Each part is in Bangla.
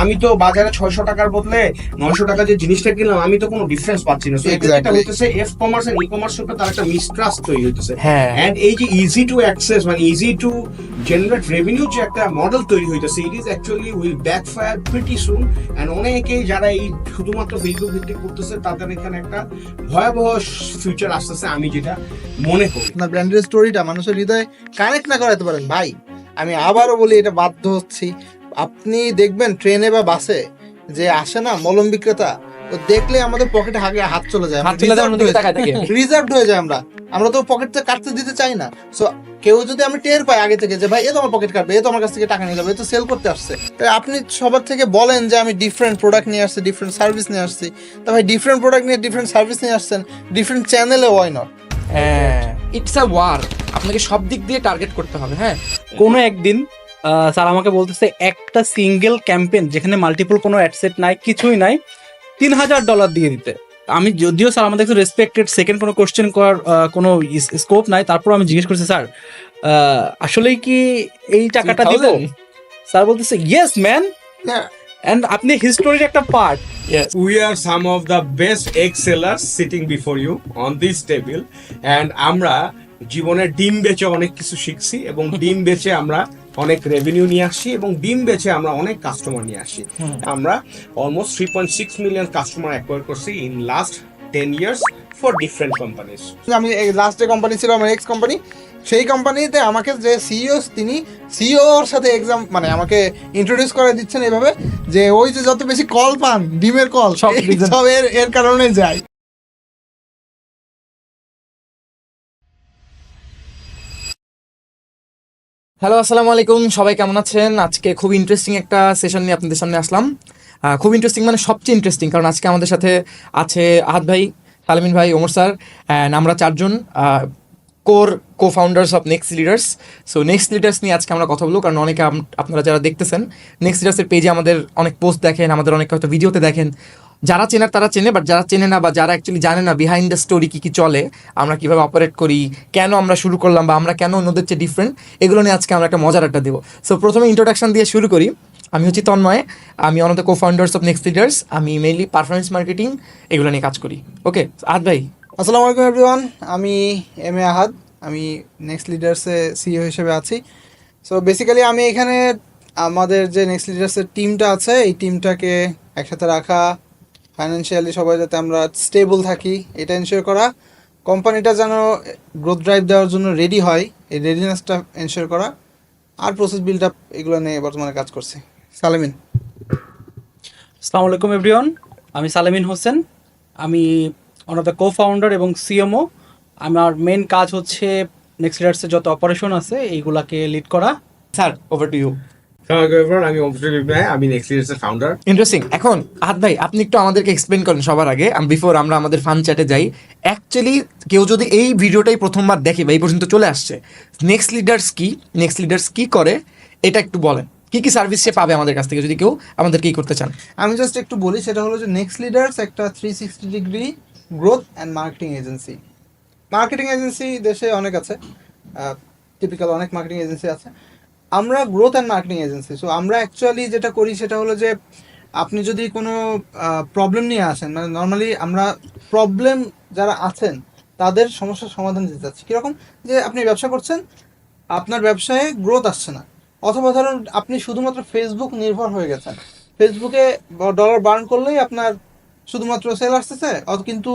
আমি তো বাজারে 600 টাকার বদলে 900 টাকা যে জিনিসটা কিনলাম, আমি তো কোনো ডিফারেন্স পাচ্ছি না। সো এটা হইতেছে এফ কমার্স এন্ড ই কমার্সের উপর তার একটা মিসট্রাস্ট তৈরি হইতেছে। এন্ড এই যে ইজি টু অ্যাক্সেস মানে ইজি টু জেনারেট রেভিনিউ যে একটা মডেল তৈরি হইতেছে, it is actually will backfire pretty soon. And অনেকেই যারা এই শুধুমাত্র ফেসবুক ভিত্তিক করতেছে তাদের এখানে একটা ভয়াবহ ফিউচার আসতেছে, আমি যেটা মনে করি। না, ব্র্যান্ডের স্টোরিটা মানুষের হৃদয়ে কানেক্ট না করাতে পারেন ভাই, আমি আবারও বলি এটা বাধ্য হচ্ছি। আপনি দেখবেন ট্রেনে বা বাসে যে আসে না মলম বিক্রেতা, তো দেখলে আমাদের পকেটে হাত চলে যায়, রিজার্ভড হয়ে যায়। আমরা তো পকেটটা কাটতে দিতে চাই না। সো কেউ যদি আমি টের পাই আগে থেকে যে ভাই এ তো আমার পকেট কাটবে, এ তো আমার কাছ থেকে টাকা নিয়ে যাবে, এ তো সেল করতে আসছে, আপনি সবার থেকে বলেন যে আমি ডিফারেন্ট প্রোডাক্ট নিয়ে আসছি, ডিফারেন্ট সার্ভিস নিয়ে আসছি। তা ভাই ডিফারেন্ট প্রোডাক্ট নিয়ে ডিফারেন্ট সার্ভিস নিয়ে আসছেন, ডিফারেন্ট চ্যানেলে, why not? It's a war, আপনাকে সব দিক দিয়ে টার্গেট করতে হবে। হ্যাঁ, কোনো একদিন স্যার আমাকে বলতেছে একটা সিঙ্গেল ক্যাম্পেইন যেখানে মাল্টিপল কোনো অ্যাডসেট নাই, কিছুই নাই, $3000 দিয়ে দিতে। আমি যদিও স্যার আমাদের রেসপেক্টেড, সেকেন্ড কোনো কোশ্চেন করার কোনো স্কোপ নাই, তারপর আমি জিজ্ঞেস করছি স্যার আসলেই কি এই টাকাটা দিব? স্যার বলতেছে ইয়েস ম্যান, এন্ড আপনি হিস্টোরির একটা part. We are some of the best egg sellers sitting before you on this table, and আমরা জীবনে ডিম বেচে অনেক কিছু শিখছি, এবং ডিম বেচে আমরা অনেক রেভিনিউ নিয়ে আসছি, এবং ডিম বেচে আমরা অনেক কাস্টমার নিয়ে আসি। আমরা অলমোস্ট 3.6 মিলিয়ন কাস্টমার অ্যাকোয়ার করছি in last 10 years for different companies. আমি লাস্ট যে কোম্পানি ছিল আমার এক্স কোম্পানি, সেই কোম্পানিতে আমাকে যে সিইও, তিনি সিইওর সাথে এক্সাম মানে আমাকে ইন্ট্রোডিউস করে দিচ্ছেন এভাবে যে ওই যে যত বেশি কল পান, ডিমের কল সব এর কারণে যায়। হ্যালো, আসসালামু আলাইকুম, সবাই কেমন আছেন? আজকে খুব ইন্টারেস্টিং একটা সেশন নিয়ে আপনাদের সামনে আসলাম। খুব ইন্টারেস্টিং মানে সবচেয়ে ইন্টারেস্টিং, কারণ আজকে আমাদের সাথে আছে আহাদ ভাই, সালামিন ভাই, ওমর স্যার, অ্যান্ড আমরা চারজন co founders of next leaders. So next leaders নিয়ে আজকে আমরা কথা বলবো, কারণ অনেকে আপনারা যারা দেখতেছেন নেক্সট লিডার্সের পেজে আমাদের অনেক পোস্ট দেখেন, আমাদের অনেক হয়তো ভিডিওতে দেখেন, যারা চেনার তারা চেনে, বাট যারা চেনে না বা যারা অ্যাকচুয়ালি জানে না বিহাইন্ড দ্য স্টোরি কী কী চলে, আমরা কীভাবে অপারেট করি, কেন আমরা শুরু করলাম বা আমরা কেন অন্যদের চেয়ে ডিফারেন্ট, এগুলো নিয়ে আজকে আমরা একটা মজার আড্ডা দেবো। সো প্রথমে ইন্ট্রোডাকশন দিয়ে শুরু করি। আমি হচ্ছি তন্ময়, আমি on the co founders of next leaders. আমি মেইনলি পারফরমেন্স মার্কেটিং এগুলো নিয়ে কাজ করি। ওকে আহাদ ভাই। আসসালামু আলাইকুম এভরিওয়ান, আমি এম এ আহাদ, আমি নেক্সট লিডার্সে সিইও হিসেবে আছি। সো বেসিক্যালি আমি এখানে আমাদের যে নেক্সট লিডার্সের টিমটা আছে, এই টিমটাকে একসাথে রাখা, ফাইন্যান্সিয়ালি সবাই যাতে আমরা স্টেবল থাকি এটা এনশিওর করা, কোম্পানিটা যেন গ্রোথ ড্রাইভ দেওয়ার জন্য রেডি হয় এই রেডিনেসটা এনশিওর করা, আর প্রসেস বিল্ড আপ, এগুলো নিয়ে বর্তমানে কাজ করছি। সালামিন। আসসালামু আলাইকুম এভরিওয়ান, আমি সালামিন হোসেন, আমি one of the co founder এবং সিএমও। আমার মেন কাজ হচ্ছে নেক্সট লিডার্সের যত অপারেশন আছে এইগুলাকে লিড করা। Sir, over to you. আমি আমি নেক্সট লিডার্সের ফাউন্ডার। ইন্টারেস্টিং। এখন আহাদ ভাই, আপনি একটু আমাদেরকে এক্সপ্লেন করেন সবার আগে, বিফোর আমরা আমাদের ফান চ্যাটে যাই। অ্যাকচুয়ালি কেউ যদি এই ভিডিওটাই প্রথমবার দেখে বা এই পর্যন্ত চলে আসছে, নেক্সট লিডার্স কি, নেক্সট লিডার্স কি করে, এটা একটু বলেন। কী কী সার্ভিস সে পাবে আমাদের কাছ থেকে যদি কেউ আমাদের কী করতে চান? আমি জাস্ট একটু বলি, সেটা হলো যে নেক্সট লিডার্স একটা 360 degree growth and marketing agency. Marketing agency দেশে অনেক আছে, টিপিক্যাল অনেক মার্কেটিং এজেন্সি আছে। আমরা growth and marketing agency. So আমরা অ্যাকচুয়ালি যেটা করি সেটা হলো যে আপনি যদি কোনো প্রবলেম নিয়ে আসেন, মানে নর্মালি আমরা প্রবলেম যারা আছেন তাদের সমস্যার সমাধান দিতে চাচ্ছি। কীরকম, যে আপনি ব্যবসা করছেন, আপনার ব্যবসায় গ্রোথ আসছে না, অথবা ধরুন আপনি শুধুমাত্র ফেসবুক নির্ভর হয়ে গেছেন, ফেসবুকে ডলার বার্ন করলেই আপনার শুধুমাত্র সেল আসতেছে, কিন্তু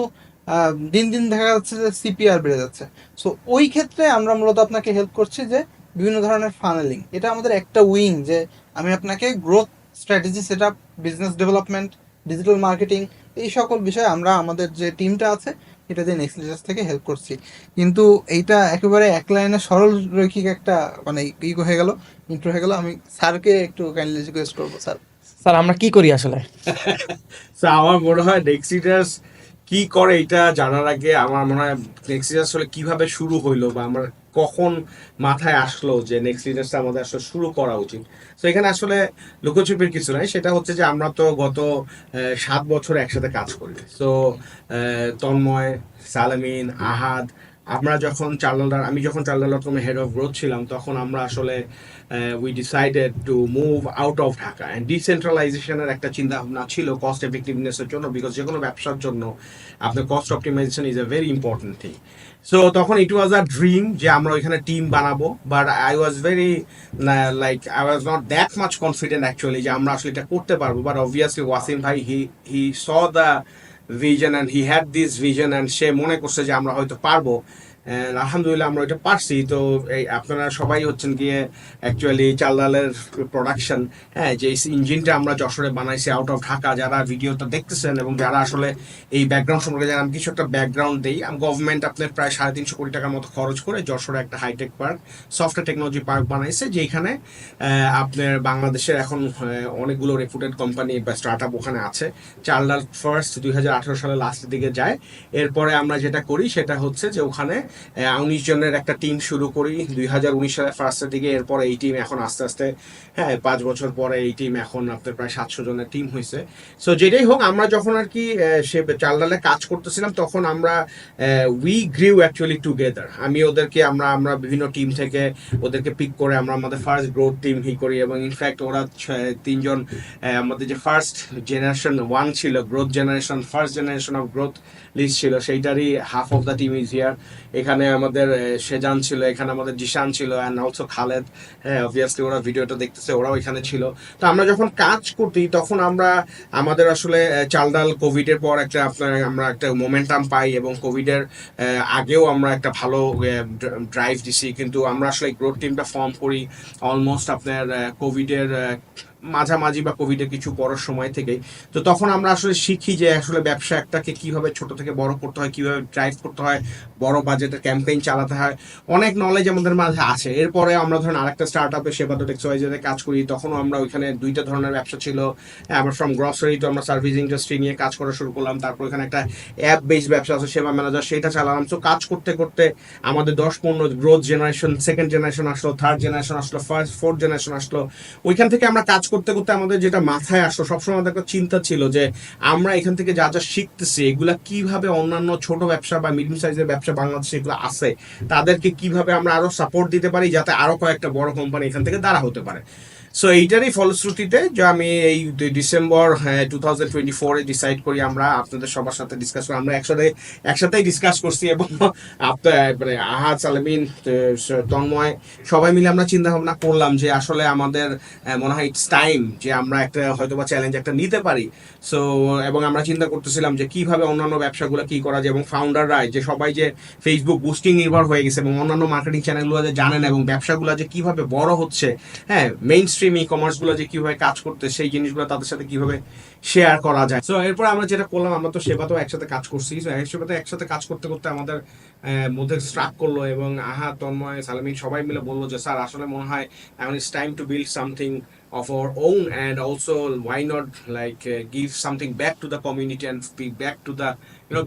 দিন দিন দেখা যাচ্ছে যে সিপিআর বেড়ে যাচ্ছে। সো ওই ক্ষেত্রে আমরা মূলত আপনাকে হেল্প করছি যে বিভিন্ন ধরনের ফানেলিং, এটা আমাদের একটা উইং, যে আমি আপনাকে growth strategy set up, business development, digital marketing, এই সকল বিষয়ে আমরা আমাদের যে টিমটা আছে এটা দিয়ে নেক্সট লিডার্স থেকে হেল্প করছি। কিন্তু এইটা একেবারে এক লাইনে সরল রৈখিক একটা মানে হয়ে গেল, ইন্ট্রো হয়ে গেল। আমি স্যারকে একটু কাইন্ডলি রিকোয়েস্ট করবো। স্যার আমরা কি করি আসলে? আমার মনে হয় নেক্সট লিডার্স কি করে এটা জানার আগে আমার মনে হয় নেক্সট লিডার্স আসলে কিভাবে শুরু হইলো, বা আমরা কখন মাথায় আসলো যে নেক্সট লিডার্সটা আমাদের আসলে শুরু করা উচিত। তো এখানে আসলে লুকোচুপির কিছু নাই, সেটা হচ্ছে যে আমরা তো গত 7 বছর একসাথে কাজ করি। তো তন্ময়, সালামিন, আহাদ, আমরা যখন $4, আমি যখন $4 হেড অফ গ্রোথ ছিলাম, তখন আমরা আসলে we decided to move out of Dhaka, and decentralization এর একটা চিন্তা ভাবনা ছিল কস্ট এফেক্টিভনেস এর জন্য, বিকজ যে কোনো ব্যবসার জন্য আপনার cost optimization is a very important thing. So তখন ইট ওয়াজ আ ড্রিম যে আমরা ওইখানে টিম বানাবো, but I was very like I was not that much confident actually যে আমরা আসলে এটা করতে পারবো। বাট অবভিয়াসলি ওয়াসিম ভাই he saw the vision and he had this vision, and সে মনে করছে যে আমরা হয়তো পারবো। আলহামদুলিল্লাহ আমরা এটা পারছি। তো এই আপনারা সবাই হচ্ছেন গিয়ে অ্যাকচুয়ালি চাল ডালের প্রোডাকশন, হ্যাঁ, যে ইঞ্জিনটা আমরা যশোরে বানাইছি আউট অফ ঢাকা, যারা ভিডিওটা দেখতেছেন এবং যারা আসলে এই ব্যাকগ্রাউন্ড সম্পর্কে জানেন, আমি কিছু একটা ব্যাকগ্রাউন্ড দিই। গভর্নমেন্ট আপনার প্রায় 350 কোটি টাকার মতো খরচ করে যশোরে একটা hi tech park, software technology park বানাইছে, যেখানে আপনার বাংলাদেশের এখন অনেকগুলো রেপুটেড কোম্পানি বা স্টার্ট আপ ওখানে আছে। চাল ডাল ফার্স্ট 2018 সালে লাস্টের দিকে যায়। এরপরে আমরা যেটা করি সেটা হচ্ছে যে ওখানে 19 জনের একটা টিম শুরু করি 2019 সালের ফার্স্টের দিকে। এরপরে এই টিম এখন আস্তে আস্তে, হ্যাঁ, 5 বছর পরে এই টিম এখন আপনার প্রায় 700 জনের টিম হয়েছে। সো যেটাই হোক, আমরা যখন আর কি সে চাল ডালে কাজ করতেছিলাম তখন আমরা উই গ্রিউ অ্যাকচুয়ালি টুগেদার। আমি ওদেরকে আমরা বিভিন্ন টিম থেকে ওদেরকে পিক করে আমরা আমাদের ফার্স্ট গ্রোথ টিম করি, এবং ইনফ্যাক্ট ওরা 3 জন আমাদের যে ফার্স্ট জেনারেশন 1 ছিল, growth generation, first generation of growth list ছিল, সেইটারই half of the team is here. এখানে আমাদের সেজান ছিল, এখানে আমাদের জিশান ছিল, অ্যান্ড অলসো খালেদ। হ্যাঁ, অবভিয়াসলি ওরা ভিডিওটা দেখতেছে, ওরাও এখানে ছিল। তো আমরা যখন কাজ করতি তখন আমাদের আসলে চাল ডাল কোভিডের পর আমরা একটা মোমেন্টাম পাই, এবং কোভিডের আগেও আমরা একটা ভালো ড্রাইভ দিছি। কিন্তু আমরা আসলে গ্রোথ টিমটা ফর্ম করি অলমোস্ট আপনার কোভিডের মাঝামাঝি বা কোভিডের কিছু বড় সময় থেকেই। তো তখন আমরা আসলে শিখি যে আসলে ব্যবসা একটাকে কিভাবে ছোট থেকে বড় করতে হয়, কিভাবে ড্রাইভ করতে হয়, বড় বাজেটের ক্যাম্পেইন চালাতে হয়, অনেক নলেজ আমাদের মাঝে আছে। এরপরে আমরা ধরেন আরেকটা স্টার্ট আপে সেবাদত এক্সওয়াইজেডে কাজ করি, তখনও আমরা ওইখানে 2টা ধরনের ব্যবসা ছিল। আমরা ফ্রম গ্রসারি তো আমরা সার্ভিস ইন্ডাস্ট্রি নিয়ে কাজ করা শুরু করলাম। তারপর এখানে একটা অ্যাপ বেসড ব্যবসা আছে, সেবা ম্যানেজার, সেটা চালালাম। তো কাজ করতে করতে আমাদের 10-15 গ্রোথ জেনারেশন, সেকেন্ড জেনারেশন আসলো, থার্ড জেনারেশন আসলো, ফোর্থ জেনারেশন আসলো। ওইখান থেকে আমরা কাজ করতে করতে আমাদের যেটা মাথায় আসলো, সবসময় আমাদের একটা চিন্তা ছিল যে আমরা এখান থেকে যা যা শিখতেছি এগুলা কিভাবে অন্যান্য ছোট ব্যবসা বা মিডিয়াম সাইজের ব্যবসা বাংলাদেশে এগুলো আছে তাদেরকে কিভাবে আমরা আরো সাপোর্ট দিতে পারি, যাতে আরো কয়েকটা বড় কোম্পানি এখান থেকে দাঁড়া হতে পারে। সো এইটারই ফলশ্রুতিতে যে আমি এই ডিসেম্বর 2024-এ ডিসাইড করি আমরা আপনাদের সবার সাথে ডিসকাস করি, আমরা একসাথেই ডিসকাস করছি, এবং মানে আহাদ, সালেমিন, তন্ময় সবাই মিলে আমরা চিন্তা ভাবনা করলাম যে আসলে আমাদের মনে হয় ইটস টাইম যে আমরা একটা হয়তোবা চ্যালেঞ্জ একটা নিতে পারি। সো এবং আমরা চিন্তা করতেছিলাম যে কিভাবে অন্যান্য ব্যবসাগুলো কি করা যায়, এবং ফাউন্ডাররা যে সবাই যে ফেসবুক বুস্টিং নির্ভর হয়ে গেছে, এবং অন্যান্য মার্কেটিং চ্যানেলগুলো যে জানেন, এবং ব্যবসাগুলো যে কিভাবে বড় হচ্ছে, হ্যাঁ, মেইন স্ট্রিম ই কমার্স গুলো যে কিভাবে কাজ করতে, সেই জিনিসগুলো তাদের সাথে কিভাবে শেয়ার করা যায়। সো এরপর আমরা যেটা করলাম, আমরা তো সেবাতেও একসাথে কাজ করছি। সেবাতে একসাথে কাজ করতে করতে আমাদের মধ্যে স্ট্রাক করলো, এবং আহাদ, তন্ময়, সালামিন সবাই মিলে বললো যে স্যার আসলে মনে হয় এখন it's time to build something of our own, and also why not give something back to the community and speak back to the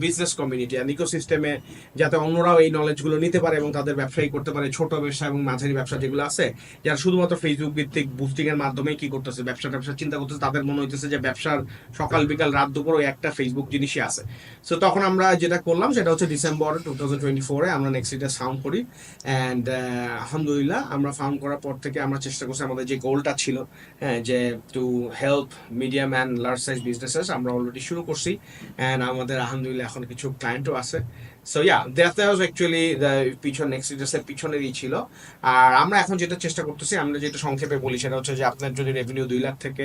business community and ecosystem এ, যাতে অন্যরাও এই নলেজ গুলো নিতে পারে এবং তাদের ব্যবসায়ী করতে পারে, ছোট ব্যবসা এবং মাঝারি ব্যবসা যেগুলো আছে, যারা শুধুমাত্র ফেসবুক ভিত্তিক বুস্টিং এর মাধ্যমে কি করতেছে, ব্যবসা চিন্তা করতেছে, তাদের মনে হইতেছে যে ব্যবসার সকাল বিকাল রাত দুপুর ওই একটা ফেসবুক জিনিসই আছে। সো তখন আমরা যেটা করলাম সেটা হচ্ছে ডিসেম্বর 2024-এ আমরা নেক্সট লিডার ফাউন্ড করি, অ্যান্ড আলহামদুলিল্লাহ আমরা ফাউন্ড করার পর থেকে আমরা চেষ্টা করছি আমাদের যে গোলটা ছিল, হ্যাঁ, যে to help medium and large size businesses, আমরা অলরেডি শুরু করছি, অ্যান্ড আমাদের আলহামদুলিল্লাহ এখন কিছু ক্লায়েন্টও আছে। So yeah, that was actually next লিডার্সের পিছনেরই ছিল। আর আমরা এখন যেটা চেষ্টা করতেছি, আমরা যেটা সংক্ষেপে বলি সেটা হচ্ছে যে আপনার যদি রেভিনিউ 2 লাখ থেকে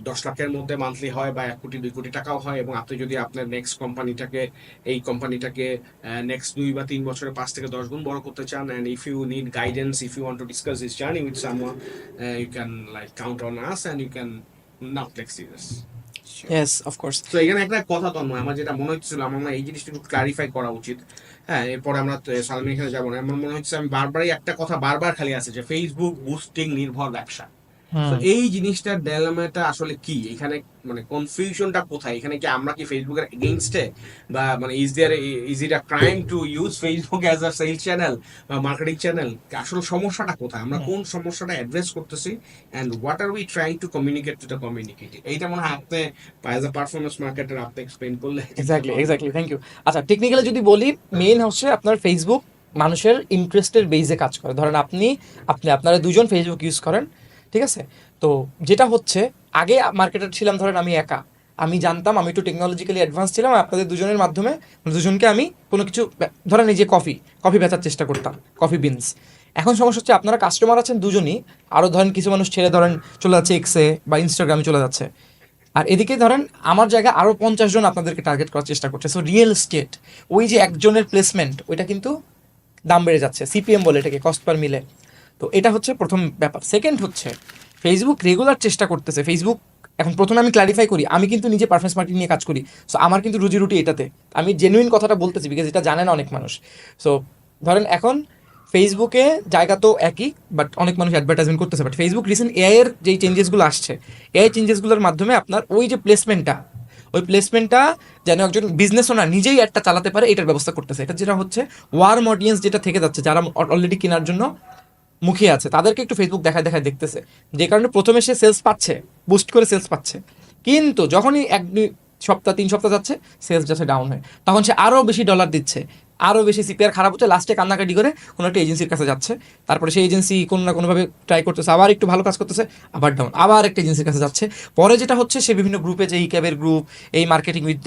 10 লাখের মধ্যে মান্থলি হয়, বা 1 কোটি 2 কোটি টাকাও হয়, এবং আপনি যদি আপনার নেক্সট কোম্পানিটাকে নেক্সট 2 বা 3 বছরে 5 থেকে 10 গুণ বড় করতে চান, and if you need guidance, if you want to discuss this journey with someone, you can count on us, and you can not take serious. Yes, of course. তো এখানে একটা কথা তো নয়, আমার যেটা মনে হচ্ছিল, আমার এই জিনিসটা একটু ক্লারিফাই করা উচিত। হ্যাঁ, এরপরে আমরা সালমিন এখানে যাবো না। আমার মনে হচ্ছে আমি বারবারই একটা কথা বারবার খালি আছে যে ফেসবুক বুস্টিং নির্ভর ব্যবসা। তো এই জিনিসটার ডায়লেমাটা আসলে কি, এখানে মানে কনফিউশনটা কোথায়? এখানে কি আমরা কি ফেসবুকের এগেইনস্টে, বা মানে is it a crime to use Facebook as a sales channel বা মার্কেটিং চ্যানেল? আসলে সমস্যাটা কোথায়, আমরা কোন সমস্যাটা অ্যাড্রেস করতেছি, and what are we trying to communicate to the community? এইটা মনে হয় আপনি অ্যাজ আ পারফরমেন্স মার্কেটার আপনি এক্সপ্লেইন করলে। Exactly, thank you. আচ্ছা, টেকনিক্যালি যদি বলি, মেইন হচ্ছে আপনার ফেসবুক মানুষের ইন্টারেস্টের বেজে কাজ করে। ধরেন আপনারা দুজন ফেসবুক ইউজ করেন, ঠিক আছে? তো যেটা হচ্ছে, আগে মার্কেটার ছিলাম ধরেন আমি একা, আমি জানতাম, আমি একটু টেকনোলজিক্যালি অ্যাডভান্স ছিলাম, আপনাদের দুজনের মাধ্যমে দুজনকে আমি কোনো কিছু ধরেন এই যে কফি বেচার চেষ্টা করতাম, কফি বিনস। এখন সমস্যা হচ্ছে আপনারা কাস্টমার আছেন দুজনই, আরও ধরেন কিছু মানুষ ছেড়ে ধরেন চলে যাচ্ছে এক্সে বা ইনস্টাগ্রামে চলে যাচ্ছে, আর এদিকে ধরেন আমার জায়গায় আরও 50 জন আপনাদেরকে টার্গেট করার চেষ্টা করছে। সো রিয়েল এস্টেট, ওই যে একজনের প্লেসমেন্ট, ওইটা কিন্তু দাম বেড়ে যাচ্ছে, সিপিএম বলে এটাকে, কস্ট পার মিলে। তো এটা হচ্ছে প্রথম ব্যাপার। সেকেন্ড হচ্ছে ফেসবুক রেগুলার চেষ্টা করতেছে। ফেসবুক এখন প্রথমে আমি ক্লারিফাই করি, আমি কিন্তু নিজে পারফরমেন্স মার্কেটিং নিয়ে কাজ করি। সো আমার কিন্তু রুজি রুটি এটাতে, আমি জেনুইন কথাটা বলতেছি, বিকজ এটা জানে না অনেক মানুষ। সো ধরেন এখন ফেসবুকে জায়গা তো একই, বাট অনেক মানুষ অ্যাডভার্টাইজমেন্ট করতেছে। বাট ফেসবুক রিসেন্ট এআই এর যেই চেঞ্জেসগুলো আসছে, এআই চেঞ্জেসগুলোর মাধ্যমে আপনার ওই যে প্লেসমেন্টটা যেন একজন বিজনেস ওনার নিজেই একটা চালাতে পারে, এটার ব্যবস্থা করতেছে। এটা যেটা হচ্ছে ওয়ার্ম অডিয়েন্স যেটা থেকে যাচ্ছে, যারা অলরেডি কেনার জন্য মুখিয়ে আছে, তাদেরকে একটু ফেসবুক দেখায় দিতেছে, যে কারণে প্রথমে সে সেলস পাচ্ছে, বুস্ট করে সেলস পাচ্ছে, কিন্তু যখনই 1-2 সপ্তাহ 3 সপ্তাহ যাচ্ছে, সেলস যাচ্ছে ডাউন হয়, তখন সে আরও বেশি ডলার দিচ্ছে, আরও বেশি সিপিআর খারাপ হচ্ছে, লাস্টে কান্নাকাটি করে কোনো একটা এজেন্সির কাছে যাচ্ছে, তারপরে সেই এজেন্সি কোনো না কোনোভাবে ট্রাই করতেছে, আবার একটু ভালো কাজ করতেছে, আবার ডাউন, আবার একটা এজেন্সির কাছে যাচ্ছে। পরে যেটা হচ্ছে, সে বিভিন্ন গ্রুপে, যে ক্যাবের গ্রুপ, এই মার্কেটিং উইথ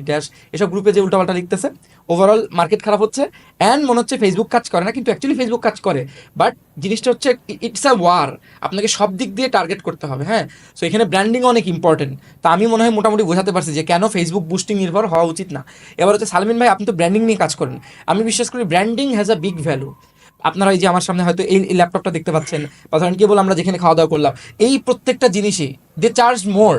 ড্যাশ এসব গ্রুপে যে উল্টাপাল্টা লিখতেছে, ওভারঅল মার্কেট খারাপ হচ্ছে, অ্যান্ড মনে হচ্ছে ফেসবুক কাজ করে না, কিন্তু অ্যাকচুয়ালি ফেসবুক কাজ করে। বাট জিনিসটা হচ্ছে ইটস আ ওয়ার, আপনাকে সব দিক দিয়ে টার্গেট করতে হবে। হ্যাঁ, সো এখানে ব্র্যান্ডিং অনেক ইম্পর্টেন্ট। তা আমি মনে হয় মোটামুটি বোঝাতে পারছি যে কেন ফেসবুক বুস্টিং নির্ভর হওয়া উচিত না। এবার হচ্ছে সালমিন ভাই, আপনি তো ব্র্যান্ডিং নিয়ে কাজ করেন, আমি বিশ্বাস করি branding has a big value. আপনারা এই যে আমার সামনে হয়তো এই ল্যাপটপটা দেখতে পাচ্ছেন, বা ধরেন কেবল আমরা যেখানে খাওয়া দাওয়া করলাম, এই প্রত্যেকটা জিনিসই দে চার্জ মোর,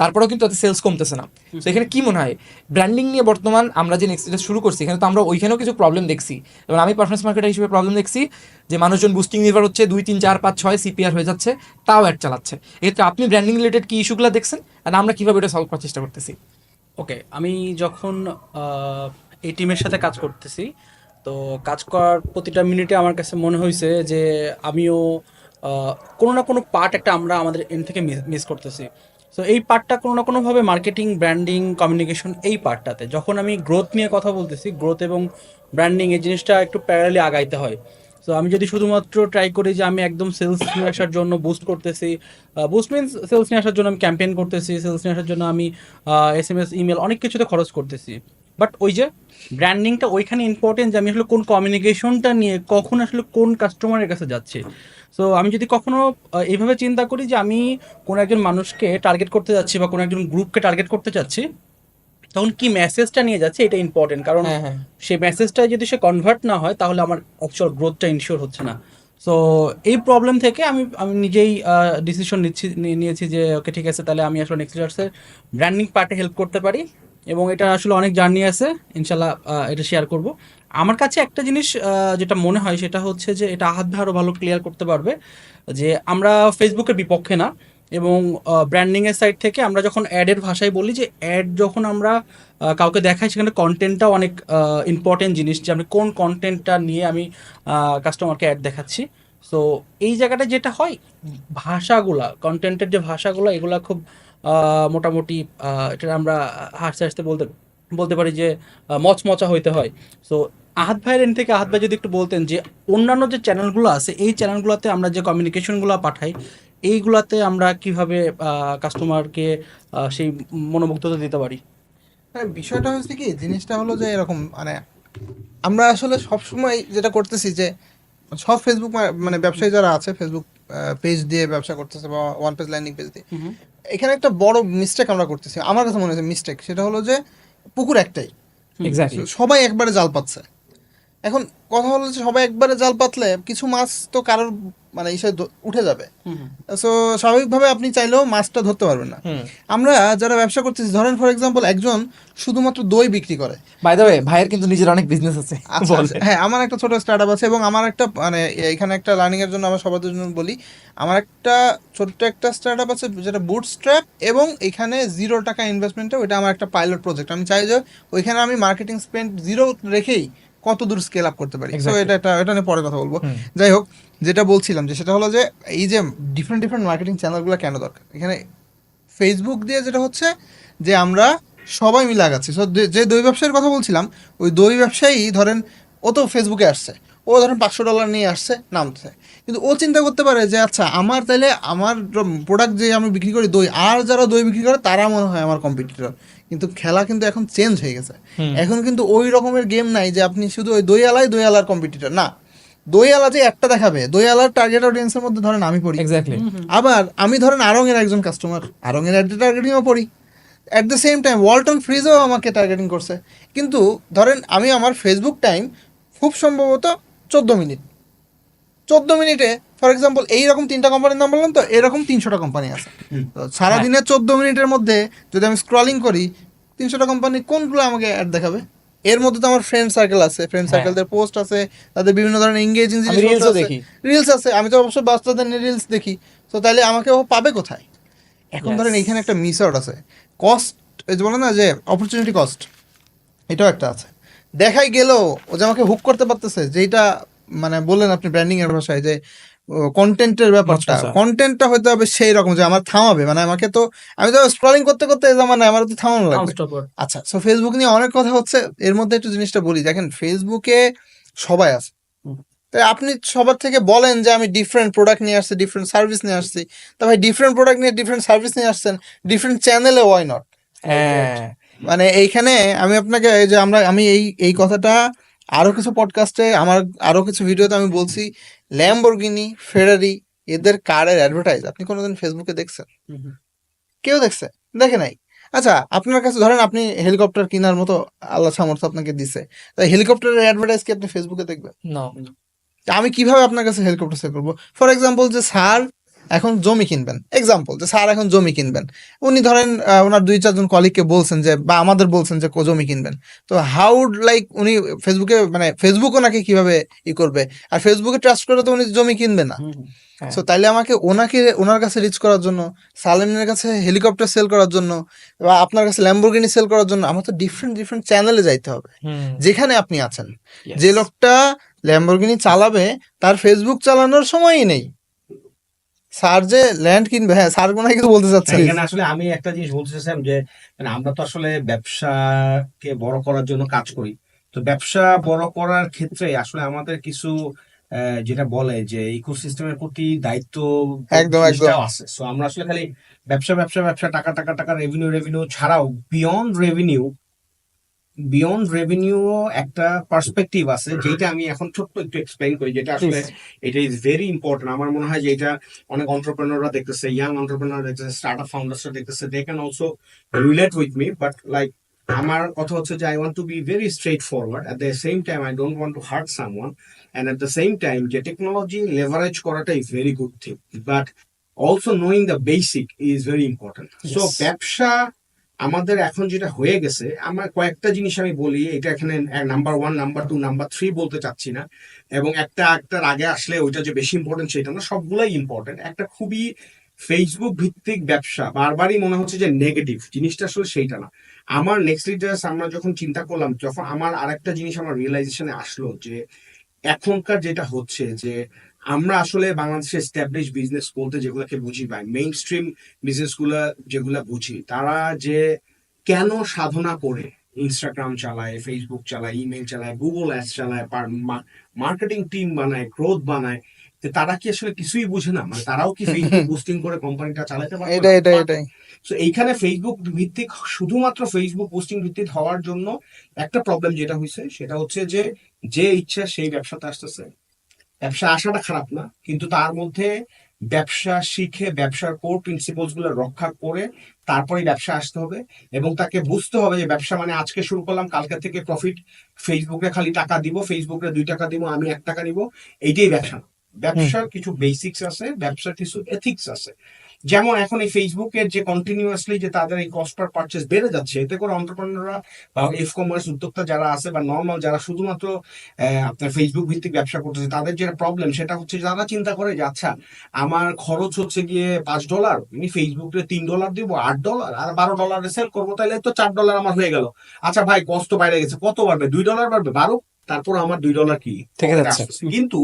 তারপরেও কিন্তু তাতে সেলস কমতেছে না। তো এখানে কি মনে হয়, ব্র্যান্ডিং নিয়ে বর্তমান আমরা যে নেক্সট শুরু করছি, এখানে তো আমরা ওইখানেও কিছু প্রবলেম দেখছি। এবং আমি পারফরমেন্স মার্কেটার হিসেবে প্রবলেম দেখছি যে মানুষজন বুস্টিং নির্ভর হচ্ছে, 2, 3, 4, 5, 6 সিপিআর হয়ে যাচ্ছে, তাও অ্যাড চালাচ্ছে। এক্ষেত্রে আপনি ব্র্যান্ডিং রিলেটেড কি ইস্যুগুলো দেখছেন, আর আমরা কীভাবে এটা সলভ করার চেষ্টা করতেছি? ওকে, আমি যখন এই টিমের সাথে কাজ করতেছি, তো কাজ করার প্রতিটা মিনিটে আমার কাছে মনে হয়েছে যে আমিও কোনো না কোনো পার্ট একটা আমরা আমাদের এন্ড থেকে মিস করতেছি। সো এই পার্টটা কোনো না কোনোভাবে মার্কেটিং, ব্র্যান্ডিং, কমিউনিকেশন, এই পার্টটাতে যখন আমি গ্রোথ নিয়ে কথা বলতেছি, গ্রোথ এবং ব্র্যান্ডিং এই জিনিসটা একটু প্যারালি আগাইতে হয়। সো আমি যদি শুধুমাত্র ট্রাই করি যে আমি একদম সেলস নিয়ে আসার জন্য বুস্ট করতেছি, বুস্ট মিনস সেলস নিয়ে আসার জন্য আমি ক্যাম্পেইন করতেছি, সেলস নিয়ে আসার জন্য আমি SMS, ইমেল অনেক কিছুতে খরচ করতেছি, বাট ওই যে ব্র্যান্ডিংটা ওইখানে ইম্পর্টেন্ট, যে আমি আসলে কোন কমিউনিকেশনটা নিয়ে কখন আসলে কোন কাস্টমারের কাছে যাচ্ছি। সো আমি যদি কখনো এইভাবে চিন্তা করি যে আমি কোনো একজন মানুষকে টার্গেট করতে যাচ্ছি বা কোনো একজন গ্রুপকে টার্গেট করতে চাচ্ছি, তখন কি মেসেজটা নিয়ে যাচ্ছে এটা ইম্পর্টেন্ট। কারণ সেই মেসেজটা যদি সে কনভার্ট না হয়, তাহলে আমার অ্যাকচুয়াল গ্রোথটা ইনশিওর হচ্ছে না। সো এই প্রবলেম থেকে আমি নিজেই ডিসিশন নিয়েছি যে ওকে ঠিক আছে, তাহলে আমি আসলে নেক্সট ইয়ার্সের ব্র্যান্ডিং পার্টে হেল্প করতে পারি, এবং এটা আসলে অনেক জার্নি আছে, ইনশাল্লাহ এটা শেয়ার করব। আমার কাছে একটা জিনিস যেটা মনে হয়, সেটা হচ্ছে যে এটা আহাদ ভাই আরও ভালো ক্লিয়ার করতে পারবে, যে আমরা ফেসবুকের বিপক্ষে না, এবং ব্র্যান্ডিংয়ের সাইড থেকে আমরা যখন অ্যাডের ভাষায় বলি যে অ্যাড যখন আমরা কাউকে দেখাই, সেখানে কন্টেন্টটাও অনেক ইম্পর্টেন্ট জিনিস, যে আমি কোন কন্টেন্টটা নিয়ে আমি কাস্টমারকে অ্যাড দেখাচ্ছি। সো এই জায়গাটা যেটা হয়, ভাষাগুলা, কন্টেন্টের যে ভাষাগুলো, এগুলা খুব মোটামুটি এটা আমরা হাসতে হাসতে বলতে পারি যে মচমচা হইতে হয়। সো আহাদ ভাইয়ের এন্ড থেকে আহাদ ভাই যদি একটু বলতেন যে অন্যান্য যে চ্যানেলগুলো আছে, এই চ্যানেলগুলোতে আমরা যে কমিউনিকেশনগুলো পাঠাই, এইগুলাতে আমরা কিভাবে কাস্টমারকে সেই মনোমুগ্ধতা দিতে পারি? হ্যাঁ, বিষয়টা হচ্ছে কি, জিনিসটা হলো যে এরকম, মানে আমরা আসলে সবসময় যেটা করতেছি যে সব ফেসবুক মানে ব্যবসায়ী যারা আছে, ফেসবুক পেজ দিয়ে ব্যবসা করতেছে বা ওয়ান পেজ ল্যান্ডিং পেজ দিয়ে, এখানে একটা বড় মিস্টেক আমরা করতেছি, আমার কাছে মনে হচ্ছে মিস্টেক। সেটা হলো যে পুকুর একটাই, সবাই একবারে জাল পাচ্ছে। এখন কথা হলো যে সবাই একবারে জাল পাতলে কিছু মাছ তো কারোর মানে উঠে যাবে। সো স্বাভাবিকভাবে আপনি চাইলেও মাছটা ধরতে পারবেন না। আমরা যারা ব্যবসা করতেছি, ধরেন ফর এক্সাম্পল একজন শুধুমাত্র দই বিক্রি করে, বাই দ্য ওয়ে ভাইয়ের কিন্তু নিজের অনেক বিজনেস আছে। হ্যাঁ, আমার একটা ছোট স্টার্টআপ আছে, এবং আমার একটা মানে এখানে একটা লার্নিং এর জন্য আমার সবার জন্য বলি, আমার একটা ছোট্ট একটা স্টার্টআপ আছে যেটা বুটস্ট্র্যাপ, এবং এখানে 0 টাকা ইনভেস্টমেন্টে, ওইটা আমার একটা পাইলট প্রজেক্ট। আমি চাই যে ওইখানে আমি মার্কেটিং স্পেন্ড 0 রেখেই কত দূর স্কেল আপ করতে পারি। তো এটা নিয়ে পরে কথা বলবো। যাই হোক, যেটা বলছিলাম যে সেটা হলো যে এই যে ডিফারেন্ট মার্কেটিং চ্যানেলগুলো কেন দরকার, এখানে ফেসবুক দিয়ে যেটা হচ্ছে যে আমরা সবাই মিলে আগাচ্ছি। সো যে দই ব্যবসায়ীর কথা বলছিলাম, ওই দই ব্যবসায়ী ধরেন ও তো ফেসবুকে আসছে, ও ধরেন $500 নিয়ে আসছে, নামছে, কিন্তু ও চিন্তা করতে পারে যে আচ্ছা আমার তাইলে আমার প্রোডাক্ট যে আমি বিক্রি করি দই, আর যারা দই বিক্রি করে তারা মনে হয় আমার কম্পিটিটর। কিন্তু খেলা কিন্তু এখন চেঞ্জ হয়ে গেছে। এখন কিন্তু ওই রকমের গেম নাই যে আপনি শুধু ওই দই আলার কম্পিটিটর না। দই আলা যে একটা দেখাবে, দই আলার টার্গেট অডিয়েন্সের মধ্যে ধরেন আমি পড়ি, এক্স্যাক্টলি। আবার আমি ধরেন আড়ং-এর একজন কাস্টমার, আড়ং-এর টার্গেটিংও পড়ি, at the same time Walton ফ্রিজও আমাকে টার্গেটিং করছে। কিন্তু ধরেন আমি আমার ফেসবুক টাইম খুব সম্ভবত 14 মিনিট, 14 মিনিটে ফর এক্সাম্পল এইরকম 3টা কোম্পানির নাম বললাম, তো এরকম 300টা কোম্পানি আছে। তো সারাদিনে 14 মিনিটের মধ্যে যদি আমি স্ক্রলিং করি, 300টা কোম্পানি কোনগুলো আমাকে অ্যাড দেখাবে? এর মধ্যে তো আমার ফ্রেন্ড সার্কেল আছে, ফ্রেন্ড সার্কেলদের পোস্ট আছে, তাদের বিভিন্ন ধরনের এঙ্গেজিং জিনিস দেখি, রিলস আছে, আমি তো অবশ্যই বাচ্চাদের রিলস দেখি। তো তাহলে আমাকে ও পাবে কোথায়? এখন ধরেন এইখানে একটা মিস আউট আছে, কস্ট, এই যে বলে না যে অপরচুনিটি কস্ট, এটাও একটা আছে। দেখাই গেল ও যে আমাকে হুক করতে পারতেছে, যেটা মানে বললেন আপনি ব্র্যান্ডিং এর ভাষায় যে কন্টেন্টের ব্যাপারটা, কন্টেন্টটা হয়তো হবে সেই রকম যে আমার থামাবে, মানে আমাকে তো, আমি তো স্ক্রলিং করতে করতে এই জামানায় আমার তো থামানো লাগবে। আচ্ছা, সো ফেসবুক নিয়ে অনেক কথা হচ্ছে, এর মধ্যে একটু জিনিসটা বলি। দেখেন ফেসবুকে সবাই আছে, তাই আপনি সবার থেকে বলেন যে আমি ডিফারেন্ট প্রোডাক্ট নিয়ে আসছি, ডিফারেন্ট সার্ভিস নিয়ে আসছি, তা ভাই ডিফারেন্ট প্রোডাক্ট নিয়ে ডিফারেন্ট সার্ভিস নিয়ে আসছেন, ডিফারেন্ট চ্যানেলে, ওয়াই নট? হ্যাঁ, মানে এইখানে আমি আপনাকে এই যে আমি এই কথাটা আরো কিছু পডকাস্টে, আমার আরো কিছু ভিডিওতে আমি বলছি, ল্যাম্বরগিনি, ফেরারি, এদের কারের অ্যাডভার্টাইজ আপনি কোনোদিন ফেসবুকে দেখছেন? কেউ দেখছে? দেখে নাই। আচ্ছা, আপনার কাছে ধরেন আপনি হেলিকপ্টার কেনার মতো আল্লাহ সামর্থ্য আপনাকে দিছে, তাই হেলিকপ্টারের অ্যাডভার্টাইজ কি আপনি ফেসবুকে দেখবেন? না, আমি কিভাবে আপনার কাছে হেলিকপ্টার সেল করবো? ফর এক্সাম্পল যে স্যার এখন জমি কিনবেন, এক্সাম্পল যে স্যার এখন জমি কিনবেন, উনি ধরেন ওনার 2-4 জন কলিগকে বলছেন যে, বা আমাদের বলছেন যে জমি কিনবেন, তো হাউ লাইক উনি ফেসবুকে, মানে ফেসবুক ওনাকে কিভাবে করবে? আর ফেসবুকে ট্রাস্ট করে তো উনি জমি কিনবে না। সো তাইলে আমাকে ওনার কাছে রিচ করার জন্য, সালেমের কাছে হেলিকপ্টার সেল করার জন্য, বা আপনার কাছে ল্যাম্বরগিনি সেল করার জন্য আমার তো ডিফারেন্ট ডিফারেন্ট চ্যানেলে যাইতে হবে। যেখানে আপনি আছেন, যে লোকটা ল্যাম্বরগিনি চালাবে তার ফেসবুক চালানোর সময়ই নেই, স্যার যে ল্যান্ড কিনবে, হ্যাঁ স্যার কোনো কিছু বলতে চাচ্ছেন? এখানে আসলে আমি একটা জিনিস বলতে চাচ্ছিলাম যে মানে আমরা তো আসলে ব্যবসাকে বড় করার জন্য কাজ করি। তো ব্যবসা বড় করার ক্ষেত্রে আসলে আমাদের কিছু যেটা বলে যে ইকোসিস্টেমের প্রতি দায়িত্ব একদম একদম জিনিসটাও আছে। সো আমরা আসলে খালি ব্যবসা ব্যবসা ব্যবসা, টাকা টাকা টাকা, রেভিনিউ রেভিনিউ ছাড়াও বিয়ন্ড রেভিনিউ একটা পার্সপেক্টিভ আছে, যেটা আমি এখন ছোট্ট একটু এক্সপ্লেইন করি, যেটা আসলে এটা ইজ ভেরি ইম্পর্টেন্ট। আমার মনে হয় যে এটা অনেক অন্টারপ্রেনাররা দেখতেছে, ইয়াং অন্টারপ্রেনার দেখতেছে, স্টার্টআপ ফাউন্ডার্সরা দেখতেছে, they can also relate with me, but like আমার কথা হচ্ছে যে I want to be very straightforward, at the same time I don't want to hurt someone, and at the same time যে টেকনোলজি লেভারেজ করাটা is very good thing, but also knowing the basic is very important. So ব্যবসা আমাদের এখন যেটা হয়ে গেছে, আমার কয়েকটা জিনিস আমি বলি, এটা এখানে নাম্বার 1, নাম্বার 2, নাম্বার 3 বলতে চাচ্ছি না, এবং একটার আগে আসলে ওইটা যে বেশি ইম্পর্টেন্ট সেটা না, সবগুলাই ইম্পর্টেন্ট। একটা খুবই ফেসবুক ভিত্তিক ব্যবসা বারবারই মনে হচ্ছে যে নেগেটিভ, জিনিসটা আসলে সেইটা না। আমার নেক্সট লিডার্স আমরা যখন চিন্তা করলাম, যখন আমার আরেকটা জিনিস আমার রিয়েলাইজেশনে আসলো যে এখনকার যেটা হচ্ছে যে আমরা আসলে বাংলাদেশে এস্টাবলিশ বিজনেস বলতে যেগুলোকে বুঝি, বা মেইন স্ট্রিম বিজনেস গুলা যেগুলা বুঝি, তারা যে কেন সাধনা করে ইনস্টাগ্রাম চালায়, ফেসবুক চালায়, ইমেল চালায়, গুগল অ্যাডস চালায়, মার্কেটিং টিম বানায়, গ্রোথ বানায়, তো তারা কি আসলে কিছুই বুঝে না? মানে তারাও কি ফেসবুক পোস্টিং করে কোম্পানিটা চালাতে পারে? এটাই তো এইখানে ফেসবুক ভিত্তিক, শুধুমাত্র ফেসবুক পোস্টিং ভিত্তিক হওয়ার জন্য একটা প্রবলেম যেটা হয়েছে সেটা হচ্ছে যে যে ইচ্ছা সেই ব্যবসাতে আসতেছে। ব্যবসা আসাটা খারাপ না, কিন্তু তার মধ্যে ব্যবসা শিখে ব্যবসার কোর প্রিন্সিপালস গুলো রক্ষা করে তারপরে ব্যবসা আসতে হবে, এবং তাকে বুঝতে হবে যে ব্যবসা মানে আজকে শুরু করলাম, কালকে থেকে প্রফিট, ফেসবুকে খালি টাকা দিব, ফেসবুকে 2 টাকা দিব, আমি 1 টাকা নিব, এইটাই ব্যবসা না। ব্যবসার কিছু বেসিক্স আছে, ব্যবসার কিছু এথিক্স আছে। যেমন এখন এই ফেসবুকের যে কন্টিনিউয়াসলি যে তাদের এই কস্ট পার পারচেজ বেড়ে যাচ্ছে, এতে করে এন্টারপ্রেনাররা বা ই কমার্স উদ্যোক্তা যারা আছে, বা নর্মাল যারা শুধুমাত্র আপনার ফেসবুক ভিত্তিক ব্যবসা করতেছে, তাদের যেটা প্রবলেম সেটা হচ্ছে যারা চিন্তা করে যে আচ্ছা আমার খরচ হচ্ছে গিয়ে $5, আমি ফেসবুকে $3 দিব, $8 আর $12 সেল করবো, তাহলে তো $4 আমার হয়ে গেল। আচ্ছা ভাই, কষ্ট বাইরে গেছে, কত বাড়বে? $2 বাড়বে, বাড়ুক, তারপর আমার $2 কি থেকে যাচ্ছে। কিন্তু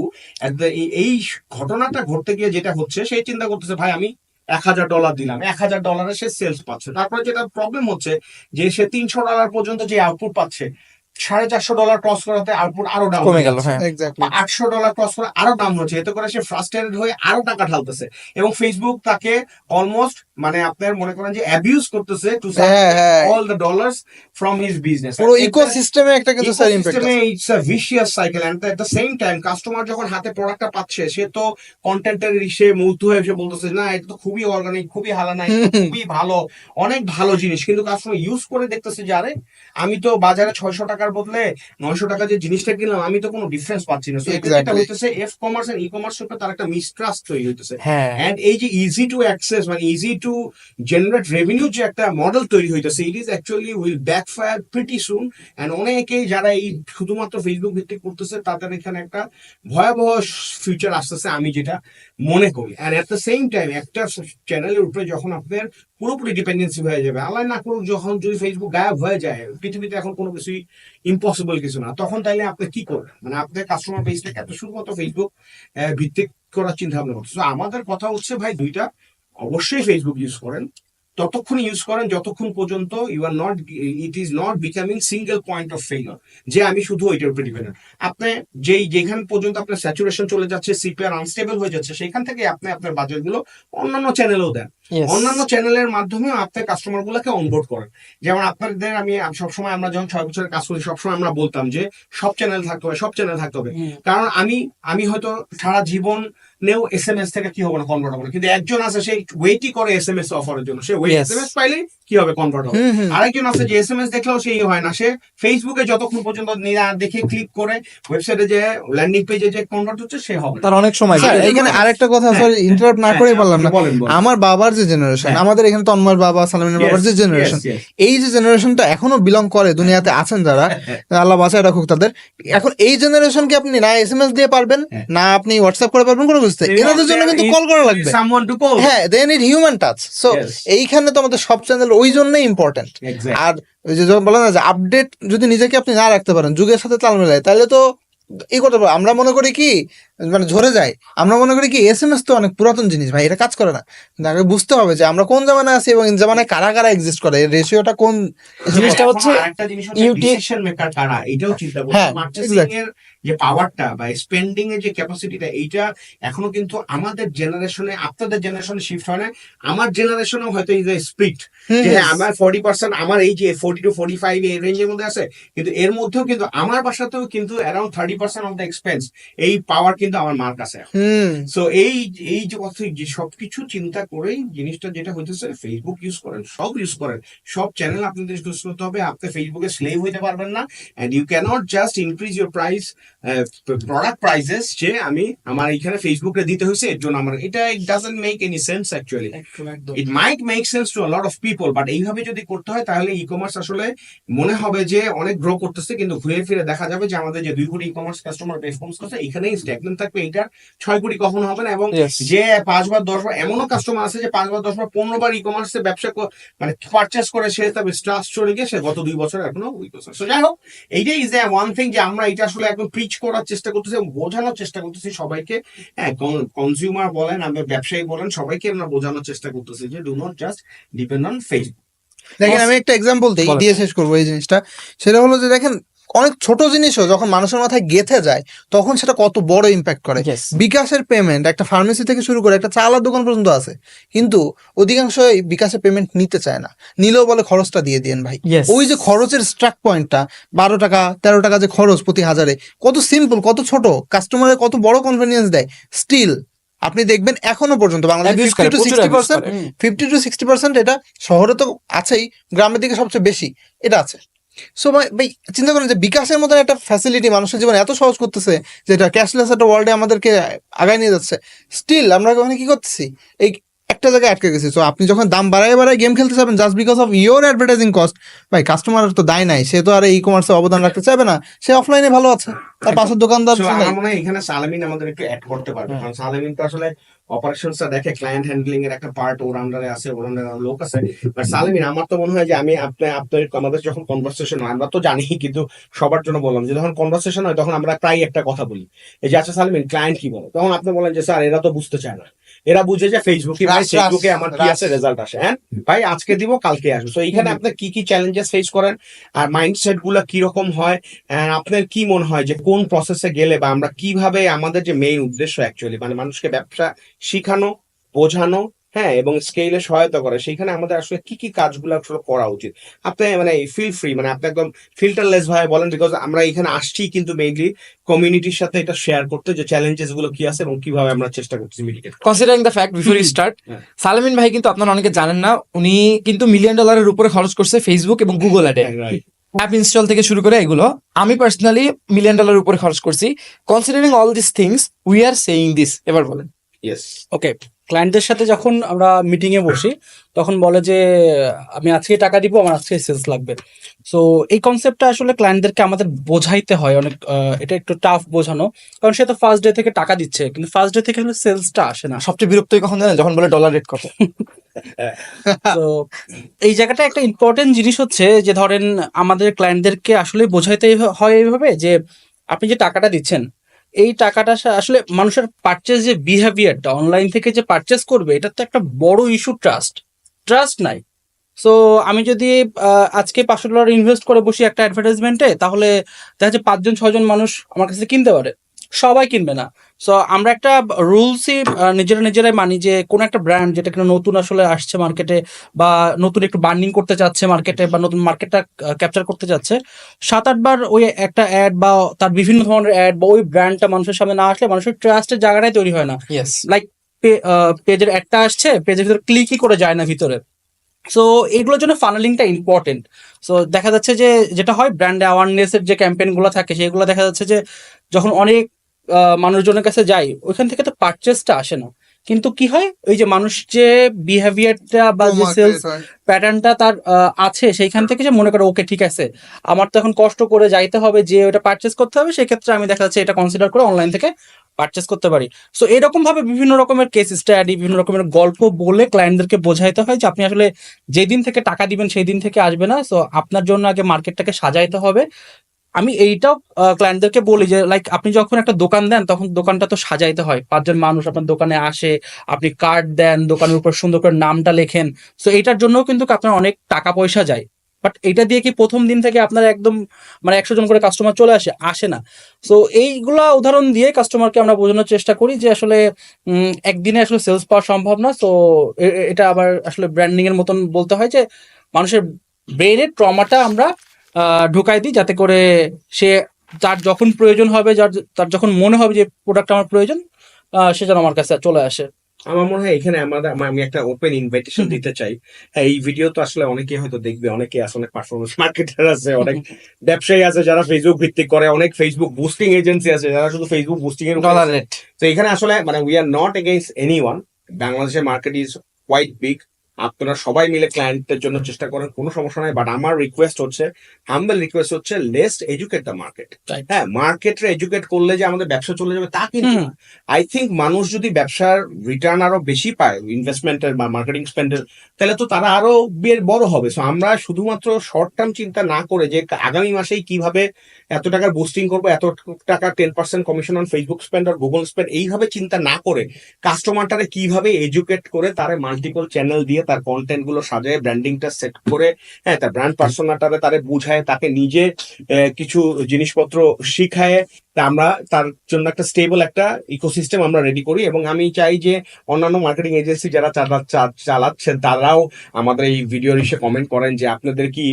এই ঘটনাটা ঘটতে গিয়ে যেটা হচ্ছে, সেই চিন্তা করতেছে ভাই আমি $1000 দিলাম, $1000 সে সেলস পাচ্ছে, তারপরে যেটা প্রবলেম হচ্ছে যে সে $300 পর্যন্ত যে আউটপুট পাচ্ছে, $450 ক্রস করাতে আরো ডাউন কমে গেল, হ্যাঁ। এক্স্যাক্টলি। $800 ক্রস করে আরো দাম হচ্ছে, এতে করে সে ফ্রাস্ট্রেটেড হয়ে আরো টাকা ঢালতেছে এবং ফেসবুক তাকে অলমোস্ট মানে আপনার মনে করেন যে অ্যাবিউজ করতেছে টু হ্যাঁ, হ্যাঁ। All the dollars from his business. পুরো ইকোসিস্টেমে একটা কিছু স্যার ইমপ্যাক্ট আছে। It's a vicious cycle and at the same time customer যখন হাতে প্রোডাক্টটা পাচ্ছে সে তো কন্টেন্টের সে মুগ্ধ হয়ে সে বলতেছে না এটা তো খুবই অর্গানিক, খুবই হালানা, খুবই ভালো, অনেক ভালো জিনিস, কিন্তু কাস্টমার ইউজ করে দেখতেছে যে আরে আমি তো বাজারে 600 টাকার বদলে 900 টাকা যে জিনিসটা কিনলাম আমি তো কোনো ডিফারেন্স পাচ্ছি না। সো এটা যেটা হইতেছে F commerce and e commerce উপরে তার একটা মিসট্রাস্ট তৈরি হইতেছে। হ্যাঁ, এন্ড এই যে ইজি টু অ্যাক্সেস মানে ইজি টু জেনারেট রেভিনিউ যে একটা মডেল তৈরি হইতেছে, it is actually will backfire pretty soon. And অনেকেই যারা এই শুধুমাত্র ফেসবুক ভিত্তিক করতেছে তাদের এখানে একটা ভয়াবহ ফিউচার আসতেছে আমি যেটা মনে করি। And at the same time একটা চ্যানেলের উপরে যখন আপনার পুরোপুরি ডিপেন্ডেন্সি হয়ে যাবে, আল্লাহ না করুক যখন যদি ফেসবুক গায়েব হয়ে যায়, পৃথিবীতে এখন কোনো কিছুই ইম্পসিবল কিছু না, তখন তাইলে আপনি কি করবেন? মানে আপনার কাস্টমার বেসটা এত শুধুমাত্র ফেসবুক ভিত্তিক করার চিন্তা ভাবনা করছে। তো আমাদের কথা হচ্ছে ভাই দুইটা, অবশ্যই ফেসবুক ইউজ করেন, ততক্ষণ ইউজ করেন যতক্ষণ পর্যন্ত you are not, it is not becoming single point of failure যে আমি শুধু ওইটার উপরে ডিপেন্ডেন্ট। আপনি যেখান পর্যন্ত আপনার স্যাচুরেশন চলে যাচ্ছে, সিপিআর আনস্টেবল হয়ে যাচ্ছে, সেখান থেকে আপনি আপনার বাজেটগুলো অন্যান্য চ্যানেলেও দেন, অন্যান্য চ্যানেলের মাধ্যমেও আপনার কাস্টমার গুলোকে অনবোর্ড করেন। যেমন আপনাদের আমি সবসময় আমরা যখন 6 বছরের কাজ করি সবসময় আমরা বলতাম যে সব চ্যানেল থাকতে হবে, সব চ্যানেল থাকতে হবে, কারণ আমি হয়তো সারা জীবন নেও এসএমএস থেকে কি হবে না কনভার্ট হবে, কিন্তু একজন আছে সেই ওয়েটই করে এসএমএস অফারের জন্য, সে ওয়েট এসএমএস পাইলে কি হবে কনভার্ট হবে। আরেকজন আছে যে এসএমএস দেখলেও সেই হয় না, সে ফেসবুকে যতক্ষণ পর্যন্ত দেখে ক্লিক করে ওয়েবসাইটে যে ল্যান্ডিং পেজে যে কনভার্ট হচ্ছে সে হবে, তার অনেক সময়। এখানে আরেকটা কথা সরি ইন্টারাপ্ট না করেই বললাম না, আমার বাবার যে জেনারেশন, আমাদের এখানে তন্ময়ের বাবা সালামিনের বাবার যে জেনারেশন, এই যে জেনারেশনটা এখনো বিলং করে দুনিয়াতে আছেন যারা, আল্লাহ বাঁচায় রাখুক তাদের, এখন এই জেনারেশনকে আপনি না এসএমএস দিয়ে পারবেন না আপনি হোয়াটসঅ্যাপ করে পারবেন কোনো বুঝতে, এনাদের জন্য কিন্তু কল করা লাগবে, হ্যাঁ they need human touch. So এইখানে তো আমাদের সব চ্যানেল ওই জন্যই ইম্পর্টেন্ট। আর ওই যে যখন বলেন না যে আপডেট যদি নিজেকে আপনি না রাখতে পারেন, যুগের সাথে তাল মেলায়, তাহলে তো এই করতে পারবো। আমরা মনে করি কি মানে ঝরে যায়, আমরা মনে করি কি এসএমএস তো অনেক পুরাতন জিনিস ভাই, এটা কাজ করে না। আগে বুঝতে হবে যে আমরা কোন জামানায় আছি এবং জামানায় কারা কারা এক্সিস্ট করে, এর রেশিওটা কোন জিনিসটা হচ্ছে একটা জিনিস হচ্ছে ডিসিশন মেকার কারা, এটাও চিন্তা করতে হবে। মার্কেটিং এর যে পাওয়ারটা বা স্পেন্ডিং এর যে ক্যাপাসিটিটা, এইটা এখনো কিন্তু আমাদের জেনারেশনে, আপনাদের জেনারেশনে শিফট হয় না। আমার জেনারেশনেও হয়তো এই যে স্প্লিট, যে হ্যাঁ আমার 40% আমার এই যে 40 to 45 এই রেঞ্জের মধ্যে আছে, কিন্তু এর মধ্যেও কিন্তু আমার বাসাতেও কিন্তু অ্যারাউন্ড 30% অফ দ্য এক্সপেন্স এই পাওয়ার কিন্তু আমার মার কাছে। সো এই যে কথা, যে সবকিছু চিন্তা করেই জিনিসটা যেটা হইতেছে, ফেসবুক ইউজ করেন, সব ইউজ করেন, সব চ্যানেল আপনাদের ইউজ করতে হবে। আপনি ফেসবুকে স্লেভ হইতে পারবেন না, and you can't just increase your price, product prices, যে আমি আমার এখানে ফেসবুকে দিতে হয়েছে এর জন্য আমার এটা, it doesn't make any sense actually. It might make sense to a lot of people, but এইভাবে যদি করতে হয় তাহলে ই কমার্স আসলে মনে হবে যে অনেক গ্রো করতেছে, কিন্তু ঘুরে ফিরে দেখা যাবে যে আমাদের যে 2 কোটি ই কমার্স কাস্টমার রেসপন্স করছে এখানেই স্ট্যাগনেন্ট থাকবে, এইটার 6 কোটি কখনো হবে না। এবং যে 5 বার 10 বার এমনও কাস্টমার আছে যে 5 বার 10 বার 15 বার ই কমার্সে ব্যবসা মানে পারচেস করে সে তবে ট্রাস্ট চলে গিয়ে সে গত 2 বছর এখনো উইক আছে। সো যাই হোক, এইটাই ইজ দ্য ওয়ান থিং যে আমরা এটা আসলে একদম প্রিচ করার চেষ্টা করতেছি, বোঝানোর চেষ্টা করতেছি সবাইকে। হ্যাঁ, কনজিউমার বলেন, আমরা ব্যবসায়ী বলেন, সবাইকে আমরা বোঝানোর চেষ্টা করতেছি যে do not just depend on Facebook. দেখেন আমি একটা এক্সাম্পল দিয়ে শেষ করবো এই জিনিসটা, সেটা হলো যে দেখেন অনেক ছোট জিনিসও যখন মানুষের মাথায় গেঁথে যায় তখন সেটা কত বড় ইম্প্যাক্ট করে। বিকাশের পেমেন্ট একটা ফার্মেসি থেকে শুরু করে একটা চালার দোকান পর্যন্ত আছে, কিন্তু অধিকাংশ বিকাশের পেমেন্ট নিতে চায় না, নিলেও বলে খরচটা দিয়ে দিন ভাই। ওই যে খরচের স্ট্রাক পয়েন্টটা 12 টাকা 13 টাকা যে খরচ প্রতি হাজারে, কত সিম্পল, কত ছোট, কাস্টমারের কত বড় কনভেনিয়েন্স দেয়। স্টিল আপনি দেখবেন এখনো পর্যন্ত বাংলাদেশে 50 to 60% এটা শহরে তো আছেই, গ্রামের দিকে সবচেয়ে বেশি এটা আছে। সো ভাই চিন্তা করেন যে বিকাশের মতন একটা ফ্যাসিলিটি মানুষের জীবনে এত সহজ করতেছে, যেটা ক্যাশলেস একটা ওয়ার্ল্ডে আমাদেরকে আগায় নিয়ে যাচ্ছে, স্টিল আমরা ওখানে কি করতেছি, এই একটা জায়গায় আটকে গেছি। তো আপনি যখন দাম বাড়ায় গেম খেলতে যাবেন just because of your advertising cost, ভাই কাস্টমার তো দায় নাই, সে তো আর ই কমার্সে অবদান রাখতে চাইবে না, সে অফলাইনে ভালো আছে, তার পাশের দোকানদার। আমার মনে হয় এখানে সালামিন আমাদের একটু অ্যাড করতে পারবে, কারণ সালামিন তো আসলে অপারেশনসটা দেখে, ক্লায়েন্ট হ্যান্ডলিং এর একটা পার্ট ওর আন্ডারে আছে, ওর আন্ডারে লোক আছে। বাট সালেমিন, আমার তো মনে হয় যে আমি আপনার আমাদের যখন কনভারসেশন হয়, আমরা তো জানি, কিন্তু সবার জন্য বললাম যে যখন কনভারসেশন হয় তখন আমরা প্রায় একটা কথা বলি, এই যে আচ্ছা সালেমিন ক্লায়েন্ট কি বলে, তখন আপনি বলেন যে স্যার এরা তো বুঝতে চায় না, এরা বুঝে যে ফেসবুকে আমার কি আছে, রেজাল্ট আসে, হ্যাঁ ভাই আজকে দিব কালকে আসবে। তো এইখানে আপনি কি কি চ্যালেঞ্জেস ফেস করেন, আর মাইন্ডসেট গুলা কিরকম হয়, আপনার কি মনে হয় যে কোন প্রসেসে গেলে বা আমরা কিভাবে, আমাদের যে মেইন উদ্দেশ্য অ্যাকচুয়ালি মানে মানুষকে ব্যবসা শিখানো, বোঝানো, হ্যাঁ, এবং স্কেলে সহায়তা করে, সেখানে আমাদের আসলে কি কি কাজগুলো আসলে করা উচিত? আপনি মানে ফিল ফ্রি, মানে আপনি একদম ফিল্টারলেস ভাবে বলেন, বিকজ আমরা এখানে আসছি কিন্তু মেইনলি কমিউনিটির সাথে এটা শেয়ার করতে, যে চ্যালেঞ্জেস গুলো কি আছে এবং কিভাবে আমরা চেষ্টা করছি mitigate. Considering the fact before you start, Salemin ভাই কিন্তু আপনারা অনেকে জানেন না, উনি কিন্তু $1 মিলিয়ন উপরে খরচ করছে ফেসবুক এবং গুগল অ্যাডে, অ্যাপ ইনস্টল থেকে শুরু করে এগুলো। আমি পার্সোনালি $1 মিলিয়ন উপরে খরচ করছি। Considering all this things we are saying this, এবার বলেন। ইয়েস, ওকে, ক্লায়েন্টদের সাথে যখন আমরা মিটিং এ বসি তখন বলে যে আমি আজকে টাকা দিব, আমার আজকে সেলস লাগবে। সো এই কনসেপ্টটা আসলে ক্লায়েন্টদেরকে আমাদের বোঝাইতে হয় অনেক, এটা একটু টাফ বোঝানো, কারণ সে তো ফার্স্ট ডে থেকে টাকা দিচ্ছে, কিন্তু ফার্স্ট ডে থেকে আসলে সেলসটা আসে না। সবচেয়ে বিরক্ত কখন জানেন? যখন বলে ডলার রেট কত। তো এই জায়গাটা একটা ইম্পর্টেন্ট জিনিস হচ্ছে যে ধরেন আমাদের ক্লায়েন্টদেরকে আসলে বোঝাইতে হয় এইভাবে যে আপনি যে টাকাটা দিচ্ছেন, এই টাকাটা আসলে মানুষের পারচেজ যে বিহেভিয়ারটা অনলাইন থেকে যে পারচেজ করবে, এটা তো একটা বড় ইস্যু, ট্রাস্ট নাই। সো আমি যদি আজকে $500 ইনভেস্ট করে বসি একটা অ্যাডভার্টাইজমেন্টে, তাহলে দেখা যাচ্ছে 5-6জন মানুষ আমার কাছে কিনতে পারে, সবাই কিনবে না। সো আমরা একটা রুলসই নিজেরাই মানি যে কোন একটা ব্র্যান্ড যেটা কিনা নতুন আসলে আসছে মার্কেটে, বা নতুন একটু বার্নিং করতে চাচ্ছে মার্কেটে, বা নতুন মার্কেটটা ক্যাপচার করতে চাচ্ছে, 7-8 বার ওই একটা অ্যাড বা তার বিভিন্ন ধরনের অ্যাড বা ওই ব্র্যান্ডটা মানুষের সামনে না আসলে মানুষের ট্রাস্টের জায়গাটাই তৈরি হয় না। ইয়েস, লাইক পেজের একটা আসছে, পেজের ভিতরে ক্লিকই করে যায় না ভিতরে। সো এইগুলোর জন্য ফানেলিংটা ইম্পর্টেন্ট। সো দেখা যাচ্ছে যে যেটা হয়, ব্র্যান্ড অ্যাওয়ারনেসের যে ক্যাম্পেইন গুলো থাকে সেগুলো দেখা যাচ্ছে যে যখন অনেক মানুষজনের কাছে যাই, ওইখান থেকে তো পারচেসটা আসে না। কিন্তু কি হয়, ওই যে মানুষ যে বিহেভিয়ারটা বা যে সেলস প্যাটার্নটা তার আছে, সেইখান থেকে যে মনে করে ওকে ঠিক আছে, আমার তো এখন কষ্ট করে যাইতে হবে যে ওটা পারচেস করতে হবে, সেক্ষেত্রে আমি দেখা যাচ্ছে এটা কনসিডার করে অনলাইন থেকে পারচেস করতে পারি। সো এরকম ভাবে বিভিন্ন রকমের কেস স্টাডি, বিভিন্ন রকমের গল্প বলে ক্লায়েন্টদেরকে বোঝাইতে হয় যে আপনি আসলে যেদিন থেকে টাকা দিবেন সেই দিন থেকে আসবে না। সো আপনার জন্য আগে মার্কেটটাকে সাজাইতে হবে। আমি এইটাও ক্লায়েন্টদেরকে বলি যে লাইক আপনি যখন একটা দোকান দেন তখন দোকানটা তো সাজাইতে হয়, 5জন মানুষ আপনার দোকানে আসে, আপনি কার্ড দেন, দোকানের উপর সুন্দর করে নামটা লেখেন। সো এইটার জন্যও কিন্তু আপনার অনেক টাকা পয়সা যায়। বাট এটা দিয়ে কি প্রথম দিন থেকে আপনার একদম মানে 100 জন করে কাস্টমার চলে আসে না। সো এইগুলা উদাহরণ দিয়ে কাস্টমারকে আমরা বোঝানোর চেষ্টা করি যে আসলে একদিনে আসলে সেলস পাওয়া সম্ভব না। সো এটা আবার আসলে ব্র্যান্ডিং এর মতন বলতে হয় যে মানুষের ব্রেনের ট্রমাটা আমরা ঢুকাই দিই, যাতে করে সে যার যখন প্রয়োজন হবে, তার যখন মনে হবে যে প্রোডাক্ট আমার প্রয়োজন, সে যেন আমার কাছে চলে আসে। আমার মনে হয় এখানে আমি একটা ওপেন ইনভাইটেশন দিতে চাই। হ্যাঁ, এই ভিডিও তো আসলে অনেকে হয়তো দেখবে, অনেকে আছে, অনেক পারফরমেন্স মার্কেটার আছে, অনেক ব্যবসায়ী আছে যারা ফেসবুক ভিত্তিক করে, অনেক ফেসবুক বুস্টিং এজেন্সি আছে যারা শুধু ফেসবুক বুস্টিং এর ডলার রেট। তো এখানে আসলে মানে we are not against anyone. বাংলাদেশের মার্কেট ইজ কোয়াইট বিগ, আপনারা সবাই মিলে ক্লায়েন্টের জন্য চেষ্টা করেন, কোনো সমস্যা নাই। বাট আমার রিকোয়েস্ট হচ্ছে, হাম্বল রিকোয়েস্ট হচ্ছে, লেটস এডুকেট দ্য মার্কেট। হ্যাঁ, মার্কেটে এডুকেট করলে যে আমাদের ব্যবসা চলে যাবে তা কিন্তু না। আই থিঙ্ক মানুষ যদি ব্যবসার রিটার্ন আরো বেশি পায় ইনভেস্টমেন্টের বা মার্কেটিং স্পেন্ডের, তাহলে তো তারা আরো বড় হবে। সো আমরা শুধুমাত্র শর্ট টার্ম চিন্তা না করে যে আগামী মাসেই কিভাবে এত টাকার বুস্টিং করবো, এত টাকা 10% কমিশন অন ফেসবুক স্পেন্ড আর গুগল স্পেন্ড, এইভাবে চিন্তা না করে কাস্টমারটারে কিভাবে এডুকেট করে তারে মাল্টিপল চ্যানেল দিয়ে তার কন্টেন্ট গুলো সাজায়, ব্র্যান্ডিংটা সেট করে, হ্যাঁ, তার ব্র্যান্ড পার্সোনাটারে তারে বুঝায়, তাকে নিজে কিছু জিনিসপত্র শিখায়, তা আমরা তার জন্য একটা স্টেবল একটা ইকোসিস্টেম আমরা রেডি করি। এবং আমি চাই যে অন্যান্য মার্কেটিং এজেন্সি যারা চালাচ্ছেন তারাও আমাদের এই ভিডিওর এসে কমেন্ট করেন যে আপনাদের কি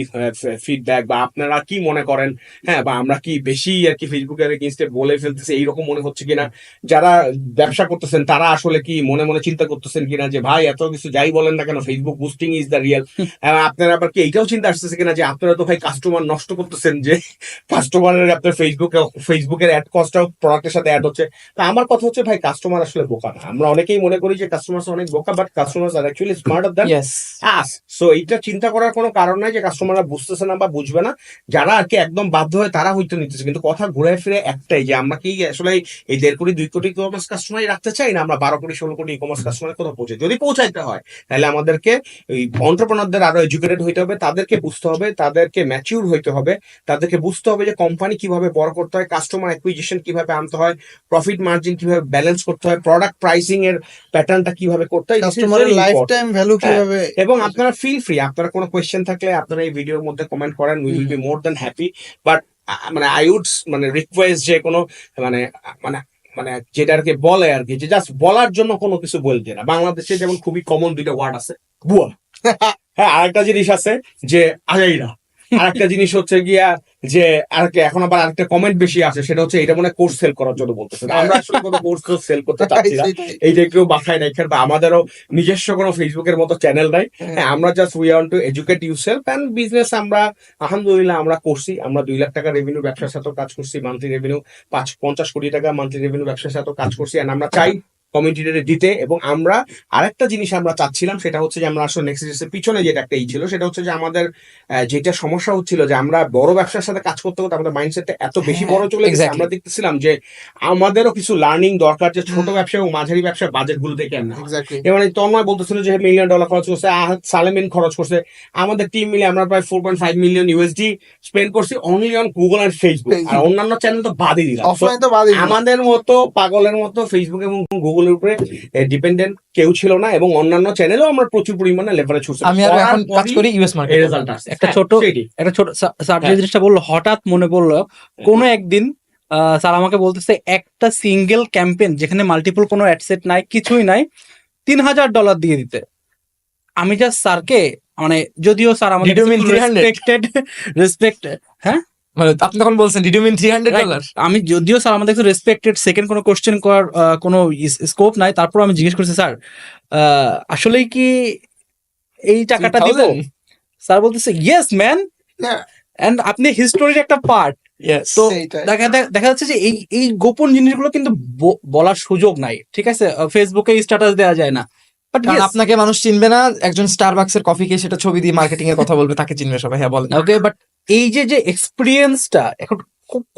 ফিডব্যাক বা আপনারা কি মনে করেন, হ্যাঁ, বা আমরা কি বেশি আর কি ফেসবুকের এগেইনস্টে বলে ফেলতেছি এইরকম মনে হচ্ছে কিনা, যারা ব্যবসা করতেছেন তারা আসলে কি মনে মনে চিন্তা করতেছেন কিনা যে ভাই এত কিছু যাই বলেন না কেন, Facebook boosting is the real. আপনারা আবার কি এইটাও চিন্তা আসতেছে কিনা যে আপনারা তো ভাই কাস্টমার নষ্ট করতেছেন, যে কাস্টমারের আপনার ফেসবুকের অ্যাড কস্টটাও প্রোডাক্টের সাথে অ্যাড হচ্ছে। তো আমার কথা হচ্ছে ভাই, কাস্টমার আসলে বোকা না। আমরা অনেকেই মনে করি যে কাস্টমার অনেক বোকা, but customer are actually smarter than yes, us. So এইটা চিন্তা করার কোনো কারণ নাই যে কাস্টমাররা বুঝতেছে না বা বুঝবে না। যারা আর কি একদম বাধ্য হয়ে তারা হয়তো নিতেছে, কিন্তু কথা ঘুরে ফিরে একটাই, যে আমরা কি আসলে এই 1.5 কোটি 2 কোটি ই-কমার্স কাস্টমারই রাখতে চাই, না আমরা 12 কোটি 16 কোটি ই-কমার্স কাস্টমারের কোথাও পৌঁছে? যদি পৌঁছাইতে হয় তাহলে আমাদেরকে এই অন্টারপ্রেনারদের আরো এডুকেটেড হইতে হবে, তাদেরকে বুঝতে হবে, তাদেরকে ম্যাচিউর হইতে হবে, তাদেরকে বুঝতে হবে যে কোম্পানি কিভাবে বড় করতে হয়, কাস্টমার অ্যাকুইজিশন কিভাবে আনতে হয়, প্রফিট মার্জিন কিভাবে ব্যালেন্স করতে হয়, প্রোডাক্ট প্রাইসিং এর প্যাটার্নটা কিভাবে করতে হয়, কাস্টমারের লাইফ টাইম ভ্যালু কিভাবে। এবং আপনারা ফিল ফ্রি, আপনারা কোনো কোয়েশ্চেন থাকলে আপনারা এই ভিডিওর মধ্যে কমেন্ট করেন, we will be more than happy. But মানে আই উড মানে রিকোয়েস্ট যে কোনো মানে মানে মানে যেটাকে বলে আর কি, যে জাস্ট বলার জন্য কোনো কিছু বলতে না। বাংলাদেশে যেমন খুবই কমন দুইটা ওয়ার্ড আছে, বুয়া। হ্যাঁ, আরেকটা জিনিস আছে যে আজাইরা। আরেকটা জিনিস হচ্ছে গিয়া যে আরেকটা, এখন আবার আরেকটা কমেন্ট বেশি আসে, সেটা হচ্ছে এটা মানে কোর্স সেল করার জন্য বলতেছে। আমরা আসলে কোনো কোর্স সেল করতে চাচ্ছি না, এইটা কেউ বাসায় নাই খেলবে। আমাদেরও নিজস্ব কোনো ফেসবুকের মতো চ্যানেল নাই। হ্যাঁ, আমরা just we want to educate yourself and business. আমরা আলহামদুলিল্লাহ আমরা করছি, আমরা 2 লাখ টাকা রেভিনিউ ব্যবসার সাথেও কাজ করছি, মান্থলি রেভিনিউ 50 কোটি টাকা মান্থলি রেভিনিউ ব্যবসার সাথেও কাজ করছি। এন্ড আমরা চাই কমিউনিটিতে দিতে। এবং আমরা আরেকটা জিনিস আমরা চাচ্ছিলাম, সেটা হচ্ছে যে আমরা আসলে নেক্সট পিছনে যেটা একটা ছিল, সেটা হচ্ছে যে আমাদের যেটা সমস্যা হচ্ছিল যে আমরা বড় ব্যবসার সাথে কাজ করতে করতে আমাদের মাইন্ডসেটটা এত বেশি বড় চলে গেছে, আমরা দেখতেছিলাম যে আমাদেরও কিছু লার্নিং দরকার, যে ছোট ব্যবসা এবং মাঝারি ব্যবসার বাজেট গুলো দেখে না। এবার তন্ময় বলতেছিল যে $1 মিলিয়ন খরচ করছে, সালেমিন খরচ করছে, আমাদের টিম মিলে আমরা প্রায় 4.5 মিলিয়ন USD স্পেন্ড করছি only on Google and Facebook. আর অন্যান্য চ্যানেল তো বাদই দিলাম। আমাদের মতো পাগলের মতো ফেসবুক এবং গুগলের উপরে ডিপেন্ডেন্ট কেউ ছিল না, এবং অন্যান্য চ্যানেলেও আমরা প্রচুর পরিমাণে লেভারেজ করছি। আমি আর এখন কাজ করি ইউএস মার্কেটে। রেজাল্ট আসছে একটা ছোট স্যার যে জিনিসটা বললো, হঠাৎ মনে পড়লো কোনো একদিন স্যার আমাকে বলতেছে একটা সিঙ্গেল ক্যাম্পেইন যেখানে মাল্টিপল কোনো অ্যাডসেট নাই, কিছুই নাই, $3,000 দিয়ে দিতে। আমি জাস্ট স্যারকে মানে, যদিও স্যার আমাদের রেসপেক্টেড, হ্যাঁ মানে আপনি তখন বলছেন ডিড ইউ মিন $300? আমি যদিও স্যার আমাদের রেসপেক্টেড, সেকেন্ড কোনো কোশ্চেন করার কোনো স্কোপ নাই, তারপর আমি জিজ্ঞেস করছি স্যার আসলেই কি এই টাকাটা দিব? স্যার বলতেছে ইয়েস ম্যান, এন্ড আপনি হিস্টোরির একটা পার্ট। তো দেখা যাচ্ছে যে এই গোপন জিনিসগুলো কিন্তু বলার সুযোগ নাই, ঠিক আছে? ফেসবুকে স্ট্যাটাস দেওয়া যায় না, বাট আপনাকে মানুষ চিনবে না, একজন স্টারবাকসের কফি খেয়ে সেটা ছবি দিয়ে মার্কেটিং এর কথা বলবে, তাকে চিনবে সবাই। হ্যাঁ বলেন। ওকে, বাট এই যে এক্সপিরিয়েন্সটা এখন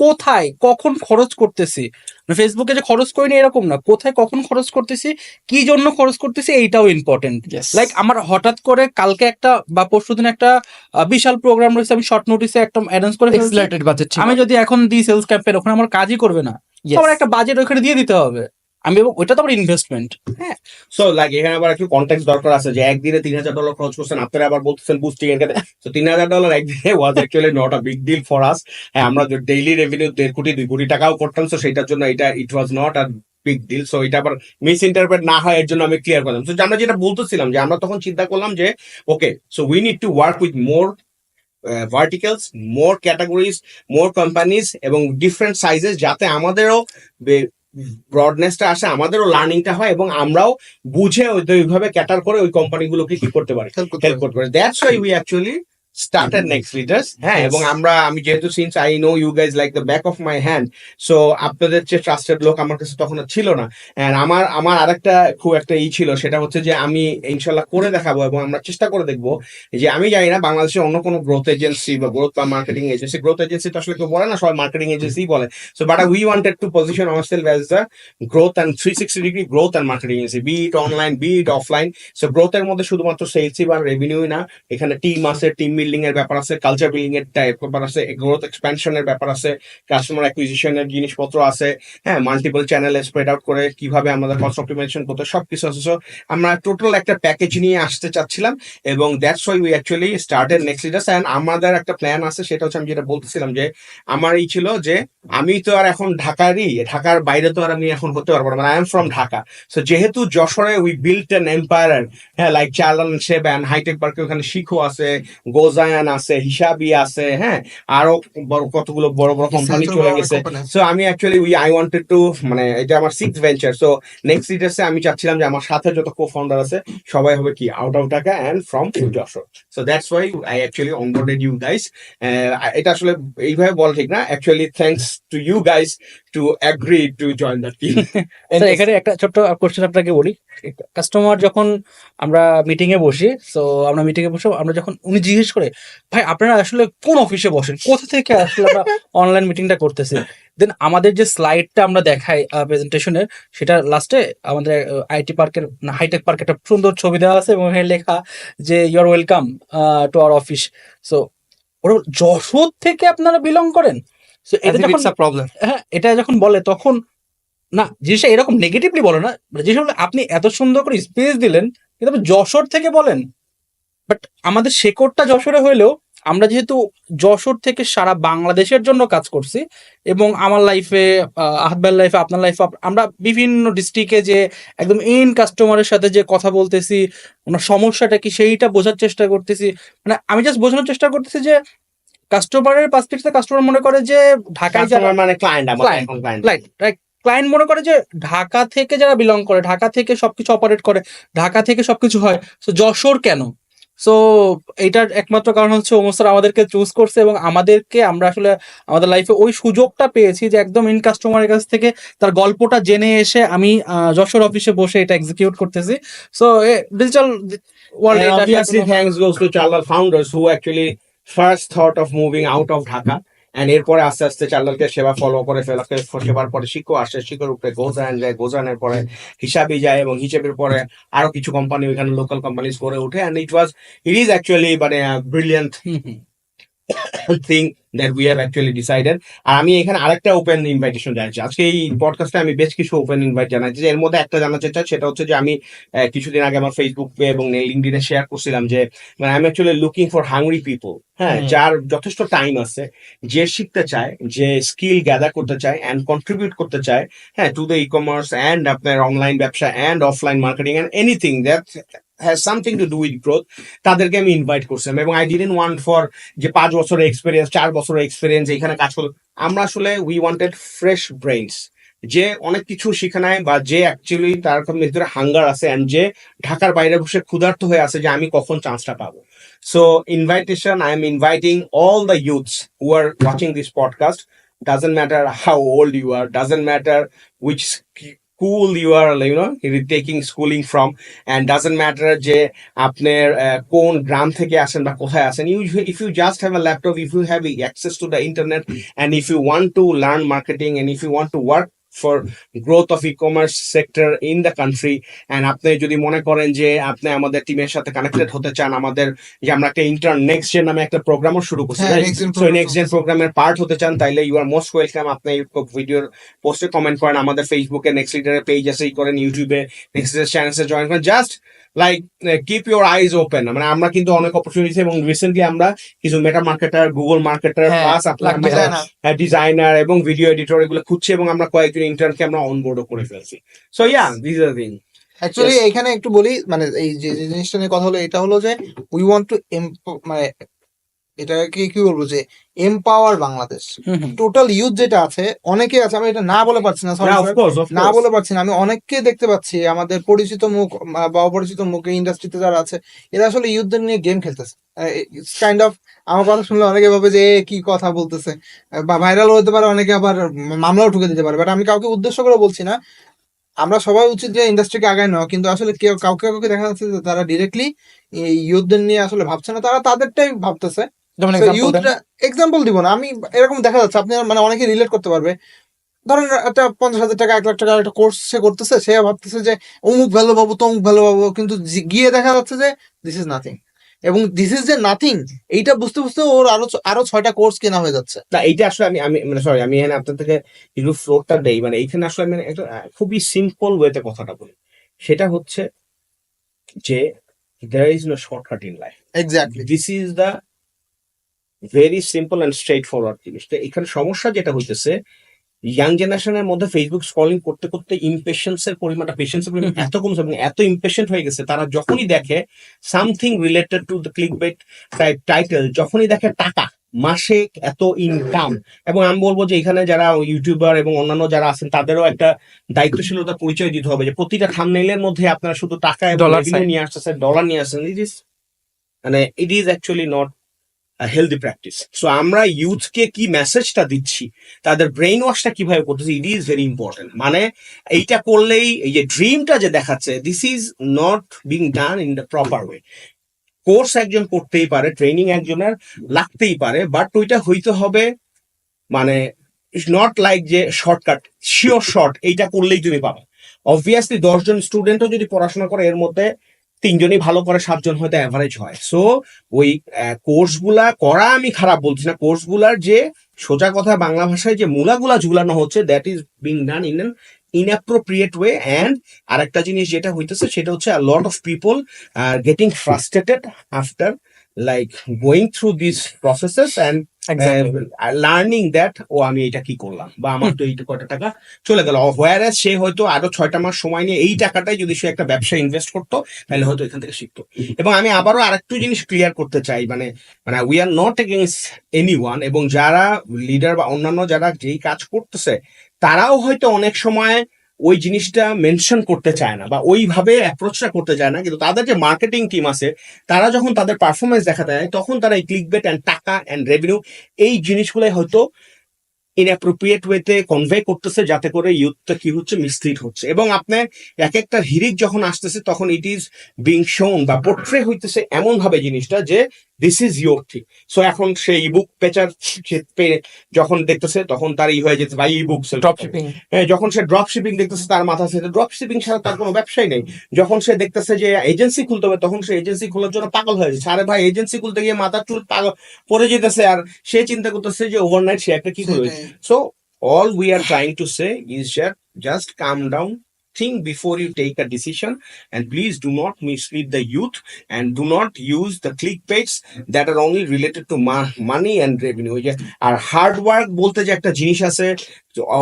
কোথায় কখন খরচ করতেছি, ফেসবুকে যে খরচ করিনি এরকম না, কোথায় কখন খরচ করতেছি, কি জন্য খরচ করতেছি, এইটাও ইম্পর্টেন্ট। লাইক আমার হঠাৎ করে কালকে একটা বা পরশুদিন একটা বিশাল প্রোগ্রাম রয়েছে, আমি শর্ট নোটিসে একটা অ্যানাউন্স করে ফেলছি। আমি যদি এখন দিই সেলস ক্যাম্পেইন, ওখানে আমার কাজই করবে না, আমার একটা বাজেট ওখানে দিয়ে দিতে হবে আমি, এবং ওইটা তো আমার ইনভেস্টমেন্ট। হ্যাঁ, সো লাইক এখানে আবার একটু কন্টেক্ট দরকার আছে, যে একদিনে $3,000 খরচ করছেন, আপনারা আবার বলতেছেন বুস্টিং এর ক্ষেত্রে। তো $3,000 একদিনে was actually not a big deal for us. হ্যাঁ, আমরা ডেইলি রেভিনিউ 1.5 কোটি 2 কোটি টাকাও করতাম, সো সেটার জন্য এটা it was not a big deal. So এটা আবার মিস ইন্টারপ্রেট না হয় এর জন্য আমি ক্লিয়ার করলাম। সো আমরা যেটা বলতেছিলাম, যে আমরা তখন চিন্তা করলাম যে okay, so we need to work with more verticals, more categories, more companies এবং ডিফারেন্ট সাইজেস, যাতে আমাদেরও ব্রডনেসটা আসে, আমাদেরও লার্নিংটা হয়, এবং আমরাও বুঝে ওইভাবে ক্যাটার করে ওই কোম্পানিগুলোকে কি করতে পারি, হেল্প করতে পারি। That's why we actually started Next Leaders. হ্যাঁ, এবং আমি যেহেতু since I know you guys like the back of my hand, so আপনাদের যে ট্রাস্টেড লোক আমার কাছে তখন ছিল না। এন্ড আমার আরেকটা খুব একটা ছিল, সেটা হচ্ছে যে আমি ইনশাল্লাহ করে দেখাবো এবং আমরা চেষ্টা করে দেখবো, যে আমি জানি না বাংলাদেশে অন্য কোনো গ্রোথ এজেন্সি বা গ্রোথ বা মার্কেটিং এজেন্সি, গ্রোথ এজেন্সি তো আসলে কেউ বলে না, সবাই মার্কেটিং এজেন্সি বলে। So but we wanted to position ourselves as the growth and 360 degree growth and marketing agency, be it online be it offline. So গ্রোথের মধ্যে শুধুমাত্র সেলসই বা রেভিনিউই না, এখানে টিম আছে, টিম বিল্ডিং এর ব্যাপার আছে, কালচার বিল্ডিং এর ব্যাপার আছে, গ্রোথ এক্সপ্যানশনের ব্যাপার আছে, কাস্টমার অ্যাকুইজিশনের জিনিসপত্র আছে, হ্যাঁ, মাল্টিপল চ্যানেলে স্প্রেড আউট করে কিভাবে আমাদের কস্ট অপটিমাইজেশন করতে, সবকিছু আছে। সো আমরা টোটাল একটা প্যাকেজ নিয়ে আসতে চাচ্ছিলাম, এবং that's why we actually started Next Leaders. And আমাদের একটা প্ল্যান আছে, সেটা হচ্ছে আমি যেটা বলতেছিলাম, যে আমার এই ছিল যে আমি তো আর এখন ঢাকার বাইরে তো আর আমি এখন হতে পারবো না, মানে I am from Dhaka. So যেহেতু যশোরে উই বিল্ট অ্যান এম্পায়ার, হ্যাঁ, লাইক চার্লন শেবান, হাইটেক পার্কে ওখানে শিখো আছে, গোজায়ান আছে, হিসাবি আছে, হ্যাঁ, আরো কতগুলো বড় বড় কোম্পানি চলে গেছে। সো আমি অ্যাকচুয়ালি আই ওয়ান্টেড টু, মানে এটা আমার 6th ভেঞ্চার। সো নেক্সট লিডার্সে আমি চাচ্ছিলাম যে আমার সাথে যত কো ফাউন্ডার আছে সবাই হবে কি out of Dhaka and from Jessore. So that's why I actually onboarded you guys. এটা আসলে এইভাবে বলা ঠিক না, actually thanks to you guys to agree to join the team. Sir এখানে একটা ছোট্ট কোশ্চেন আপনাকে বলি, কাস্টমার যখন আমরা মিটিং এ বসি, তো আমরা মিটিং এ বসে আমরা যখন উনি জিজ্ঞেস করে ভাই আপনারা আসলে কোন অফিসে বসেন, কোথা থেকে আসলে আমরা অনলাইন মিটিংটা করতেছি, দেন আমাদের যে স্লাইডটা আমরা দেখাই প্রেজেন্টেশনের, সেটা লাস্টে আমাদের আইটি পার্কের হাইটেক পার্কে একটা সুন্দর ছবি দেওয়া আছে এবং এখানে লেখা যে you are welcome to our office. So ওরা যশোর থেকে আপনারা বিলং করেন, সো এটা যখন প্রবলেম। হ্যাঁ এটা যখন বলে তখন না জিনিসটা এরকম নেগেটিভলি বলে না, জিনিসটা বলে আপনি এত সুন্দর করে স্পেস দিলেন কিন্তু আপনি যশোর থেকে বলেন, বাট আমাদের শেকড়টা যশোরে হইলেও আমরা যেহেতু যশোর থেকে সারা বাংলাদেশের জন্য কাজ করছি এবং আমার লাইফে আহবাল লাইফে আপনার লাইফে আমরা বিভিন্ন ডিস্ট্রিক্টে যে একদম ইন কাস্টমারের সাথে যে কথা বলতেছি, ওনার সমস্যাটা কি সেইটা বোঝার চেষ্টা করতেছি, মানে আমি জাস্ট বোঝানোর চেষ্টা করতেছি যে কাস্টমারের পার্সপেক্টিভে কাস্টমার মনে করে যে ঢাকায় যারা Customer মানে ক্লায়েন্ট, আমার Client, এখন ক্লায়েন্ট। ক্লায়েন্ট মনে করে যে ঢাকা থেকে যারা বিলং করে, ঢাকা থেকে সবকিছু অপারেট করে, ঢাকা থেকে সবকিছু হয়, সো যশোর কেন? সো এইটার একমাত্র কারণ হচ্ছে ওমর স্যার আমাদেরকে চুজ করছে এবং আমাদেরকে আমরা আসলে আমাদের লাইফে ওই সুযোগটা পেয়েছি যে একদম ইন কাস্টমারের কাছ থেকে তার গল্পটা জেনে এসে আমি যশোর অফিসে বসে এটা এক্সিকিউট করতেছি। So digital world And obviously, thanks goes to Charlal founders who actually first thought of moving out of Dhaka. And এরপরে আস্তে আস্তে চাল্লালকে সেবা ফলো করে ফেলাকে সেবার পরে শিখো আসে, শিখোর উপরে গোজান যায়, গোজানের পরে হিসাবই যায় এবং হিসেবের পরে আরো কিছু কোম্পানি ওইখানে লোকাল কোম্পানিজ গড়ে ওঠে। And it is actually মানে brilliant thing that we have actually decided. আর আমি এখানে আরেকটা ওপেন ইনভাইটেশন জানাচ্ছি আজকে এই পডকাস্টে, আমি বেশ কিছু ওপেন ইনভাইট জানাচ্ছি। এর মধ্যে একটা জানাতে চাই, সেটা হচ্ছে যে আমি কিছুদিন আগে আমার ফেসবুক এবং লিঙ্কডিনে শেয়ার করছিলাম যে মানে I am actually looking for hungry people, হ্যাঁ, যার যথেষ্ট টাইম আছে, যে শিখতে চায়, যে স্কিল গ্যাদার করতে চায় অ্যান্ড কন্ট্রিবিউট করতে চায়, হ্যাঁ, to the e commerce and আপনার অনলাইন ব্যবসা and offline marketing and anything that has something to do with growth, তাদেরকে আমি ইনভাইট করছিলাম। এবং আই ডিডন্ট ওয়ান্ট ফর যে 5 বছরের এক্সপিরিয়েন্স, 4 বছরের এক্সপিরিয়েন্স এখানে কাজ করলো, আমরা আসলে উই ওয়ান্টেড ফ্রেশ ব্রেইনস, যে অনেক কিছু শিখে নেয় বা যে অ্যাকচুয়ালি তার ভিতরে হাঙ্গার আছে অ্যান্ড যে ঢাকার বাইরে বসে ক্ষুধার্ত হয়ে আছে যে আমি কখন চান্সটা পাবো। So invitation, I am inviting all the youths who are watching this podcast, doesn't matter how old you are, doesn't matter which school you are, you know, taking schooling from, and doesn't matter যে আপনার কোন গ্রাম থেকে আসেন বা কোথায় আসেন, if you just have a laptop, if you have access to the internet, and if you want to learn marketing, and if you want to work for growth of e-commerce sector in the country, and আপনি যদি মনে করেন যে আপনি আমাদের টিমের সাথে কানেক্টেড হতে চান, আমাদের যে আমরা একটা ইন্টার্ন নেক্সট জেন নামে একটা প্রোগ্রামও শুরু করছি, নেক্সট জেন প্রোগ্রামের পার্ট হতে চান, তাইলে ইউ আর মোস্ট ওয়েলকাম। আপনি ভিডিওর পোস্টে কমেন্ট করেন, আমাদের ফেসবুকে নেক্সট লিডারের পেজ আছে, করেন ইউটিউবে নেক্সট লিডার চ্যানেলে জয়েন করেন, just like keep your eyes open. মানে আমরা কিন্তু অনেক অপরচুনিটি, এবং রিসেন্টলি আমরা কিছু মেটা মার্কেটার, গুগল মার্কেটার, প্লাস আপনার ডিজাইনার এবং ভিডিও এডিটর এগুলো খুঁজছি, এবং আমরা কয়েকজন ইন্টার্নকে আমরা অনবোর্ডও করে ফেলছি। So yeah, this is the thing. Actually এখানে একটু বলি, মানে এই যে জিনিসটা নিয়ে কথা হলো, এটা হলো যে উই ওয়ান্ট টু মানে এটাকে কি বলবো, যে এমপাওয়ার বাংলাদেশ টোটাল ইউথ যেটা আছে, অনেকে আছে, আমি এটা না বলে পারছি না, না বলে পারছি না, আমি অনেককে দেখতে পাচ্ছি আমাদের পরিচিত মুখ বা অপরিচিত মুখ ইন্ডাস্ট্রিতে যারা আছে, এরা আসলে ইউথদের নিয়ে গেম খেলতেছে। কাইন্ড অফ আমার কথা শুনলে অনেকে ভাবে যে কি কথা বলতেছে, বা ভাইরাল হতে পারে, অনেকে আবার মামলাও ঠুকে দিতে পারে, বাট আমি কাউকে উদ্দেশ্য করে বলছি না। আমরা সবাই উচিত যে ইন্ডাস্ট্রিকে আগায় নেওয়া, কিন্তু আসলে কেউ কাউকে কাউকে দেখা যাচ্ছে যে তারা ডিরেক্টলি এই ইউথদের নিয়ে আসলে ভাবছে না, তারা তাদেরটাই ভাবতেছে। এক্সাম্পল দিব না, আমি এরকম দেখা যাচ্ছে, আপনি মানে অনেকে রিলেট করতে পারবে। ধরেন একটা 50,000 টাকা 1 লাখ টাকা একটা কোর্স সে করতেছে, সে ভাবতেছে যে অমুক ভ্যালু পাবো, তমুক ভ্যালু পাবো, কিন্তু গিয়ে দেখা যাচ্ছে যে দিস ইজ নাথিং। এবং দিস ইজ যে নাথিং, এইটা বুঝতে বুঝতে ওর আরো 6টা কোর্স কেনা হয়ে যাচ্ছে। না, এইটা আসলে আমি মানে সরি, আমি এখানে আপনার থেকে একটু ফ্লোরটা দেই। মানে এইখানে আসলে আমি একটা খুবই সিম্পল ওয়েতে কথাটা বলি, সেটা হচ্ছে যে there is no shortcut in life. Exactly, This is the very simple and straightforward জিনিস। তো এখানে সমস্যা যেটা হইতেছে, ইয়াং জেনারেশনের মধ্যে ফেসবুক স্ক্রলিং করতে করতে পেশেন্সের পরিমাণ এত কমছে, এত ইম্পেশেন্ট হয়ে গেছে, তারা যখনই দেখে something related to the clickbait title, যখনই দেখে টাকা, মাসে এত ইনকাম, এবং আমি বলবো যে এখানে যারা ইউটিউবার এবং অন্যান্য যারা আছেন তাদেরও একটা দায়িত্বশীলতার পরিচয় দিতে হবে, যে প্রতিটা থাম্বনেইলের মধ্যে আপনারা শুধু টাকা এবং রেভিনিউ নিয়ে আসতেছেন, ডলার নিয়ে আসছেন, মানে ইট is actually not healthy practice. So আমরা ইউথকে কি মেসেজটা দিচ্ছি, তাদের ব্রেইন ওয়াশটা কিভাবে করতেছি, ইট ইজ ভেরি ইম্পর্টেন্ট। মানে এইটা করলেই এই যে ড্রিমটা যে দেখাচ্ছে, this is not being done in the proper way. Course একজন করতেই পারে, ট্রেনিং একজনের লাগতেই পারে, বাট ওইটা হইতে হবে মানে ইটস নট লাইক যে শর্টকাট শিওর শর্ট এইটা করলেই তুমি পাবে। অবভিয়াসলি 10 জন স্টুডেন্টও যদি পড়াশোনা করে, এর মধ্যে 3 জনই ভালো করে, 7 জন হয়তো অ্যাভারেজ হয়। সো ওই কোর্সগুলা করা আমি খারাপ বলছি না, কোর্সগুলার যে সোজা কথা বাংলা ভাষায় যে মূলাগুলা ঝুলানো হচ্ছে, that is being done in an inappropriate way. And আরেকটা জিনিস যেটা হইতেছে সেটা হচ্ছে a lot of people are getting frustrated after like going through these processes and learning that ও আমি এটা কি করলাম, বা আমার তো এইটা কয়টা টাকা চলে গেল। হোয়ার সে হয়তো আরো 6টা মাস সময় নিয়ে এই টাকাটাই যদি সে একটা ব্যবসায় ইনভেস্ট করতো, তাহলে হয়তো এখান থেকে শিখতো। এবং আমি আবারও আরেকটু জিনিস ক্লিয়ার করতে চাই, মানে মানে we are not against anyone, এবং যারা লিডার বা অন্যান্য যারা যেই কাজ করতেছে, তারাও হয়তো অনেক সময় ওই জিনিসটা মেনশন করতে চায় না বা ওইভাবে অ্যাপ্রোচটা করতে চায় না, কিন্তু তাদের যে মার্কেটিং টিম আছে, তারা যখন তাদের পারফরমেন্স দেখাতে যায়, তখন তারা এই ক্লিকবেট অ্যান্ড টাকা অ্যান্ড রেভিনিউ এই জিনিসগুলোই হয়তো ইনঅ্যাপ্রোপ্রিয়েট ওয়েতে কনভে করতেছে, যাতে করে ইউথটা কি হচ্ছে, মিসলিড হচ্ছে। এবং আপনার এক একটা হিরিক যখন আসতেছে, তখন ইট ইজ বিং শোন বা পোর্ট্রে হইতেছে এমন ভাবে জিনিসটা যে this is your thing. So এখন সে ইবুক পেচার যখন দেখতেছে, তখন তার ই হয়ে যেতে ভাই ইবুক ড্রপশিপিং। যখন সে ড্রপ শিপিং দেখতেছে, তার মাথা সে ড্রপ শিপিং ছাড়া তার কোনো ব্যবসাই নেই। যখন সে দেখতেছে যে এজেন্সি খুলতে হবে, তখন সে এজেন্সি খোলার জন্য পাগল হয়ে যাচ্ছে। আরে ভাই, এজেন্সি খুলতে গিয়ে মাথার চুল পাগল পড়ে যেতেছে, আর সে চিন্তা করতেছে যে ওভারনাইট সে একটা কি করবে। So all we are trying to say is that just calm down, think before you take a decision, and please do not mislead the youth and do not use the clickbaits that are only related to money and revenue. আর হার্ড ওয়ার্ক বলতে যে একটা জিনিস আছে,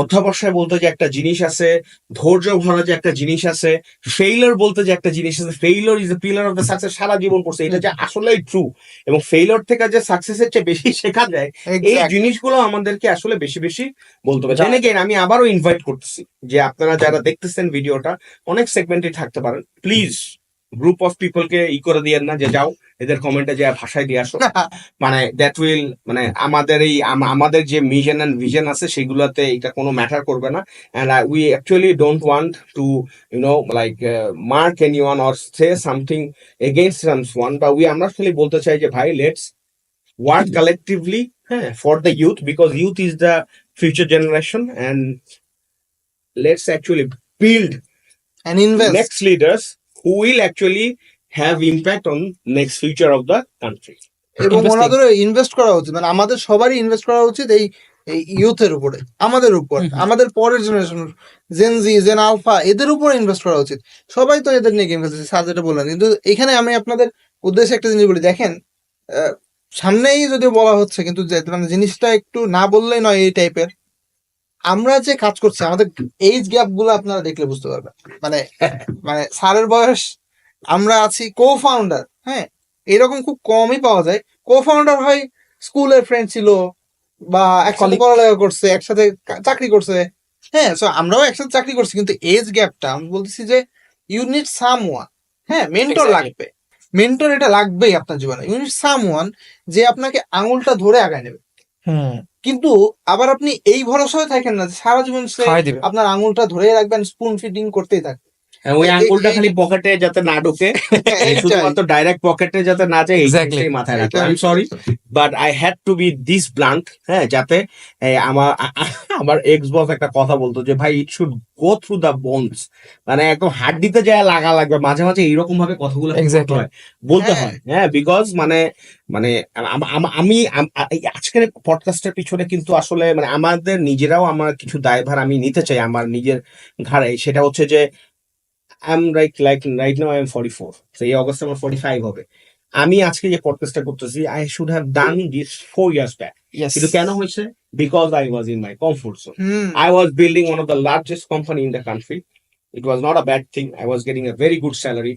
অধ্যবসায় বলতে যে একটা জিনিস আছে, ধৈর্য ভরা যে একটা জিনিস আছে, ফেইলার বলতে যে একটা জিনিস আছে, failure is the pillar of the success, সারা জীবন করছে, এটা যে আসলেই ট্রু। এবং ফেইলার থেকে যে সাকসেসের চেয়ে বেশি শেখা যায়, এই জিনিসগুলো আমাদেরকে আসলে বেশি বেশি বলতে হবে। জানেন কি, আমি আবারও ইনভাইট করতেছি যে আপনারা যারা দেখতেছেন ভিডিওটা, অনেক সেগমেন্টে থাকতে পারেন, প্লিজ গ্রুপ অফ পিপলকে ই করে দিয়েন না যে যাও এদের কমেন্টে যে ভাষায় দিয়ে আসো। মানে দ্যাট উইল মানে আমাদের এই আমাদের যে মিশন এন্ড ভিশন আছে, সেগুলোতে এটা কোনো ম্যাটার করবে না। And we actually don't want to like mark anyone or say something against someone, বা আমরা খালি বলতে চাই যে ভাই, লেটস ওয়ার্ক কালেকটিভলি, হ্যাঁ, for the youth, because youth is the future generation, and let's actually build and invest next leaders who will actually have impact on next future of the country. এবং ওনাদের ইনভেস্ট করা উচিত, মানে আমাদের সবারই ইনভেস্ট করা উচিত এই ইউথের উপরে, আমাদের উপর, আমাদের পরের জেনারেশন, জেনজি, জেন আলফা, এদের উপর ইনভেস্ট করা উচিত। সবাই তো এদের নিয়ে গেম খেলতেছে, স্যার যেটা বললেন। কিন্তু এখানে আমি আপনাদের উদ্দেশ্যে একটা জিনিস বলি, দেখেন সামনেই যদিও বলা হচ্ছে, কিন্তু মানে জিনিসটা একটু না বললেই নয় এই টাইপের। আমরা যে কাজ করছি, আমাদের এইজ গ্যাপ গুলো আপনারা দেখলে বুঝতে পারবেন। মানে মানে স্যারের বয়স, আমরা আছি কো ফাউন্ডার, হ্যাঁ, এরকম খুব কমই পাওয়া যায়। কো ফাউন্ডার হয় স্কুলের ফ্রেন্ড ছিল, বা একসাথে পড়ালেখা করছে, একসাথে চাকরি করছে, হ্যাঁ। সো আমরাও একসাথে চাকরি করছি, কিন্তু এজ গ্যাপটা আমি বলতেছি যে ইউ নিড সামওয়ান, হ্যাঁ, মেন্টর লাগবে। মেন্টর এটা লাগবেই আপনার জীবনে। ইউ নিড সামওয়ান যে আপনাকে আঙুলটা ধরে আগায় নেবে। কিন্তু আবার আপনি এই ভরসায় থাকেন না যে সারা জীবন আপনার আঙুলটা ধরে রাখবেন, স্পুন ফিডিং করতেই থাকবেন। ওই আঙ্গুলটা খালি পকেটে যাতে না ঢোকে, শুধুমাত্র ডাইরেক্ট পকেটে যাতে না যায়, এই মাথায় রাখো। I am sorry but I had to be this blunt, হ্যাঁ, যাতে আমার এক্স বস একটা কথা বলতো যে ভাই, it should go through the bones, মানে একদম হাড্ডিতে যায় লাগা লাগবে। মাঝে মাঝে এইরকম ভাবে কথাগুলো বলতে হয়, হ্যাঁ, বিকজ মানে মানে আমি আজকের পডকাস্টের পিছনে কিন্তু আসলে মানে আমাদের নিজেরাও আমার কিছু দায়ভার আমি নিতে চাই আমার নিজের ঘাড়ে। সেটা হচ্ছে যে I'm like right now I'm 44, so এই অগস্টে আমার 45 হবে। আমি আজকে যে পডকাস্টটা করতেছি, I should have done this 4 years back. কিন্তু কেন হয়েছে? Because I was in my comfort zone. I was building one of the largest company in the country. It was not a bad thing. I was getting a very good salary.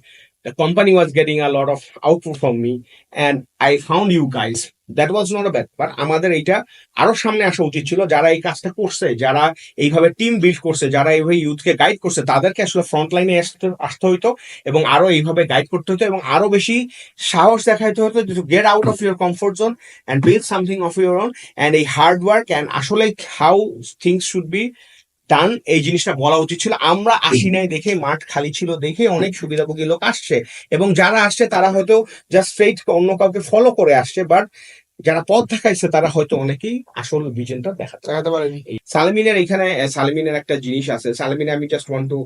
the company was getting a lot of output from me, and I found you guys. That was not a bad, but আমাদের এইটা আরো সামনে আসা উচিত ছিল। যারা এই কাজটা করছে, যারা এইভাবে টিম বিল্ড করছে, যারা এইভাবে ইউথকে গাইড করছে, তাদেরকে আসলে ফ্রন্ট লাইনে আসতে হইতো এবং আরো এইভাবে গাইড করতে হতো এবং আরো বেশি সাহস দেখাইতে হতো to get out of your comfort zone and build something of your own, and এই হার্ড ওয়ার্ক অ্যান্ড আসলে how things should be done, এই জিনিসটা বলা উচিত ছিল। আমরা আসি নাই দেখে, মাঠ খালি ছিল দেখে অনেক সুবিধাভোগী লোক আসছে, এবং যারা আসছে তারা হয়তো জাস্ট স্ট্রেইট অন্য কাউকে ফলো করে আসছে, বাট যারা পথ দেখাইছে তারা হয়তো অনেকেই আসল ভিশনটা দেখাতে পারেনি। সালমিনের এখানে সালমিনের একটা জিনিস আছে। সালমিনে আমি just want to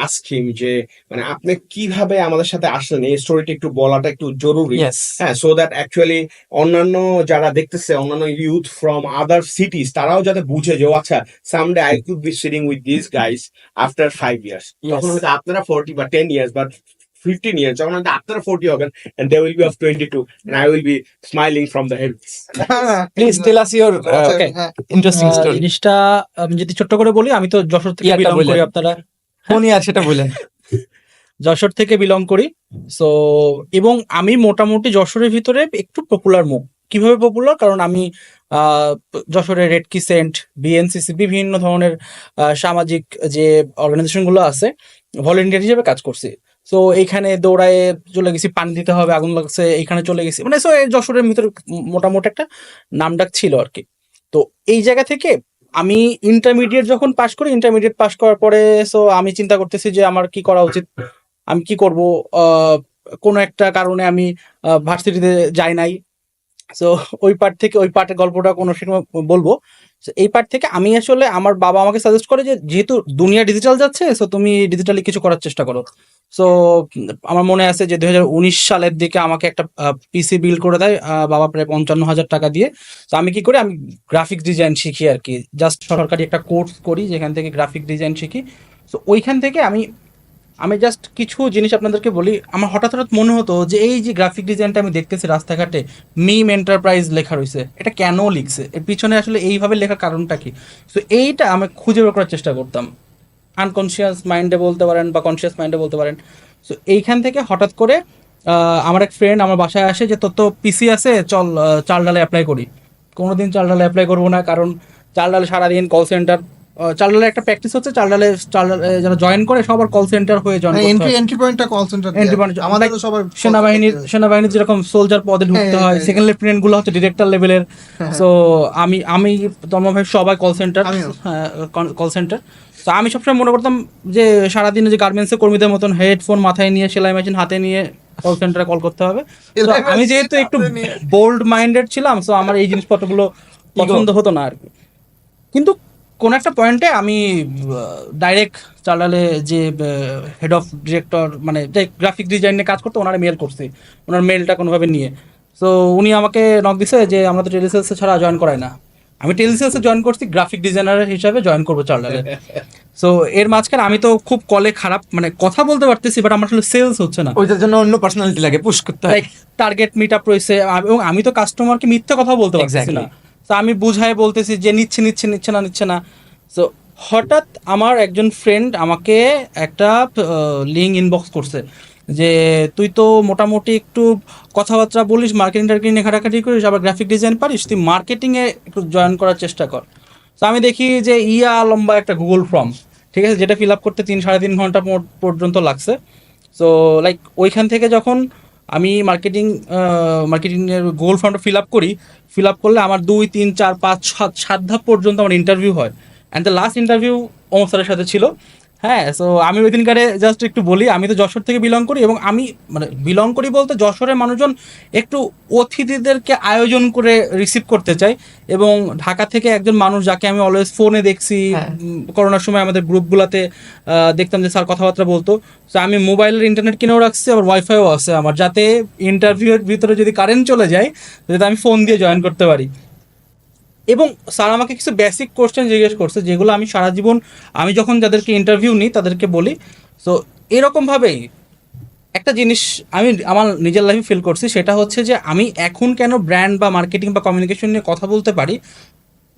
ask him যে মানে আপনি কিভাবে আমাদের সাথে আসলেন, এই স্টোরিটা একটু বলাটা একটু জরুরি। হ্যাঁ, সো দ্যাট অ্যাকচুয়ালি অন্যান্য যারা দেখতেছে, অন্যান্য ইউথ ফ্রম আদার সিটিজ, তারাও যাতে বুঝে যে আচ্ছা someday I could be sitting with this guys after 5 years। তখন হয়তো আপনারা 40 বা 10 years বা 15 years, যখন আপনারা 40 হবেন and they will be of 22 and I will be smiling from the heavens. Please tell us your interesting story. জিনিসটা আমি যদি ছোট্ট করে বলি, আমি তো যশোর থেকে একটা বিলং বললেন। করি, আপনারা কোনি আর সেটা বলেন। যশোর থেকে বিলং করি। সো এবং আমি মোটামুটি যশোরের ভিতরে একটু পপুলার মুখ। কিভাবে পপুলার? কারণ আমি যশোরের রেড ক্রিসেন্ট, বিএনসিসি, বিভিন্ন ধরনের সামাজিক যে অর্গানাইজেশন গুলো আছে, ভলেন্টিয়ার হিসেবে কাজ করছি। সো এইখানে দৌড়ায় চলে গেছি, পানি দিতে হবে, আগুন লাগছে, এইখানে চলে গেছি, মানে সো যশোরের ভিতরে মোটামুটি একটা নামডাক ছিল আর কি। তো এই জায়গা থেকে আমি ইন্টারমিডিয়েট যখন পাশ করি, ইন্টারমিডিয়েট পাশ করার পরে সো আমি চিন্তা করতেছি যে আমার কি করা উচিত, আমি কি করব। কোনো একটা কারণে আমি ভার্সিটিতে যাই নাই। সো ওই পার্টের গল্পটা কোনো সময় বলবো। এই পার্ট থেকে আমি আসলে, আমার বাবা আমাকে সাজেস্ট করে যে যেহেতু দুনিয়া ডিজিটাল যাচ্ছে, সো তুমি ডিজিটালি কিছু করার চেষ্টা করো। সো আমার মনে আছে যে 2019 সালের দিকে আমাকে একটা পিসি বিল্ড করে দেয় বাবা, প্রায় 55,000 টাকা দিয়ে। তো আমি কি করি, আমি গ্রাফিক্স ডিজাইন শিখি আর কি, জাস্ট সরকারি একটা কোর্স করি যেখান থেকে গ্রাফিক ডিজাইন শিখি। সো ওইখান থেকে আমি জাস্ট কিছু জিনিস আপনাদেরকে বলি। আমার হঠাৎ মনে হতো যে এই যে গ্রাফিক ডিজাইনটা আমি দেখতেছি রাস্তাঘাটে, মিম এন্টারপ্রাইজ লেখা রয়েছে, এটা কেন লিখছে, এর পিছনে আসলে এইভাবে লেখার কারণটা কি। সো এইটা আমি খুঁজে বের করার চেষ্টা করতাম, আনকনসিয়াস মাইন্ডে বলতে পারেন বা কনসিয়াস মাইন্ডে বলতে পারেন। সো এইখান থেকে হঠাৎ করে আমার এক ফ্রেন্ড আমার বাসায় আসে যে তোর তো পিসি আছে, চল চাল ডালে অ্যাপ্লাই করি। কোনোদিন চাল ডালে অ্যাপ্লাই করবো না, কারণ চাল ডালে সারাদিন কল সেন্টার, চাল ডালে একটা প্র্যাকটিস হচ্ছে, চাল ডালে যারা জয়েন করে সবার কল সেন্টার হয়ে জয়েন করতে হয়। এন্ট্রি পয়েন্টটা কল সেন্টার, Entry point, আমাদের তো সবার সেনাবাহিনীর যেরকম সোলজার পদে ঢুকতে হয়, সেকেন্ড লেফটেন্যান্ট গুলো হচ্ছে ডিরেক্টর লেভেলের। সো আমি তন্ময় ভাই সবাই কল সেন্টার। তো আমি সবসময় মনে করতাম যে সারাদিনে যে গার্মেন্টসের কর্মীদের মতন হেডফোন মাথায় নিয়ে, সেলাই মেশিন হাতে নিয়ে কল সেন্টারে কল করতে হবে। তো আমি যেহেতু একটু বোল্ড মাইন্ডেড ছিলাম, সো আমার এই জিনিসপত্রগুলো পছন্দ হতো না আর কি। কিন্তু কোন একটা পয়েন্টে আমি ডাইরেক্ট চালালে যে হেড অফ ডিরেক্টর, মানে যে গ্রাফিক ডিজাইন নিয়ে কাজ করতো, ওনারা মেল করছি, ওনার মেলটা কোনোভাবে নিয়ে। সো উনি আমাকে নক দিছে যে আমরা তো টেলিসেলসে ছাড়া জয়েন করাই না। আমি টেলিসেলসে জয়েন করছি, গ্রাফিক ডিজাইনার হিসাবে জয়েন করবো চালালে। সো এর মাঝখানে আমি তো খুব কলে খারাপ, মানে কথা বলতে পারতেছি, বাট আমার আসলে সেলস হচ্ছে না। ওইটার জন্য অন্য পার্সোনালিটি লাগে, পুশ করতে হয়। টার্গেট মিট আপ রয়েছে, এবং আমি তো কাস্টমারকে মিথ্যা কথা বলতে পারছি না। তো আমি বুঝাই বলতেছি যে নিচ্ছে না। সো হঠাৎ আমার একজন ফ্রেন্ড আমাকে একটা লিঙ্ক ইনবক্স করছে যে তুই তো মোটামুটি একটু কথাবার্তা বলিস, মার্কেটিং ঘাটাঘাটি করিস, আবার গ্রাফিক ডিজাইন পারিস, তুই মার্কেটিংয়ে একটু জয়েন করার চেষ্টা কর। তো আমি দেখি যে লম্বা একটা গুগল ফর্ম, ঠিক আছে, যেটা ফিল আপ করতে 3-3.5 ঘন্টা পর্যন্ত লাগছে। সো লাইক ওইখান থেকে যখন আমি মার্কেটিংয়ের গুগল ফর্মটা ফিল আপ করলে আমার 2, 3, 4, 5, 7 ধাপ পর্যন্ত আমার ইন্টারভিউ হয়। And the last interview Omar স্যারের সাথে ছিল। হ্যাঁ, সো আমি ওই দিনকারে জাস্ট একটু বলি, আমি তো যশোর থেকে বিলং করি, এবং আমি মানে বিলং করি বলতে যশোরের মানুষজন একটু অতিথিদেরকে আয়োজন করে রিসিভ করতে চাই। এবং ঢাকা থেকে একজন মানুষ যাকে আমি অলওয়েজ ফোনে দেখছি, করোনার সময় আমাদের গ্রুপগুলোতে দেখতাম যে স্যার কথাবার্তা বলতো। সো আমি মোবাইলের ইন্টারনেট কিনেও রাখছি, আবার ওয়াইফাইও আছে আমার, যাতে ইন্টারভিউয়ের ভিতরে যদি কারেন্ট চলে যায় যাতে আমি ফোন দিয়ে জয়েন করতে পারি। এবং স্যার আমাকে কিছু বেসিক কোশ্চেন জিজ্ঞেস করছে, যেগুলো আমি সারা জীবন আমি যখন যাদেরকে ইন্টারভিউ নিই তাদেরকে বলি। সো এরকমভাবেই একটা জিনিস আমি আমার নিজের লাইফে ফিল করছি, সেটা হচ্ছে যে আমি এখন কেন ব্র্যান্ড বা মার্কেটিং বা কমিউনিকেশন নিয়ে কথা বলতে পারি,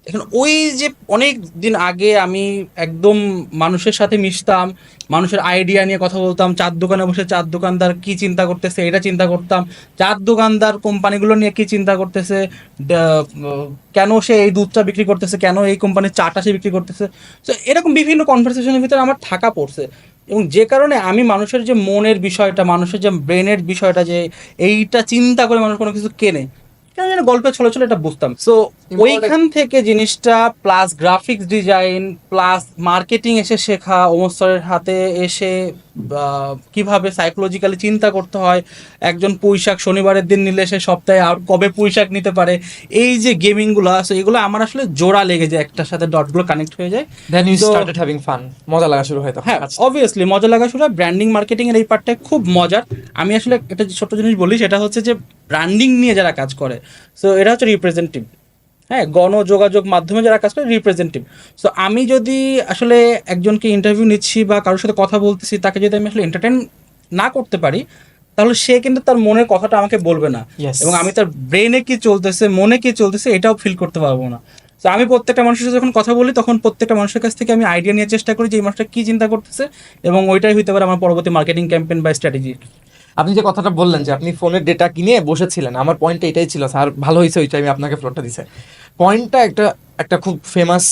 এখন ওই যে অনেক দিন আগে আমি একদম মানুষের সাথে মিশতাম, মানুষের আইডিয়া নিয়ে কথা বলতাম, চার দোকানে বসে চার দোকানদার কি চিন্তা করতেছে এটা চিন্তা করতাম, চার দোকানদার কোম্পানিগুলো নিয়ে কি চিন্তা করতেছে, কেন সে এই দুধটা বিক্রি করতেছে, কেন এই কোম্পানির চাটা সে বিক্রি করতেছে। তো এরকম বিভিন্ন কনভারসেশনের ভিতরে আমার থাকা পড়ছে, এবং যে কারণে আমি মানুষের যে মনের বিষয়টা, মানুষের যে ব্রেনের বিষয়টা, যে এইটা চিন্তা করে মানুষ কোনো কিছু কেনে, কেন যেন গল্পে ছলে ছলে এটা বুঝতাম। সো ওইখান থেকে জিনিসটা plus graphics design plus marketing এসে শেখা, ওমর স্যারের হাতে এসে কিভাবে সাইকোলজিক্যালি চিন্তা করতে হয়, একজন পুঁইশাক শনিবারের দিন নিলে সে সপ্তাহে আর কবে পুঁইশাক নিতে পারে, এই যে গেমিংগুলো আছে এগুলো আমার আসলে জোড়া লেগে যায়, একটার সাথে ডটগুলো কানেক্ট হয়ে যায়। Then you So- started having fun, মজা লাগা শুরু হয় তখন। হ্যাঁ, অবভিয়াসলি মজা লাগা শুরু হয়। ব্র্যান্ডিং মার্কেটিং এর এই পার্টটা খুব মজার। আমি আসলে একটা ছোট জিনিস বলি, সেটা হচ্ছে যে ব্র্যান্ডিং নিয়ে যারা কাজ করে, সো এটা হচ্ছে রিপ্রেজেন্টেটিভ। হ্যাঁ, গণযোগাযোগ মাধ্যমে যারা কাজ করে রিপ্রেজেন্টেটিভ। সো আমি যদি আসলে একজনকে ইন্টারভিউ নিচ্ছি বা কারোর সাথে কথা বলতেছি, তাকে যদি আমি আসলে এন্টারটেইন না করতে পারি, তাহলে সে কিন্তু তার মনের কথাটা আমাকে বলবে না, Yes. এবং আমি তার ব্রেনে কি চলতেছে, মনে কি চলতেছে, এটাও ফিল করতে পারবো না। তো আমি প্রত্যেকটা মানুষের সাথে যখন কথা বলি, তখন প্রত্যেকটা মানুষের কাছ থেকে আমি আইডিয়া নিয়ে চেষ্টা করি যে এই মানুষটা কি চিন্তা করতেছে, এবং ওইটাই হইতে পারে আমার পরবর্তী মার্কেটিং ক্যাম্পেইন বা স্ট্র্যাটেজি। আপনি যে কথাটা বললেন যে আপনি ফোনের ডেটা কিনে বসেছিলেন, আমার পয়েন্টটা এটাই ছিল স্যার, ভালো হয়েছে ওইটা আমি আপনাকে ফ্লোরটা দিছে। পয়েন্টটা একটা খুব ফেমাস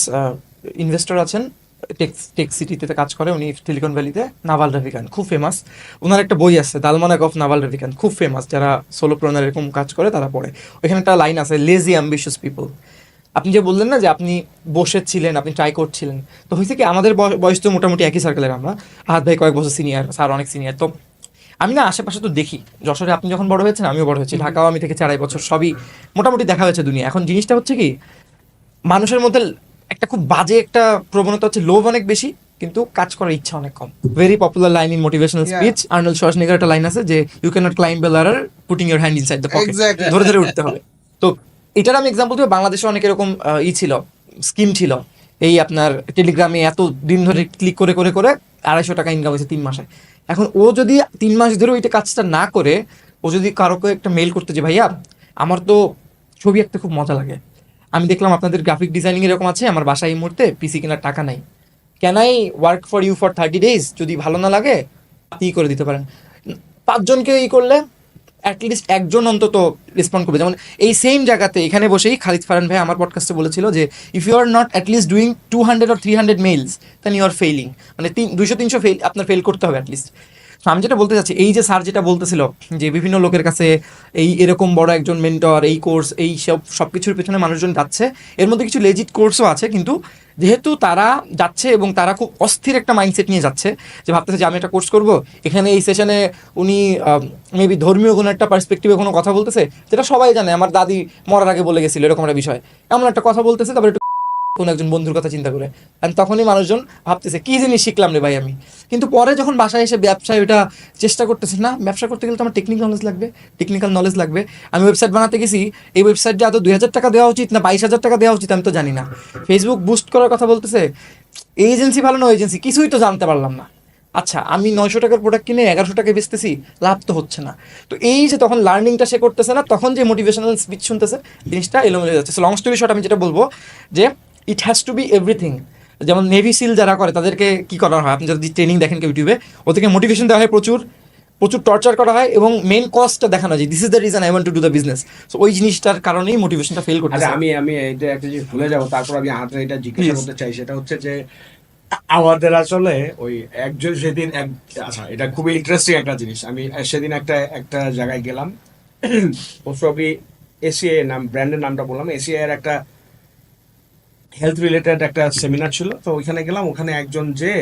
ইনভেস্টর আছেন, টেক সিটিতে কাজ করে উনি, সিলিকন ভ্যালিতে, নাভাল রাভিকান, খুব ফেমাস। ওনার একটা বই আছে দালমানাক অফ নাভাল রাভিকান, খুব ফেমাস, যারা সোলোপ্রনার এরকম কাজ করে তারা পড়ে। ওইখানে একটা লাইন আছে, লেজি অ্যাম্বিশিয়াস পিপল। আপনি যে বললেন না যে আপনি বসেছিলেন, আপনি ট্রাই করছিলেন, তো হয়েছে কি আমাদের বয়স তো মোটামুটি একই সার্কেলের, আমরা হাত ভাই কয়েক বছর সিনিয়র, স্যার অনেক সিনিয়র। তো আমি না আশেপাশে তো দেখি, যশোরে আপনি যখন বড় হয়েছেন আমিও বড় হয়েছি, ঢাকাও আমি থেকে 4.5 বছর, সবই মোটামুটি দেখা হয়েছে দুনিয়া। এখন জিনিসটা হচ্ছে কি, মানুষের মধ্যে একটা খুব বাজে একটা প্রবণতা হচ্ছে, লোভ অনেক বেশি কিন্তু কাজ করার ইচ্ছা অনেক কম। Very popular line in motivational Yeah. Speech, Arnold Schwarzenegger একটা লাইন আছে যে you can not climb a ladder putting your hand inside the pocket, Exactly. ধরে ধরে উঠতে হবে। তো এটার আমি এক্সাম্পল দেবো, বাংলাদেশে অনেক এরকম ছিল, স্কিম ছিল, এই আপনার টেলিগ্রামে এত দিন ধরে ক্লিক করে করে করে 250 টাকা ইনকাম হয়েছে 3 মাসে। এখন ও যদি 3 মাস ধরে ওইটা কাজটা না করে, ও যদি কারোকে একটা মেল করতে, যে ভাইয়া আমার তো ছবি আঁকতে খুব মজা লাগে, আমি দেখলাম আপনাদের গ্রাফিক ডিজাইনিং এরকম আছে, আমার বাসায় এই মুহূর্তে পিসি কেনার টাকা নাই, can I work for you for 30 days, যদি ভালো না লাগে আপনি করে দিতে পারেন। 5 জনকে করলে অ্যাটলিস্ট একজন অন্তত রেসপন্ড করবে। যেমন এই সেম জায়গাতে এখানে বসেই খালিদ ফারহান ভাই আমার পডকাস্টে বলেছিল যে if you are not at least doing 200 or 300 mails then you are failing, মানে 200-300 ফেল আপনার ফেল করতে হবে অ্যাটলিস্ট। তো আমি যেটা বলতে চাচ্ছি, এই যে স্যার যেটা বলতেছিল যে বিভিন্ন লোকের কাছে এই এরকম বড় একজন মেন্টর, এই কোর্স, এই সব কিছুর পেছনে মানুষজন যাচ্ছে, এর মধ্যে কিছু লেজিট কোর্সও আছে, কিন্তু যেহেতু তারা যাচ্ছে এবং তারা খুব অস্থির একটা মাইন্ডসেট নিয়ে যাচ্ছে, যে ভাবতেছে যে আমি একটা কোর্স করব, এখানে এই সেশনে উনি মেবি ধর্মীয় কোনো একটা পার্সপেক্টিভে কোনো কথা বলতেছে, যেটা সবাই জানে, আমার দাদি মরার আগে বলে গেছিল এরকম একটা বিষয়, এমন একটা কথা বলতেছে, তারপরে একটু কোনো একজন বন্ধুর কথা চিন্তা করে, আর তখনই মানুষজন ভাবতেছে কি জিনিস শিখলাম রে ভাই আমি। কিন্তু পরে যখন বাসায় এসে ব্যবসায় ওইটা চেষ্টা করতেছে, না ব্যবসা করতে গেলে তো আমার টেকনিক্যাল নলেজ লাগবে। আমি ওয়েবসাইট বানাতে গেছি, এই ওয়েবসাইটে আদৌ 2,000 টাকা দেওয়া উচিত না 22,000 টাকা দেওয়া উচিত আমি তো জানি না। ফেসবুক বুস্ট করার কথা বলতেছে, এজেন্সি ভালো না এজেন্সি কিছুই তো জানতে পারলাম না। আচ্ছা আমি 900 টাকার প্রোডাক্ট কিনে 1100 টাকায় বেচতেছি, লাভ তো হচ্ছে না। তো এই যে তখন লার্নিংটা সে করতেছে না, তখন যে মোটিভেশনাল স্পিচ শুনতেছে, জিনিসটা এলোমেলো হয়ে যাচ্ছে। লং স্টোরি শর্ট আমি যেটা বলবো যে it has to be everything. যেমন নেভি সিল যারা করে তাদেরকে কি করা হয়, আপনি যদি ট্রেনিং দেখেন ইউটিউবে, ওদেরকে মোটিভেশন দেওয়া হয়, প্রচুর টর্চার করা হয়, এবং মেইন কজটা দেখানো যায়, this is the reason I want to do the business. So ওই জিনিসটার কারণেই মোটিভেশনটা ফেল করতেছে। আচ্ছা আমি এটা একটা জিনিস ভুলে যাবো, তারপর আমি হাতে এটা জিজ্ঞাসা করতে চাই, সেটা হচ্ছে যে আমাদের আসলে ওই একজন সেদিন আচ্ছা এটা খুবই ইন্টারেস্টিং একটা জিনিস। আমি সেদিন একটা জায়গায় গেলাম, প্রবলি এসিআই নাম, ব্র্যান্ডের নামটা বললাম, এসিআই এর একটা হেলথ রিলেটেড একটা সেমিনার ছিল। তো ওইখানে গেলাম, ওখানে একজন যে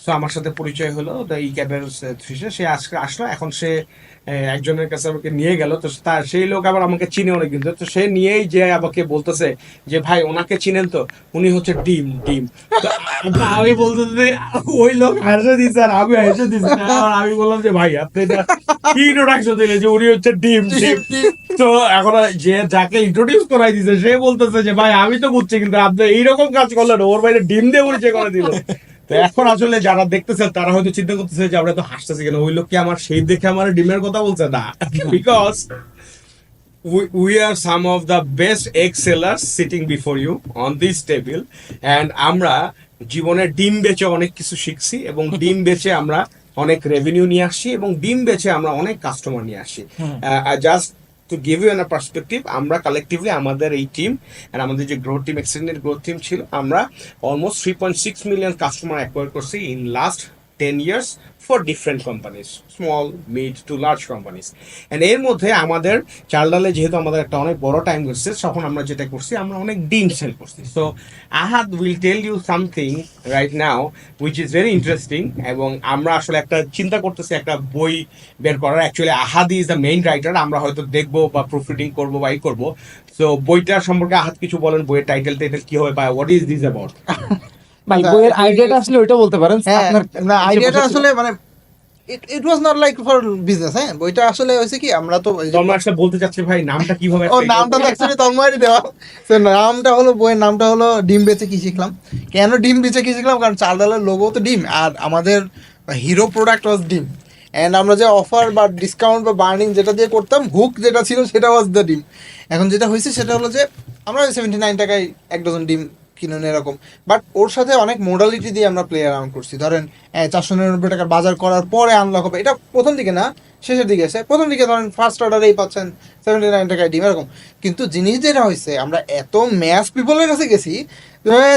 তো আমার সাথে পরিচয় হলো, তো এই ক্যাবের সে আজকে আসলো, এখন সে একজনের কাছে আমাকে নিয়ে গেল। তো সেই লোক আবার আমাকে চিনে অনেকদিন ধরে, তো সে নিয়েই যে আমাকে বলতেছে যে ভাই ওনাকে চিনেন তো, উনি হচ্ছে ডিম। তো আমি বলতেছি, ওই লোক হেসে দিচ্ছে আর আমি হেসে দিচ্ছি, আমি বললাম যে ভাই আপনি কি ইন্ট্রোডাকশন দিলেন যে উনি হচ্ছে ডিম। তো এখন যে যাকে ইন্ট্রোডিউস করাই দিছে সে বলতেছে যে ভাই আমি তো বুঝছি, কিন্তু আপনি এইরকম কাজ করলেন, ওর বাইরে ডিম দিয়ে পরিচয় করে দিল। তো এখন আসলে যারা দেখতেছেন তারা হয়তো চিন্তা করতেছে যে আমরা তো হাসতেছি কেন, ওই লোক কি আমার সেই দেখে আমার ডিমের কথা বলছে না, because we are some of the best egg sellers sitting before you on this table, and আমরা জীবনে ডিম বেচে অনেক কিছু শিখছি এবং ডিম বেচে আমরা অনেক রেভিনিউ নিয়ে আসছি এবং ডিম বেচে আমরা অনেক কাস্টমার নিয়ে আসছি। Just to give U N perspective, আমরা কালেকটিভলি আমাদের এই টিম আর আমাদের যে growth team, extended growth team ছিল, আমরা অলমোস্ট 3.6 মিলিয়ন কাস্টমার অ্যাকোয়ার করছি in last 10 years for different companies, small, mid to large companies. And এর মধ্যে আমাদের চাল ডালে যেহেতু আমাদের একটা অনেক বড় টাইম করছে, তখন আমরা যেটা করছি, আমরা অনেক ডিম সেল করছি। So Ahad will tell you something right now which is very interesting. এবং আমরা আসলে একটা চিন্তা করতেছি একটা বই বের করার। Actually Ahad is the main writer, আমরা হয়তো দেখবো বা প্রুফ রিডিং করবো বা করবো। সো বইটার সম্পর্কে আহাদ কিছু বলেন, বইয়ের টাইটেল কি হবে বা হোয়াট ইজ দিস অ্যাবাউট? ভাই বইয়ের আইডিয়াটা আসলে ওইটা বলতে পারেন আপনার। না, আইডিয়াটা আসলে মানে it was not like for business. হ্যাঁ, বইটা আসলে হয়েছে কি, আমরা তো তন্ময় আসলে বলতে চাচ্ছি ভাই নামটা কিভাবে। ও নামটা তো অ্যাকচুয়ালি তন্ময়েরই দেওয়া। তো নামটা হলো, বইয়ের নামটা হলো ডিম বেচে কি শিখলাম। কেন ডিম বেচে কি শিখলাম? কারণ চাল ডালের লোগো তো ডিম, আর আমাদের হিরো প্রোডাক্ট ওয়াজ ডিম। অ্যান্ড আমরা যে অফার বা ডিসকাউন্ট বা বার্নিং যেটা দিয়ে করতাম, হুক যেটা ছিল সেটা ওয়াজ দ্য ডিম। এখন যেটা হয়েছে সেটা হলো যে আমরা 79 টাকায় 1 ডজন ডিম কিনুন এরকম, বাট ওর সাথে অনেক মোডালিটি দিয়ে আমরা প্লে অ্যারাউন্ড করছি। ধরেন 499 টাকার বাজার করার পরে আনলক হবে, এটা প্রথম দিকে না, শেষের দিকে এসে। প্রথম দিকে ধরেন ফার্স্ট অর্ডারেই পাচ্ছেন 79 টাকায় ডিম এরকম। কিন্তু জিনিস যেটা হয়েছে, আমরা এত ম্যাস পিপলের কাছে গেছি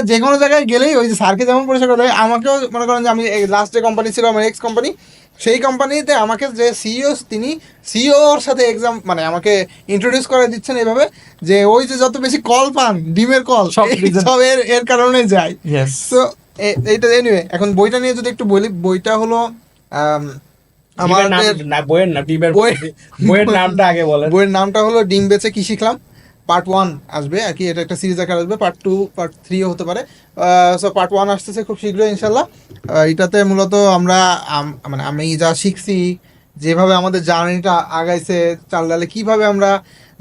যে কোনো জায়গায় গেলেই ওই যে স্যারকে যেমন পরিচয় করে দেয়, আমাকেও মনে করেন যে আমি লাস্ট যে কোম্পানি ছিল আমার এক্স কোম্পানি, সেই কোম্পানিতে আমাকে যে সিইও, তিনি সিইওর সাথে এক্সাম মানে আমাকে ইন্ট্রোডিউস করে দিচ্ছেন এইভাবে যে ওই যে যত বেশি কল পান, ডিমের কল সব এর কারণে যায়। সো এইটা এনিওয়ে, এখন বইটা নিয়ে যদি একটু বলি, বইটা হলো আমাদের বইয়ের নামটা আগে বলেন। বইয়ের নামটা হলো ডিম বেচে কি শিখলাম, পার্ট 1 আসবে আর কি। এটা একটা সিরিজ আকার আসবে, পার্ট 2 পার্ট 3ও হতে পারে। সো পার্ট 1 আসতেছে খুব শীঘ্রই ইনশাল্লাহ। এটাতে মূলত আমরা মানে আমি যা শিখছি, যেভাবে আমাদের জার্নিটা আগাইছে চাল ডালে, কীভাবে আমরা,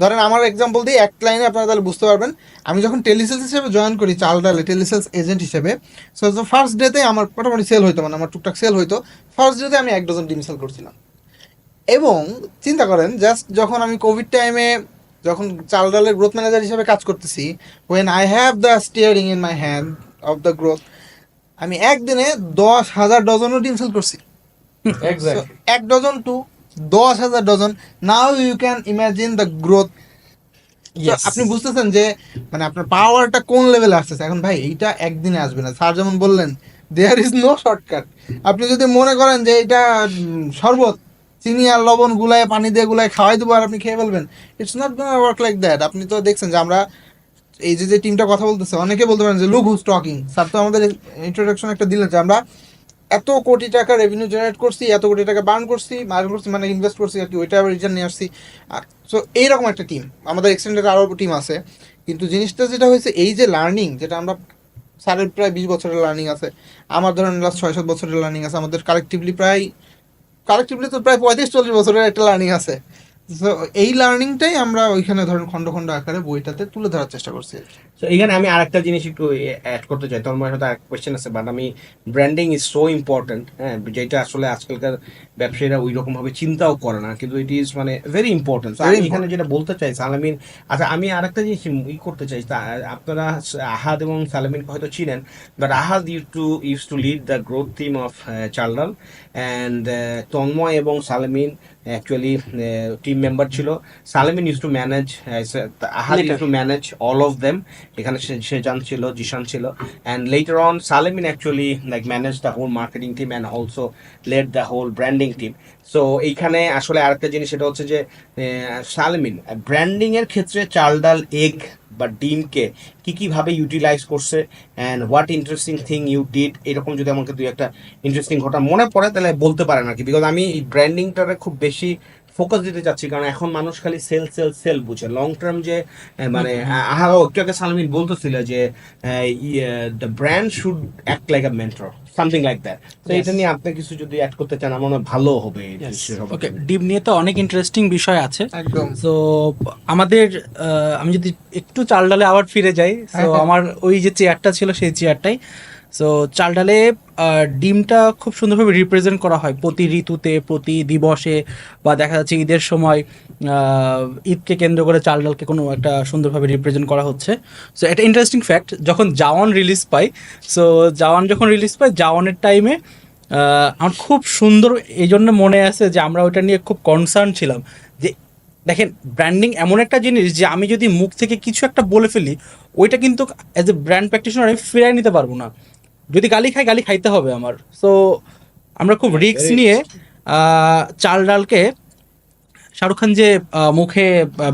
ধরেন আমার এক্সাম্পল দিই এক লাইনে, আপনারা তাহলে বুঝতে পারবেন। আমি যখন টেলিসেলস হিসেবে জয়েন করি চাল ডালে, টেলিসেলস এজেন্ট হিসেবে, সো ফার্স্ট ডেতে আমার মোটামুটি সেল হইতো, মানে আমার টুকটাক সেল হইতো। ফার্স্ট ডেতে আমি 1 ডজন ডিম সেল করছিলাম। এবং চিন্তা করেন, জাস্ট যখন আমি কোভিড টাইমে যখন চাল ডালের গ্রোথ ম্যানেজার হিসেবে কাজ করতেছি, when I have the steering in my hand of the growth, আমি একদিনে 10,000 ডজনও ডিম সেল করছি। 1 dozen to 10,000 dozen. Now you can imagine the growth. আপনি বুঝতেছেন যে মানে আপনার পাওয়ারটা কোন লেভেলে আসতেছে। এখন ভাই এইটা একদিনে আসবে না, স্যার যেমন বললেন, দেয়ার ইজ নো শর্টকাট। আপনি যদি মনে করেন যে এটা শরবত, চিনি আর লবণ গুলায়, পানি দিয়ে গুলায় খাওয়াই দেবো আর আপনি খেয়ে ফেলবেন, it's not gonna work like that. আপনি তো দেখছেন যে আমরা এই যে টিমটা কথা বলতেছে, অনেকে বলতে পারেন যে লুক হুজ টকিং। স্যার তো আমাদের ইন্ট্রোডাকশন একটা দিলেন যে আমরা এত কোটি টাকা রেভিনিউ জেনারেট করছি, এত কোটি টাকা বার্ন করছি, মার্কেট করছি, মানে ইনভেস্ট করছি আর কি, ওইটা আবার রিটার্ন নিয়ে আসছি। সো এইরকম একটা টিম আমাদের এক্সটেন্ডেড আরও টিম আছে। কিন্তু জিনিসটা যেটা হয়েছে, এই যে লার্নিং, যেটা আমরা স্যারের প্রায় 20 বছরের লার্নিং আছে, আমার ধরেন লাস্ট 6-7 বছরের লার্নিং আছে, আমাদের কালেকটিভলি তো প্রায় 35-40 বছরের একটা লার্নিং আছে। তো এই লার্নিংটাই আমরা ওইখানে ধরেন খন্ড খন্ড আকারে বইটাতে তুলে ধরার চেষ্টা করছি। তো এখানে আমি আরেকটা জিনিস একটু অ্যাড করতে চাই। তোমার সাথে আরেকটা কোয়েশ্চেন আছে, বাট আমি ব্র্যান্ডিং ইজ সো ইম্পর্টেন্ট, হ্যাঁ, যেটা আসলে আজকালকার ব্যবসায়ীরা ওই রকম ভাবে চিন্তাও করে না, কিন্তু ইট ইজ মানে ভেরি ইম্পর্টেন্ট। আমি এখানে যেটা বলতে চাই, সালামিন, আচ্ছা আমি আরেকটা জিনিস করতে চাই, আপনারা আহাদ এবং সালামিনকে হয়তো চিনেন, but Ahad use to lead the growth team of চাল ডাল, অ্যান্ড তন্ময় এবং সালামিন অ্যাকচুয়ালি টিম মেম্বার ছিল। Salamin use to manage, Ahad use to manage all of them. এখানে সেজান ছিল, জিশান ছিল, and later on Salamin actually like manage the whole marketing team and also led the whole branding team. So এইখানে আসলে আরেকটা জিনিস, সেটা হচ্ছে যে সালামিন ব্র্যান্ডিং এর ক্ষেত্রে চাল ডাল এগ বা ডিমকে কীভাবে ইউটিলাইজ করছে, and what interesting thing you did, এরকম যদি আমাকে দুই একটা ইন্টারেস্টিং ঘটনা মনে পড়ে তাহলে বলতে পারেন আর কি। বিকজ আমি এই ব্র্যান্ডিংটারে খুব বেশি ফোকাস দিতে চাচ্ছি, কারণ এখন মানুষ খালি সেল বুঝে, লং টার্ম যে মানে একটু আগে সালামিন বলতেছিল যে the brand should act like a mentor, something like that. তো এটা নিয়ে আপনি কিছু যদি অ্যাড করতে চান আমার মনে হয় ভালো হবে। ওকে, ডিম নিয়ে তো অনেক ইন্টারেস্টিং বিষয় আছে একদম। তো আমাদের আমি যদি একটু চাল ডালে আবার ফিরে যাই, তো আমার ওই যে চেয়ারটা ছিল সেই চেয়ারটাই। সো চাল ডালে ডিমটা খুব সুন্দরভাবে রিপ্রেজেন্ট করা হয় প্রতি ঋতুতে, প্রতি দিবসে, বা দেখা যাচ্ছে ঈদের সময় ঈদকে কেন্দ্র করে চাল ডালকে কোনো একটা সুন্দরভাবে রিপ্রেজেন্ট করা হচ্ছে। সো এটা ইন্টারেস্টিং ফ্যাক্ট, যখন জাওয়ান রিলিজ পাই, সো জাওয়ান যখন রিলিজ পাই, জাওয়ানের টাইমে আমার খুব সুন্দর এই জন্য মনে আছে যে আমরা ওইটা নিয়ে খুব কনসার্ন ছিলাম যে দেখেন ব্র্যান্ডিং এমন একটা জিনিস যে আমি যদি মুখ থেকে কিছু একটা বলে ফেলি, ওইটা কিন্তু অ্যাজ এ ব্র্যান্ড প্র্যাকটিশনার আমি ফিরাই নিতে পারবো না। যদি গালি খাই, গালি খাইতে হবে আমার। সো আমরা খুব রিস্ক নিয়ে চাল ডালকে, শাহরুখ খান যে মুখে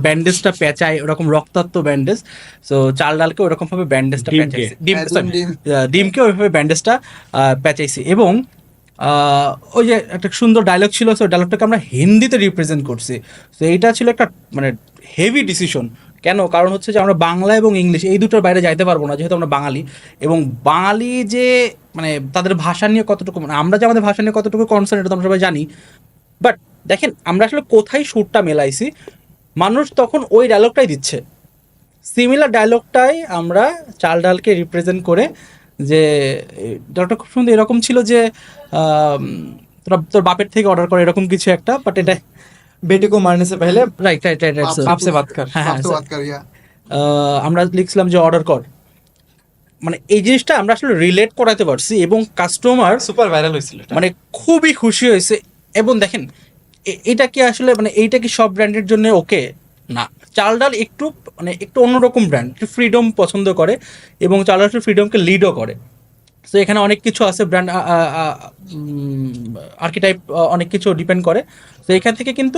ব্যান্ডেজটা পেঁচায় ওরকম রক্তাক্ত ব্যান্ডেজ, সো চাল ডালকে ওরকম ভাবে ব্যান্ডেজটা পেঁচাইছে, ডিমকে ওইভাবে ব্যান্ডেজটা পেঁচাইছি। এবং ওই যে একটা সুন্দর ডায়লগ ছিল, সো ডায়লগটাকে আমরা হিন্দিতে রিপ্রেজেন্ট করছি। সো এইটা ছিল একটা মানে হেভি ডিসিশন। কেন? কারণ হচ্ছে যে আমরা বাংলা এবং ইংলিশ এই দুটোর বাইরে যাইতে পারবো না, যেহেতু আমরা বাঙালি। এবং বাঙালি যে মানে তাদের ভাষা নিয়ে কতটুকু, মানে আমরা যে আমাদের ভাষা নিয়ে কতটুকু কনসার্ন, এটা তো আমরা সবাই জানি। বাট দেখেন আমরা আসলে কোথায় সুরটা মেলাইছি, মানুষ তখন ওই ডায়লগটাই দিচ্ছে, সিমিলার ডায়লগটাই আমরা চাল ডালকে রিপ্রেজেন্ট করে, যে ডায়লগটা খুব সুন্দর এরকম ছিল যে তোরা তোর বাপের থেকে অর্ডার করে, এরকম কিছু একটা। বাট এটা बेटे को मारने से पहले রাইট রাইট রাইট রাইট आपसे बात कर। হ্যাঁ হ্যাঁ, বাপ তো বাত কর, ইয়া। আমরা লিখছিলাম যে অর্ডার কর, মানে এই জিনিসটা আমরা আসলে রিলেট করাতে পারছি এবং কাস্টমার সুপার ভাইরাল হয়েছিল এটা। মানে খুবই খুশি হয়েছে। এবং দেখেন এটা কি আসলে মানে এইটা কি সব ব্র্যান্ডের জন্য ওকে না, চাল ডাল একটু মানে একটু অন্যরকম ব্র্যান্ড, একটু ফ্রিডম পছন্দ করে এবং চাল ডাল ফ্রিডমকে লিডও করে। সো এখানে অনেক কিছু আছে, ব্র্যান্ড আর্কিটাইপ অনেক কিছু ডিপেন্ড করে। তো এখান থেকে কিন্তু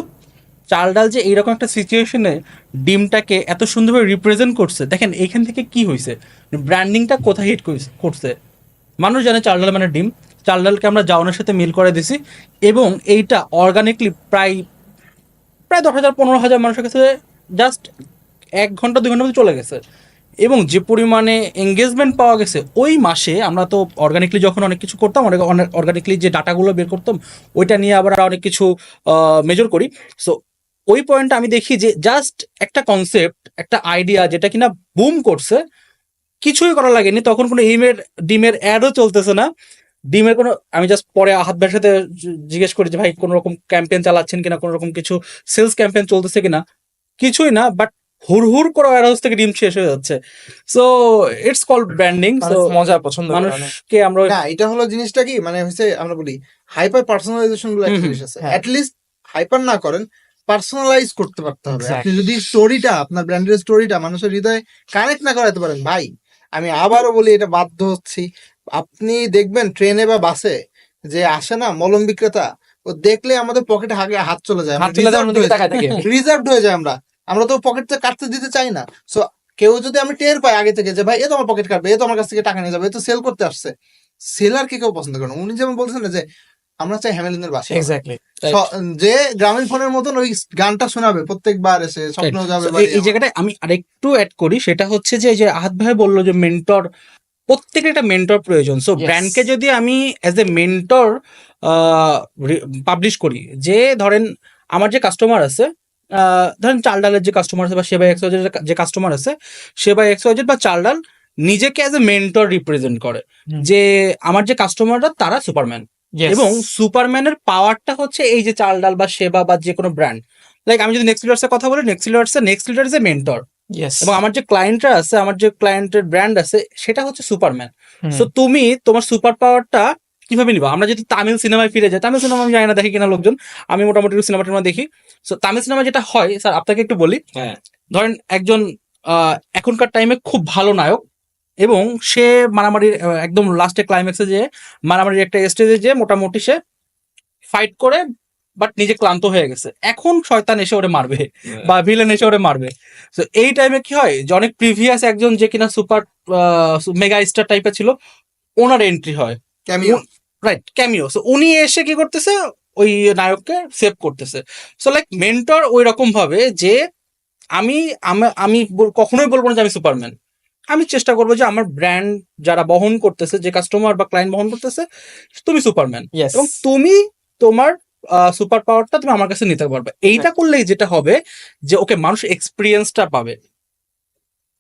চাল ডাল যে এইরকম একটা সিচুয়েশনে ডিমটাকে এত সুন্দরভাবে রিপ্রেজেন্ট করছে, দেখেন এইখান থেকে কি হয়েছে, ব্র্যান্ডিংটা কোথায় হিট করছে। মানুষ জানে চাল ডাল মানে ডিম, চাল ডালকে আমরা জাওয়ানের সাথে মিল করে দিছি এবং এইটা অর্গানিকলি প্রায় 10,000-15,000 মানুষের কাছে জাস্ট 1 ঘন্টা 2 ঘন্টার মধ্যে চলে গেছে। এবং যে পরিমাণে এঙ্গেজমেন্ট পাওয়া গেছে ওই মাসে, আমরা তো অর্গানিকলি যখন অনেক কিছু করতাম, অনেক অর্গানিকলি যে ডাটাগুলো বের করতাম, ওইটা নিয়ে আবার অনেক কিছু মেজর করি। সো ওই পয়েন্টটা আমি দেখি যে জাস্ট একটা কনসেপ্ট, একটা আইডিয়া যেটা কিনা বুম করছে, কিছুই করা লাগেনি, তখন কোনো ডিমের অ্যাডও চলতেছে না, ডিমের কোনো, আমি জাস্ট পরে আহাত ভাইয়ের সাথে জিজ্ঞেস করি যে ভাই কোনো রকম ক্যাম্পেইন চালাচ্ছেন কিনা, কোনো রকম কিছু সেলস ক্যাম্পেইন চলতেছে কিনা, কিছুই না, বাট হুড় করে ওয়্যারহাউস থেকে ডিম শেষ হয়ে যাচ্ছে। So it's called branding. So মজা পছন্দ করে অনেক। মানুষকে আমরা না, এটা হলো জিনিসটা কি মানে হচ্ছে, আমরা বলি হাইপার পার্সোনালাইজেশন গুলো একটা জিনিস আছে, হ্যাঁ। অ্যাট লিস্ট হাইপার না করেন, পার্সোনালাইজ করতে পারতে হবে। Exactly. আপনি যদি স্টোরিটা, আপনার ব্র্যান্ডের স্টোরিটা মানুষের হৃদয়ে কানেক্ট না করাতে পারেন, ভাই আমি আবারও বলি, এটা বাধ্য হচ্ছি, আপনি দেখবেন ট্রেনে বা বাসে যে আসে না মলম বিক্রেতা, ও দেখলে আমাদের পকেটে হাত চলে যায়, হাত তুলে দেওয়ার দিকে তাকায় থাকে। রিজার্ভড হয়ে যায়, আমরা তো পকেট থেকে কাটতে দিতে চাই না। সো কেউ যদি আমি টের পাই আগে থেকে যে ভাই এ তো আমার পকেট কাটবে, এ তো আমার কাছ থেকে টাকা নিয়ে যাবে, এ তো সেল করতে আসছে, সেলারকে কেউ পছন্দ করে না। উনি যেমন বলছেন না যে আমরা চাই হ্যামেলিনের বাসা, এক্স্যাক্টলি। যে গ্রামীণ ফোনের মতন ওই গানটা শোনাবে প্রত্যেকবার এসে, স্বপ্ন যাবে এই জায়গাটায় আমি আরেকটু অ্যাড করি, সেটা হচ্ছে যে এই যে আহাত ভাই বললো যে মেন্টর, প্রত্যেকের একটা মেন্টর প্রয়োজন। সো ব্র্যান্ডকে যদি আমি অ্যাজ এ মেন্টর পাবলিশ করি, যে ধরেন আমার যে কাস্টমার আছে, ধরেন চাল ডালের যে কাস্টমার আছে বা সেবা এক্সওয়াইজেড যে কাস্টমার আছে, সেবা এক্সওয়াইজেড বা চাল ডাল নিজেকে অ্যাজ এ মেন্টর রিপ্রেজেন্ট করে, যে আমার যে কাস্টমাররা তারা সুপারম্যান। এবং সুপারম্যানের পাওয়ারটা হচ্ছে এই যে চাল ডাল বা সেবা বা যে কোনো ব্র্যান্ড, লাইক আমি যদি নেক্সট লিডার্সের কথা বলি, next leader is a mentor. এবং আমার যে ক্লায়েন্টরা আছে, আমার যে ক্লায়েন্টের ব্র্যান্ড আছে, সেটা হচ্ছে সুপারম্যান। সো তুমি তোমার সুপার পাওয়ারটা কিভাবে নিবা? আমরা যদি তামিল সিনেমায় ফিরে যাই, তামিল সিনেমা আমি জানি না দেখি কিনা লোকজন, আমি মোটামুটি সিনেমা দেখি। সো তামিল সিনেমা যেটা হয়, স্যার আপনাকে একটু বলি, ধরেন একজন এখনকার টাইমে খুব ভালো নায়ক এবং সে মারামারির একদম লাস্টে ক্লাইম্যাক্সে যে মারামারির একটা স্টেজে যে মোটামুটি সে ফাইট করে বাট নিজে ক্লান্ত হয়ে গেছে, এখন শয়তান এসে ওরে মারবে বা ভিলেন এসে ওরে মারবে। তো এই টাইমে কি হয় যে অনেক প্রিভিয়াস একজন যে কিনা সুপার মেগা স্টার টাইপের ছিল, ওনার এন্ট্রি হয়, ক্যামিও, রাইট, ক্যামিও। সো উনি এসে কি করতেছে, ওই নায়ককে সেভ করতেছে। সো লাইক মেন্টর ওই রকম ভাবে যে আমি কখনোই বলবো না যে আমি সুপারম্যান, আমি চেষ্টা করবো যে আমার ব্র্যান্ড যারা বহন করতেছে, যে কাস্টমার বা ক্লায়েন্ট বহন করতেছে, তুমি সুপারম্যান এবং তুমি তোমার সুপার পাওয়ারটা তুমি আমার কাছে নিতে পারবে। এইটা করলেই যেটা হবে যে ওকে মানুষ এক্সপিরিয়েন্সটা পাবে,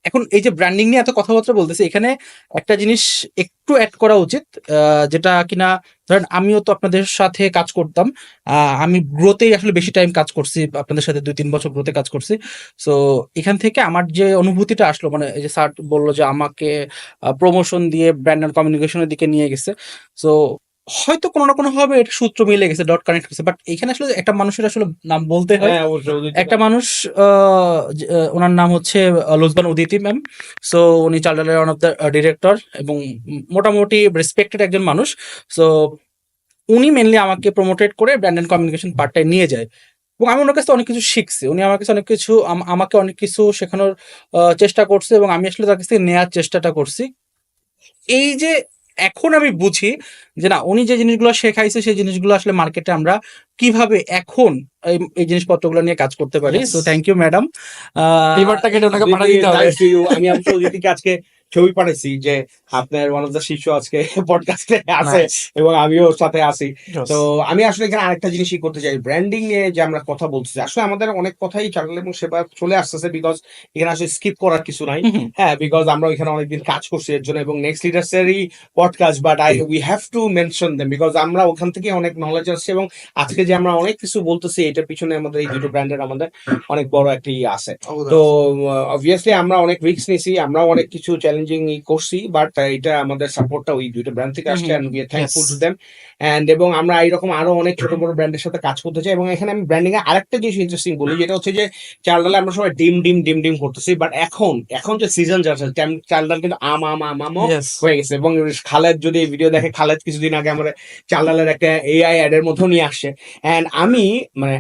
এখন এই যে ব্র্যান্ডিং নিয়ে এত কথাবার্তা বলতেছে, এখানে একটা জিনিস একটু অ্যাড করা উচিত, যেটা কিনা ধরেন আমিও তো আপনাদের সাথে কাজ করতাম, আমি গ্রোতেই আসলে বেশি টাইম কাজ করছি, আপনাদের সাথে 2-3 বছর গ্রোতে কাজ করছি। সো এখান থেকে আমার যে অনুভূতিটা আসলো, মানে এই যে স্যার বললো যে আমাকে প্রমোশন দিয়ে ব্র্যান্ড অ্যান্ড কমিউনিকেশনের দিকে নিয়ে গেছে, সো হয়তো কোনো না কোনো ভাবে এটা সূত্র মিলে গেছে, ডট কানেক্ট করছে। বাট এখানে আসলে একটা মানুষের আসলে নাম বলতে হয়। হ্যাঁ, অবশ্যই। একটা মানুষ, ওনার নাম হচ্ছে লুজবান উদিতি ম্যাম। সো উনি চালডালের ওয়ান অফ দ্য ডিরেক্টর এবং মোটামুটি রেসপেক্টেড একজন মানুষ। সো উনি মেনলি আমাকে প্রমোটেড করে ব্র্যান্ড অ্যান্ড কমিউনিকেশন পার্টটায় নিয়ে যায়, এবং আমি ওনার কাছে অনেক কিছু শিখছি। উনি আমার কাছে অনেক কিছু, আমাকে অনেক কিছু শেখানোর চেষ্টা করছে, এবং আমি আসলে তার কাছ থেকে নেওয়ার চেষ্টাটা করছি। এই যে এখন আমি বুঝি যে না, উনি যে জিনিসগুলো শেখাইছে সেই জিনিসগুলো আসলে মার্কেটে আমরা কিভাবে এখন এই জিনিসপত্রগুলো নিয়ে কাজ করতে পারি। Yes. So thank you madam. পেপারটা কেটে ওনাকে পাঠিয়ে দিতে হবে। Thanks to you. আমি অদিতিকে আজকে ছবি পাঠাইছি যে আপনার ওয়ান অফ দ্য শিষ্য আজকে পডকাস্টে আছে, Nice. এবং আমিও ওর সাথে আছি। Yes. তো আমি আসলে এখানে আরেকটা জিনিসই করতে চাই, ব্র্যান্ডিং নিয়ে যে আমরা কথা বলতেছি, আসলে আমাদের অনেক কথাই চাকরি এবং সেবা চলে আসতেছে, বিকজ এখানে আসলে স্কিপ করার কিছু নাই। হ্যাঁ, বিকজ আমরা ওইখানে অনেকদিন কাজ করছি এর জন্য, এবং নেক্সট লিডার্সেরই podcast, but we have to mention them because আমরা ওখান থেকে অনেক নলেজ আসছে, এবং আজকে যে আমরা অনেক কিছু বলতেছি এটার পিছনে আমাদের এই দুটো ব্র্যান্ডের আমাদের অনেক বড় একটা ইয়ে আছে। তো অবভিয়াসলি আমরা অনেক রিস্ক নিয়েছি, আমরাও অনেক কিছু চ্যালেঞ্জিং করছি, বাট এটা আমাদের সাপোর্টটা ওই দুটো ব্র্যান্ড থেকে আসছে, and we are thankful to them. And এবং আমরা এইরকম আরো অনেক ছোট বড় ব্র্যান্ডের সাথে কাজ করতে চাই। এবং এখানে আমি ব্র্যান্ডিং এ আরেকটা জিনিস ইন্টারেস্টিং বলি, যেটা হচ্ছে যে চাল ডালে আমরা সবাই ডিম ডিম ডিম ডিম করতেছি, বাট এখন যে সিজন যাচ্ছে চাল ডাল কিন্তু আমও Yes. হয়ে গেছে। এবং খালেদ যদি ভিডিও দেখে, খালেদ কিছুদিন আগে আমরা চাল ডালের একটা এআই অ্যাড এর মধ্যেও নিয়ে আসছে। এন্ড আমি মানে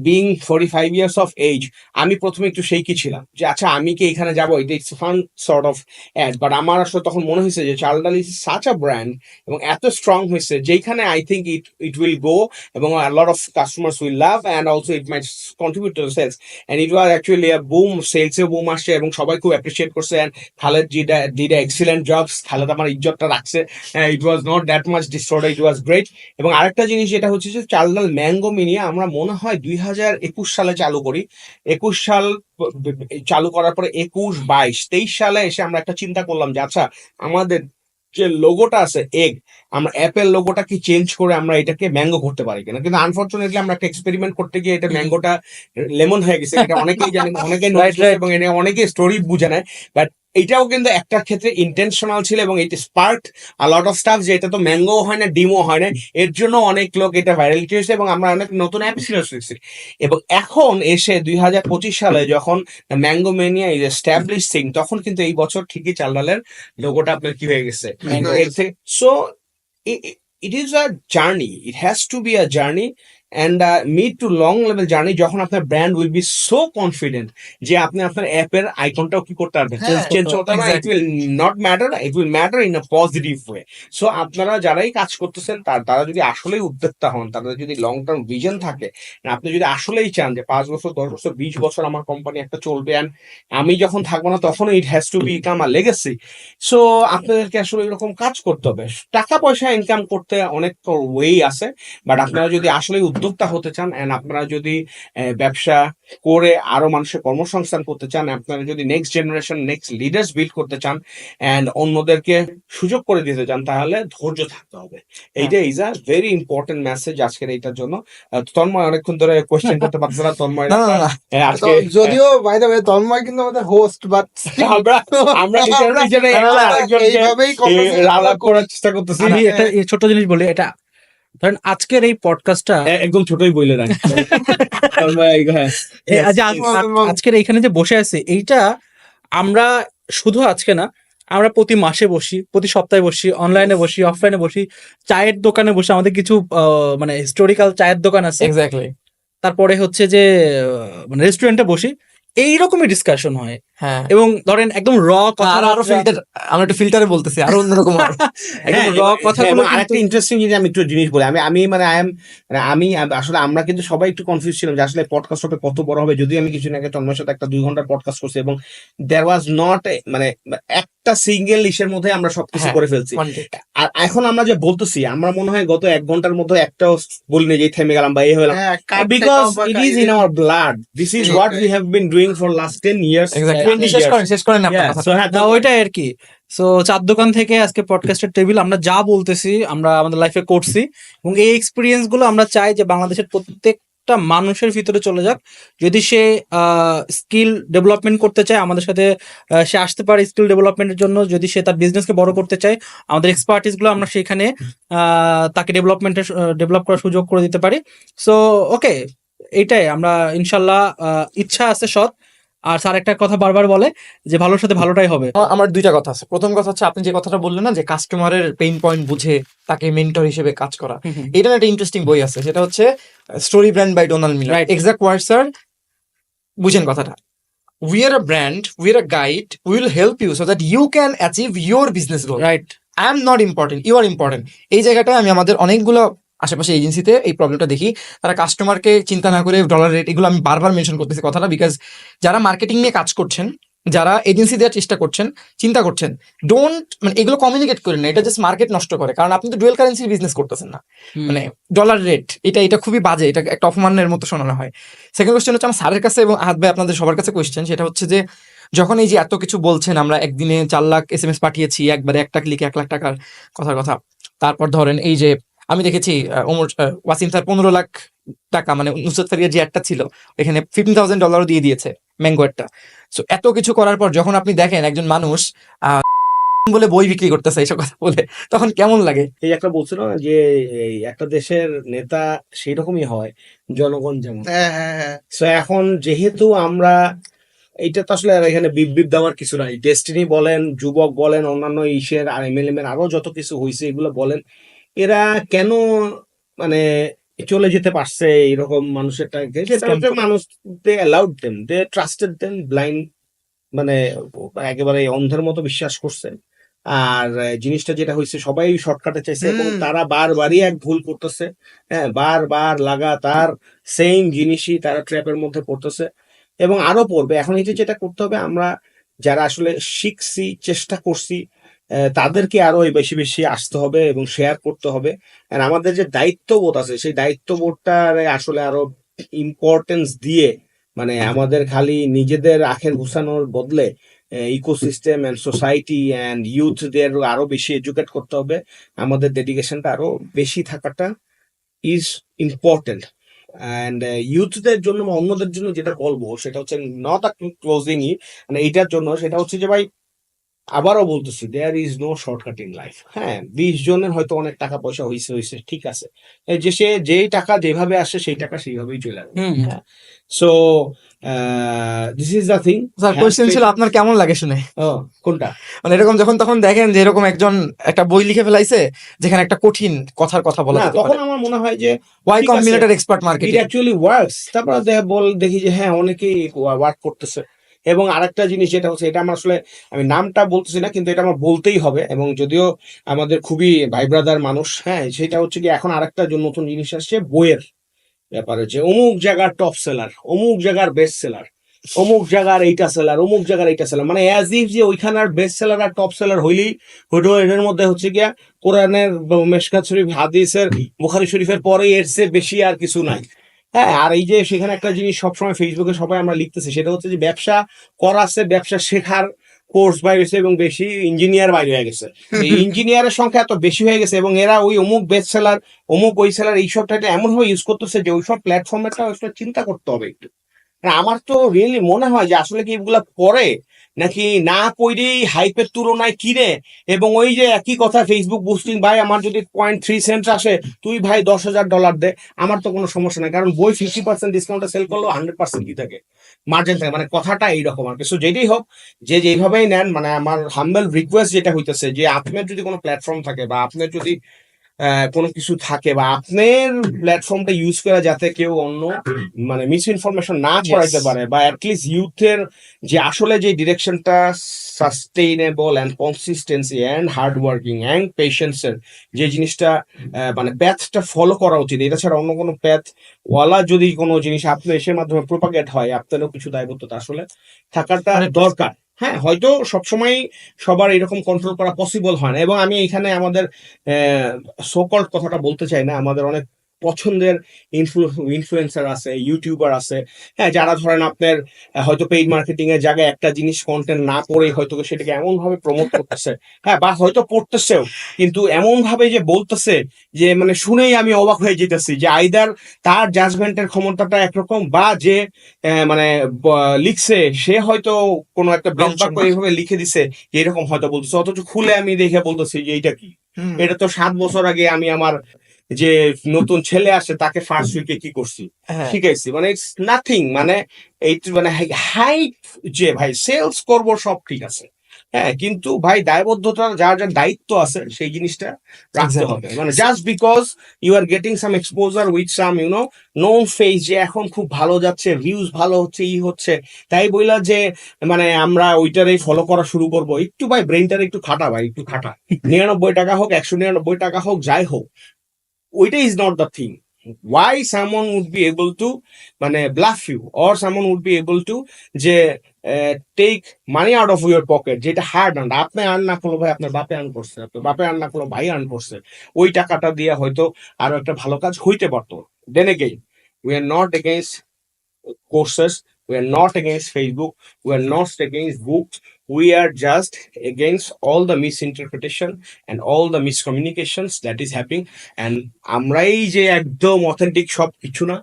বিং 45 ইয়ার্স অফ এজ, আমি প্রথমে একটু সেই কি ছিলাম যে আচ্ছা আমি কি এখানে যাবো, এটা it's fun sort of ad, but আমার আসলে তখন মনে হয়েছে যে চাল ডাল ইজ সাচ আ ব্র্যান্ড এবং এত স্ট্রং হয়েছে যেখানে I think it will go, এবং a lot of customers will love, and also it might contribute to the sales, and it was actually a boom, sales A boom আসছে এবং সবাই খুব অ্যাপ্রিসিয়েট করছে। and Khaled did a excellent jobs, Khaled আমার ইজ্জতটা রাখছে, it was not that much distorted, it was great। এবং আরেকটা জিনিস যেটা হচ্ছে যে চাল ডাল ম্যাঙ্গো মিনিয়া আমরা মনে হয় 2021 সালে চালু করি, 21 সাল চালু করার পরে 21, 22, 23 সালে এসে আমরা একটা চিন্তা করলাম যে আচ্ছা আমাদের যে লোগোটা আছে এগ, আমরা অ্যাপেল লোগোটা কি চেঞ্জ করে আমরা এটাকে ম্যাঙ্গো করতে পারি কিনা। কিন্তু আনফরচুনেটলি আমরা একটা এক্সপেরিমেন্ট করতে গিয়ে এটা ম্যাঙ্গোটা লেমন হয়ে গেছে, এটা অনেকেই জানে, অনেকেই Right, right. এবং এটা অনেকেই স্টোরি বুঝে নেয়, বাট এটাও কিন্তু একটা ক্ষেত্রে ইন্টেনশনাল ছিল, এবং এটা spark a lot of staff যে এটা তো ম্যাঙ্গো হয় না, ডিমও হয় না, এর জন্য অনেক লোক এটা ভাইরালিটি হয়েছে, এবং আমরা অনেক নতুন অ্যাপ শিখছি। এবং এখন এসে 2025 সালে যখন mango mania is establish thing, তখন কিন্তু এই বছর ঠিকই চাল ডালের লোগোটা আপনার কি হয়ে গেছে এর থেকে। So it is a journey, it has to be a journey, and mid to long level journey, যখন আপনার brand will be so confident যে আপনি আপনার অ্যাপের আইকনটাও কি করতে পারবেন, হ্যাঁ, চেঞ্জ করতে পারবেন, ইট exactly. Will not matter, it will matter in a positive way. So আপনারা যারাই কাজ করতেছেন তারা যদি আসলেই উদ্যোক্তা হন, তাদের যদি লং টার্ম ভিশন থাকে, আপনি যদি আসলেই চান যে 5 বছর 10 বছর 20 বছর আমার কোম্পানি একটা চলবে, অ্যান্ড আমি যখন থাকবো না তখন ইট has to become a legacy, so আপনাদেরকে আসলে এরকম কাজ করতে হবে। টাকা পয়সা ইনকাম করতে অনেক ওয়ে আছে, বাট আপনারা যদি আসলে উদ্যোক্তা হতে চান, এন্ড আপনারা যদি ব্যবসা করে আরো মানুষের কর্মসংস্থান করতে চান, আপনারা যদি next generation next leaders build করতে চান, এন্ড অন্যদেরকে সুযোগ করে দিতে চান, তাহলে ধৈর্য থাকতে হবে। এইটা is a very important message আজকের এইটার জন্য। তন্ময় অনেকক্ষণ ধরে কোয়েশ্চেন করতে পারছে না, তন্ময় না, না, না। আজকে যদিও বাই দ্য ওয়ে তন্ময় কিন্তু আমাদের হোস্ট, বাট আমরা নিজেরাই এইভাবেই আলাপ করার চেষ্টা করতেছি। আমি একটা এই ছোট জিনিস বলি, এটা ধরেন আজকের এই পডকাস্টটা একদম ছোটই বইলে রাখ। আজকের এইখানে যে বসে আছে, এইটা আমরা শুধু আজকে না, আমরা প্রতি মাসে বসি, প্রতি সপ্তাহে বসি, অনলাইনে বসি, অফলাইনে বসি, চায়ের দোকানে বসে, আমাদের কিছু মানে হিস্টোরিক্যাল চায়ের দোকান আছে, এক্স্যাক্টলি। তারপরে হচ্ছে যে মানে রেস্টুরেন্টে বসি, এইরকমই ডিসকাশন হয়। হ্যাঁ, এবং ধরেন একদম র কথা, আরো ফিল্টার, আমরা একটু ফিল্টারে বলতেছি, আরো অন্যরকম হয়। একদম র কথাগুলো আরেকটা ইন্টারেস্টিং জিনিস আমি একটু জিনিস বলি, আমি আসলে আমরা কিন্তু সবাই একটু কনফিউজ ছিলাম যে আসলে পডকাস্ট হবে কত বড় হবে। যদি আমি কিছু আগে তন্ময়ের সাথে একটা 2 ঘন্টার পডকাস্ট করছি, এবং দেয়ার ওয়াজ নট মানে একটা সিঙ্গেল ইসের মধ্যে আমরা সবকিছু হ্যাঁ, করে ফেলছি। one day। আর এখন আমরা যে বলতেছি, আমরা মনে হয় গত 1 ঘন্টার মধ্যে একটাও বলিনি যে থেমে গেলাম বা এই হলাম, because it is in our blood. This is what we have been doing for last 10 years. Exactly. শেষ করেন না আপনার Yeah, কথা। so হ্যাঁ, না ওইটাই আর কি। সো চার দোকান থেকে আজকে পডকাস্টের টেবিল আমরা যা বলতেছি আমরা আমাদের লাইফে করছি, এবং এই এক্সপিরিয়েন্স গুলো আমরা চাই যে বাংলাদেশের প্রত্যেকটা মানুষের ভিতরে চলে যাক। যদি সে স্কিল ডেভেলপমেন্ট করতে চায় আমাদের সাথে সে আসতে পারে স্কিল ডেভেলপমেন্টের জন্য। যদি সে তার বিজনেসকে বড় করতে চায়, আমাদের এক্সপার্টিস গুলো আমরা সেখানে তাকে ডেভেলপ করার সুযোগ করে দিতে পারি। সো ওকে, এইটাই আমরা ইনশাল্লাহ, ইচ্ছা আছে সৎ। আর স্যার একটা কথা বারবার বলে যে ভালোর সাথে ভালোটাই হবে। আমার দুইটা কথা আছে। প্রথম কথা হচ্ছে আপনি যে কথাটা বললেন না যে কাস্টমারের পেইন পয়েন্ট বুঝে তাকে মেন্টর হিসেবে কাজ করা, এটা একটা ইন্টারেস্টিং বই আছে, সেটা হচ্ছে story brand by Donald Miller. Right. Exact word sir, বুঝেন কথাটা। We are a brand, we are a guide, will help you so that you can achieve your business goal. Right. I am not important, you are important. এই জায়গাটায় আমি আমাদের অনেকগুলো আশেপাশে এজেন্সিতে এই প্রবলেমটা দেখি। তারা কাস্টমারকে চিন্তা না করে ডলার রেট, এগুলো আমি বারবার মেনশন করতেছি কথাটা, বিকজ যারা মার্কেটিং নিয়ে কাজ করছেন, যারা এজেন্সি দেওয়ার চেষ্টা করছেন, চিন্তা করছেন, ডোন্ট মানে এগুলো কমিউনিকেট করেন না। এটা জাস্ট মার্কেট নষ্ট করে, কারণ আপনি তো ডুয়েল কারেন্সির বিজনেস করতেছেন না। মানে ডলার রেট এটা খুবই বাজে, এটা একটা অপমানের মতো শোনানো হয়। সেকেন্ড কোয়েশ্চেন হচ্ছে আমার স্যারের কাছে এবং আহাদ ভাই আপনাদের সবার কাছে কোয়েশ্চেন, সেটা হচ্ছে যে যখন এই যে এত কিছু বলছেন, আমরা একদিনে 4 লাখ SMS পাঠিয়েছি, একবারে একটা ক্লিকে 1 লাখ টাকার কথার কথা। তারপর ধরেন এই যে আমি দেখেছি ওয়াসিম স্যার 15 লাখ টাকা, মানে নুসরত ফারিয়ার যে একটা ছিল এখানে $15,000 দিয়ে দিয়েছে ম্যাঙ্গো একটা। সো এত কিছু করার পর যখন আপনি দেখেন একজন মানুষ বলে বই বিক্রি করতেছে এইসব কথা বলে, তখন কেমন লাগে? এই একটা বলছিল না যে এই একটা দেশের নেতা সেই রকমই হয় জনগণ যেমন। সো এখন যেহেতু আমরা, এইটা তো আসলে আর এখানে বিপ দেওয়ার কিছু নাই। ডেস্টিনি বলেন, যুবক বলেন, অন্যান্য ইসের আর MLM এর আরো যত কিছু হয়েছে এগুলো বলেন, এরা কেন মানে চলে যেতে পারছে এইরকম মানুষের টাকে, সেটা হচ্ছে মানুষ, দে অ্যালাউড দেম, দে ট্রাস্টেড দেম ব্লাইন্ড, মানে একেবারে অন্ধের মতো বিশ্বাস করছে। আর জিনিসটা যেটা হয়েছে, সবাই শর্টকাটে চাইছে এবং তারা বারবারই এক ভুল করতেছে। হ্যাঁ, বারবার লাগাতার সেম জিনিসই তারা ট্র্যাপের মধ্যে পড়তেছে এবং আরো পড়বে। এখন এই যে যেটা করতে হবে, আমরা যারা আসলে শিখছি, চেষ্টা করছি, তাদেরকে আরো বেশি বেশি আসতে হবে এবং শেয়ার করতে হবে। আর আমাদের যে দায়িত্ববোধ আছে, সেই দায়িত্ববোধটা আসলে আরো ইম্পর্টেন্স দিয়ে, মানে আমাদের খালি নিজেদের আখের ঘুষানোর বদলে ইকোসিস্টেম অ্যান্ড সোসাইটি অ্যান্ড ইউথদের আরো বেশি এডুকেট করতে হবে। আমাদের ডেডিকেশনটা আরো বেশি থাকাটা ইজ ইম্পর্টেন্ট। অ্যান্ড ইউথদের জন্য বা অন্যদের জন্য যেটা বলবো সেটা হচ্ছে নট আ ক্লোজিংই, মানে এইটার জন্য সেটা হচ্ছে যে ভাই, আবারও বলতেছি, there is no shortcut in life. হ্যাঁ, 20 জনের হয়তো অনেক টাকা পয়সা হয়েছে, ঠিক আছে, এই যে সে যেই টাকা যেভাবে আসে সেই টাকা সেইভাবেই চলে আসবে। So this is the thing. Sir question ছিল আপনার কেমন লাগে শুনে? কোনটা? মানে এরকম যখন তখন দেখেন যে এরকম একজন একটা বই লিখে ফেলাইছে যেখানে একটা কঠিন কথার কথা বলা না, যেতে তখন পারে, আমার মনে হয় যে ওয়াই ঠিক আছে, কম্বিনেটর এক্সপার্ট ইট মার্কেটিং। Actually works. তারপর দেখি যে হ্যাঁ, অনেকেই ওয়ার্ক করতেছে। এবং আরেকটা জিনিস যেটা হচ্ছে, এটা আমার আসলে, আমি নামটা বলতেছি না, কিন্তু এটা আমার বলতেই হবে, এবং যদিও আমাদের খুবই ভাই ব্রাদার মানুষ, হ্যাঁ, সেটা হচ্ছে কি, এখন আরেকটা নতুন জিনিস আসছে বইয়ের ব্যাপারে, যে অমুক জায়গার টপ সেলার, অমুক জায়গার বেস্ট সেলার, অমুক জায়গার এইটা সেলার, অমুক জায়গার এইটা সেলার, মানে অ্যাজ ইফ যে ওইখানের বেস্ট সেলার আর টপ সেলার হইলেই হইতো এর মধ্যে হচ্ছে গিয়া কোরআনের, মেশকাত শরীফ, হাদিসের, বুখারী শরীফের পরে এর চেয়ে বেশি আর কিছু নাই। হ্যাঁ, আর এই যে সেখানে একটা জিনিস সবসময় ফেসবুকে সবাই আমরা লিখতেছি, সেটা হচ্ছে যে ব্যবসা করাছে, ব্যবসা শেখার কোর্স বাইরে হয়েছে এবং বেশি ইঞ্জিনিয়ার বাইরে হয়ে গেছে। এই ইঞ্জিনিয়ারের সংখ্যা এত বেশি হয়ে গেছে এবং এরা ওই অমুক বেস্ট সেলার, অমুক ওই সেলার, এইসব টাইটা এমন ভাবে ইউজ করতেছে যে ওইসব প্ল্যাটফর্মেরটা চিন্তা করতে হবে একটু। আমার তো রিয়েলি মনে হয় যে আসলে কি এগুলা পড়ে নাকি না পড়েই হাইপের তুলনায় কিনে, এবং ওই যে একই কথা ফেসবুক বুস্টিং, ভাই আমার যদি 0.3 সেন্ট আসে, তুই ভাই $10,000 দে, আমার তো কোনো সমস্যা নাই, কারণ বই 50% ডিসকাউন্টে সেল করলেও 100% কি থাকে, মার্জিন থাকে, মানে কথাটা এইরকম আর কি। সো যেটাই হোক, যে যেভাবেই নেন, মানে আমার হাম্বল রিকোয়েস্ট যেটা হইতেছে, যে আপনার যদি কোনো প্ল্যাটফর্ম থাকে বা আপনার যদি কোনো কিছু থাকে বা আপনার প্ল্যাটফর্মটা ইউজ করে যাতে কেউ অন্য মানে মিস ইনফরমেশন না করাইতে পারে, বা অ্যাটলিস্ট ইউথের যে আসলে যে ডিরেকশনটা sustainable and consistency and hard working and পেশেন্সের যে জিনিসটা, মানে প্যাথটা ফলো করা উচিত, এটা ছাড়া অন্য কোনো প্যাথ ওয়ালা যদি কোনো জিনিস আপনার এসের মাধ্যমে প্রোপাগেট হয়, আপনারও কিছু দায়বদ্ধতা আসলে থাকাটা দরকার। হ্যাঁ, হয়তো সবসময় সবার এরকম কন্ট্রোল করা পসিবল হয় না, এবং আমি এখানে আমাদের সোকল্ড কথাটা বলতে চাই না, আমাদের অনেক পছন্দের ইনফ্লুয়েন্সার আছে, ইউটিউবার আছে, হ্যাঁ, যারা ধরেন আপনার হয়তো পেইড মার্কেটিং এর জায়গায় একটা জিনিস কন্টেন্ট না করে হয়তো সেটাকে এমন ভাবে প্রমোট করতেছে, হ্যাঁ, বা হয়তো করতেছেও, কিন্তু এমন ভাবে যে বলতেছে যে মানে শুনেই আমি অবাক হয়ে যেতেছি যে আইদার তার জাজমেন্টের ক্ষমতাটা একরকম, বা যে মানে লিখছে সে হয়তো কোনো একটা ব্যাপার এইভাবে লিখে দিছে যে এরকম হয়তো বলতেছে, অথচ খুলে আমি দেখে বলতেছি যে এইটা কি, এটা তো 7 বছর আগে আমি আমার যে নতুন ছেলে আসে তাকে ফার্স্ট উইকে কি করছি, শিখাইছি, মানে ইটস নাথিং, মানে এই মানে হাইপ যে ভাই সেলস করব সব ঠিক আছে, হ্যাঁ, কিন্তু ভাই দায়বদ্ধতা, যার যার দায়িত্ব আছে সেই জিনিসটা রাখতে হবে, মানে just because you are getting some exposure with some known face, যে এখন খুব ভালো যাচ্ছে, ভিউজ ভালো হচ্ছে, হচ্ছে, তাই বইলা যে মানে আমরা ওইটারই ফলো করা শুরু করব, একটু ভাই ব্রেনটারে একটু খাটা, ভাই একটু খাটা, 99 টাকা হোক, 199 টাকা হোক, যাই হোক, ওইটা is not the thing. Why someone would be able to মানে bluff you, or someone would be able to যে take money out of your pocket, যেটা হার্ড আর্ন, আপনি আর্ন না করলো ভাই, আপনার বাপে আর্ন করছে, আপনার বাপে আর্ন না করলো ভাই আর্ন করছে, ওই টাকাটা দিয়ে হয়তো আরো একটা ভালো কাজ হইতে পারতো. Then again, we are not against courses, we are not against Facebook, we are not against books, we are just against all the misinterpretation and all the miscommunications that is happening. And আমরাই যে একদম অথেন্টিক সব কিছু না,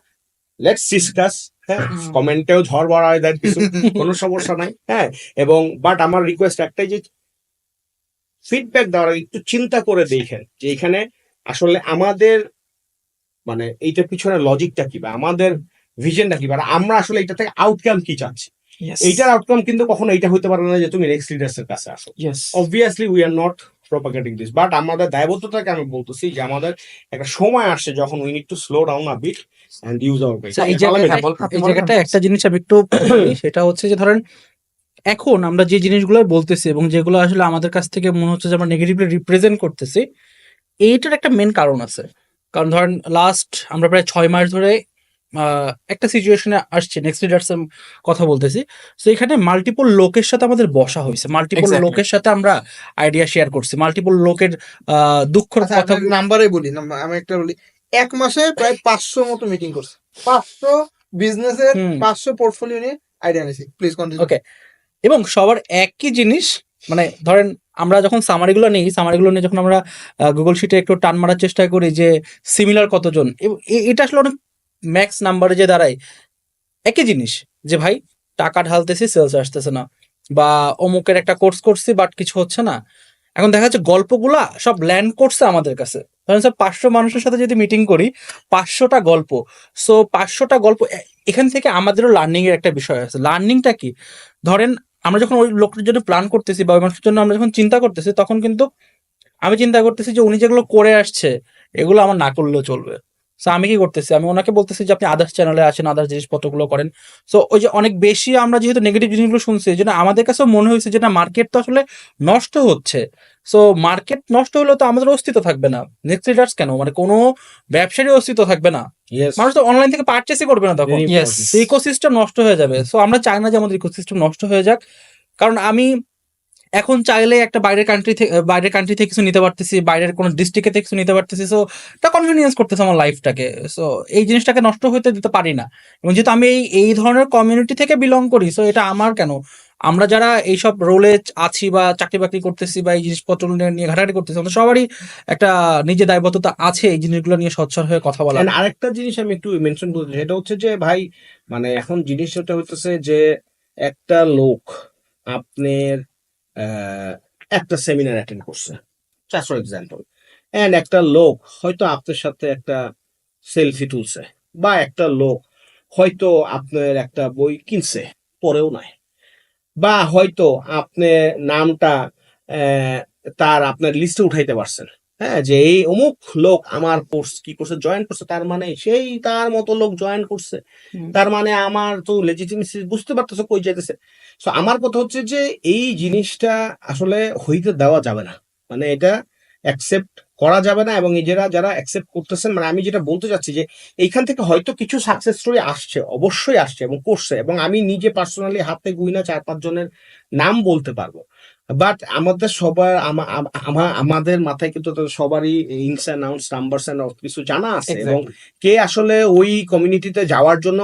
লেটস ডিসকাস, হ্যাঁ, কমেন্টেও ঝড় বাড়ায় দেন কিছু, কোনো সমস্যা নাই, হ্যাঁ, এবং বাট আমার রিকোয়েস্ট একটাই যে ফিডব্যাক দেওয়ার আগে একটু চিন্তা করে দেখেন যে এখানে আসলে আমাদের মানে এইটার পিছনে লজিকটা কি, বা আমাদের ভিশনটা কি, বা আমরা আসলে এটা থেকে আউটকাম কি চাচ্ছি. এইটার আউটকাম কিন্তু কখনো এইটা হতে পারে না যে তুমি নেক্সট লিডার্স এর কাছে আসো. Obviously we are not propagating this, but আমাদের দায়বদ্ধতাকে আমি বলতেছি যে আমাদের একটা সময় আসছে যখন we need to slow down a bit and use our brain. এই জায়গাটা একটা জিনিস আমি একটু বলি, সেটা হচ্ছে যে ধরেন এখন আমরা যে জিনিসগুলো বলতেছি এবং যেগুলো আসলে আমাদের কাছ থেকে মনে হচ্ছে যে আমরা নেগেটিভলি রিপ্রেজেন্ট করতেছি, এইটার একটা মেন কারণ আছে. কারণ ধরেন লাস্ট আমরা প্রায় 6 মাস ধরে একটা সিচুয়েশনে আসছে, নেক্সট লিডার্স কথা বলতেছি, তো এখানে মাল্টিপল লোকের সাথে আমাদের বসা হয়েছে, মাল্টিপল লোকের সাথে আমরা আইডিয়া শেয়ার করছি, মাল্টিপল লোকের দুঃখের কথা নাম্বারে বলি, আমি একটা বলি, 1 মাসে প্রায় 500 মতো মিটিং করছে, 500 বিজনেসের 500 পোর্টফোলিও নিয়ে আইডিয়া নিয়েছি. Please continue. ওকে, এবং সবার একই জিনিস, মানে ধরেন আমরা যখন সামারিগুলো নিই, সামারিগুলো নিয়ে যখন আমরা গুগল শিটে একটু টান মারার চেষ্টা করি যে সিমিলার কতজন, এটা আসলে অনেক ম্যাক্স নাম্বারে যে দাঁড়ায় একই জিনিস, যে ভাই টাকা ঢালতেছি, সেলস আসতেছে না, বা অমুকের একটা কোর্স করছি বাট কিছু হচ্ছে না. এখন দেখা যাচ্ছে গল্পগুলা সব ল্যান্ড করছে আমাদের কাছে. ধরেন স্যার 500 মানুষের সাথে যদি মিটিং করি, 500টা গল্প, সো 500টা গল্প, এখান থেকে আমাদেরও লার্নিং এর একটা বিষয় আছে. লার্নিংটা কি, ধরেন আমরা যখন ওই লোকটার জন্য প্ল্যান করতেছি বা ওই মানুষের জন্য আমরা যখন চিন্তা করতেছি, তখন কিন্তু আমি চিন্তা করতেছি যে উনি যেগুলো করে আসছে এগুলো আমার না করলেও চলবে. সো আমি কি করতেছি, আমি ওনাকে বলতেছি যে আপনি আদার্স চ্যানেলে আসেন, আদার্স জিনিসপত্রগুলো করেন. সো ওই যে অনেক বেশি আমরা যেহেতু নেগেটিভ জিনিসগুলো শুনছি, এই জন্য আমাদের কাছেও মনে হয়েছে যে না, মার্কেট তো আসলে নষ্ট হচ্ছে. সো মার্কেট নষ্ট হলে তো আমাদের অস্তিত্ব থাকবে না, নেক্সট লিডার্স কেন, মানে কোনো ব্যবসারই অস্তিত্ব থাকবে না, মানুষ তো অনলাইন থেকে পারচেসই করবে না, তখন ইকোসিস্টেম নষ্ট হয়ে যাবে. সো আমরা চাই না যে আমাদের ইকোসিস্টেম নষ্ট হয়ে যাক. কারণ আমি এখন চাইলে একটা বাইরের কান্ট্রি থেকে কিছু নিতে পারতেছি, বাইরের কোনো ডিস্ট্রিক্টে থেকে কিছু নিতে পারতেছি, সো এটা কনভিনিয়েন্স করতেছে আমার লাইফটাকে. সো এই জিনিসটাকে নষ্ট হতে দিতে পারি না. এবং যেহেতু আমি এই ধরনের কমিউনিটি থেকে বিলং করি, সো এটা আমার কেন, আমরা যারা এইসব রোলে আছি বা চাকরি বাকরি করতেছি বা এই জিনিসপত্র নিয়ে ঘাটাঘাটি করতেছি, আমাদের সবারই একটা নিজের দায়বদ্ধতা আছে এই জিনিসগুলো নিয়ে সচ্ছল হয়ে কথা বলা. আরেকটা জিনিস আমি একটু মেনশন করতে, সেটা হচ্ছে যে ভাই মানে এখন জিনিসটা হইতেছে যে একটা লোক আপনার একটা সেমিনার অ্যাটেন্ড করছে, জাস্ট ফর এক্সাম্পল, এন্ড একটা লোক হয়তো আপনার সাথে একটা সেলফি তুলছে, বা একটা লোক হয়তো আপনার একটা বই কিনছে, পড়েও নাই, বা হয়তো আপনার নামটা তার আপনার লিস্টে উঠাইতে পারছেন, হ্যাঁ, যে এই অমুক লোক আমার কোর্স কি করছে, জয়েন করছে, তার মানে সেই তার মতো লোক জয়েন করছে, তার মানে আমার তো লেজিটিমেসি বুঝতে পারতেছে কই যাইতেছে. সো আমার কথা হচ্ছে যে এই জিনিসটা আসলে হইতে দেওয়া যাবে না, মানে এটা অ্যাকসেপ্ট করা যাবে না, এবং নিজেরা যারা অ্যাকসেপ্ট করতেছেন, মানে আমি যেটা বলতে চাচ্ছি যে এইখান থেকে হয়তো কিছু সাকসেস স্টোরি আসছে, অবশ্যই আসছে এবং করছে, এবং আমি নিজে পার্সোনালি হাতে গুইনা 4-5 জনের নাম বলতে পারবো। বাট আমাদের সবার আমাদের মাথায় কিন্তু তো সবারই ইনস অ্যান্ড আউটস, নাম্বারস অ্যান্ড কিছু জানা আছে, এবং কে আসলে ওই কমিউনিটিতে যাওয়ার জন্য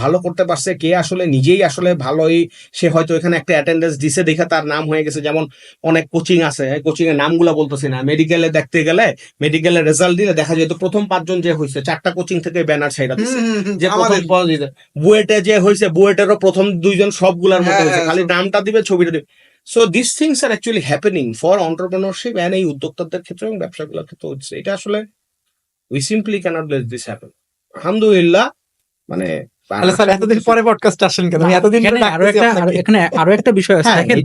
ভালো করতে পারছে, কে আসলে নিজেই আসলে ভালোই, সে হয়তো এখানে একটা অ্যাটেন্ডেন্স দিছে দেখে তার নাম হয়ে গেছে। যেমন অনেক কোচিং আছে, কোচিং এর নামগুলো বলতেছি না, মেডিকেলে দেখতে গেলে মেডিকেলের রেজাল্ট দিলে দেখা যায় তো প্রথম 5 জন যে হয়েছে 4টা কোচিং থেকে ব্যানার ছাইড়া দিছে, যে প্রথম বুয়েটে যে হয়েছে বুয়েটেরও প্রথম 2 জন সবগুলার মধ্যে হয়েছে, খালি নামটা দিবে ছবিটা দিবে। So this things are actually happening for entrepreneurship and এই উদ্যোক্তাদের ক্ষেত্রে এবং ব্যবসাগুলোর ক্ষেত্রে হচ্ছে। এটা আসলে we simply cannot let this happen. আলহামদুলিল্লাহ। মানে স্যার এতদিন পরে পডকাস্ট আসেন কেন? আমি এতদিন এখানে আরো একটা বিষয় আছে, হ্যাঁ, দেখেন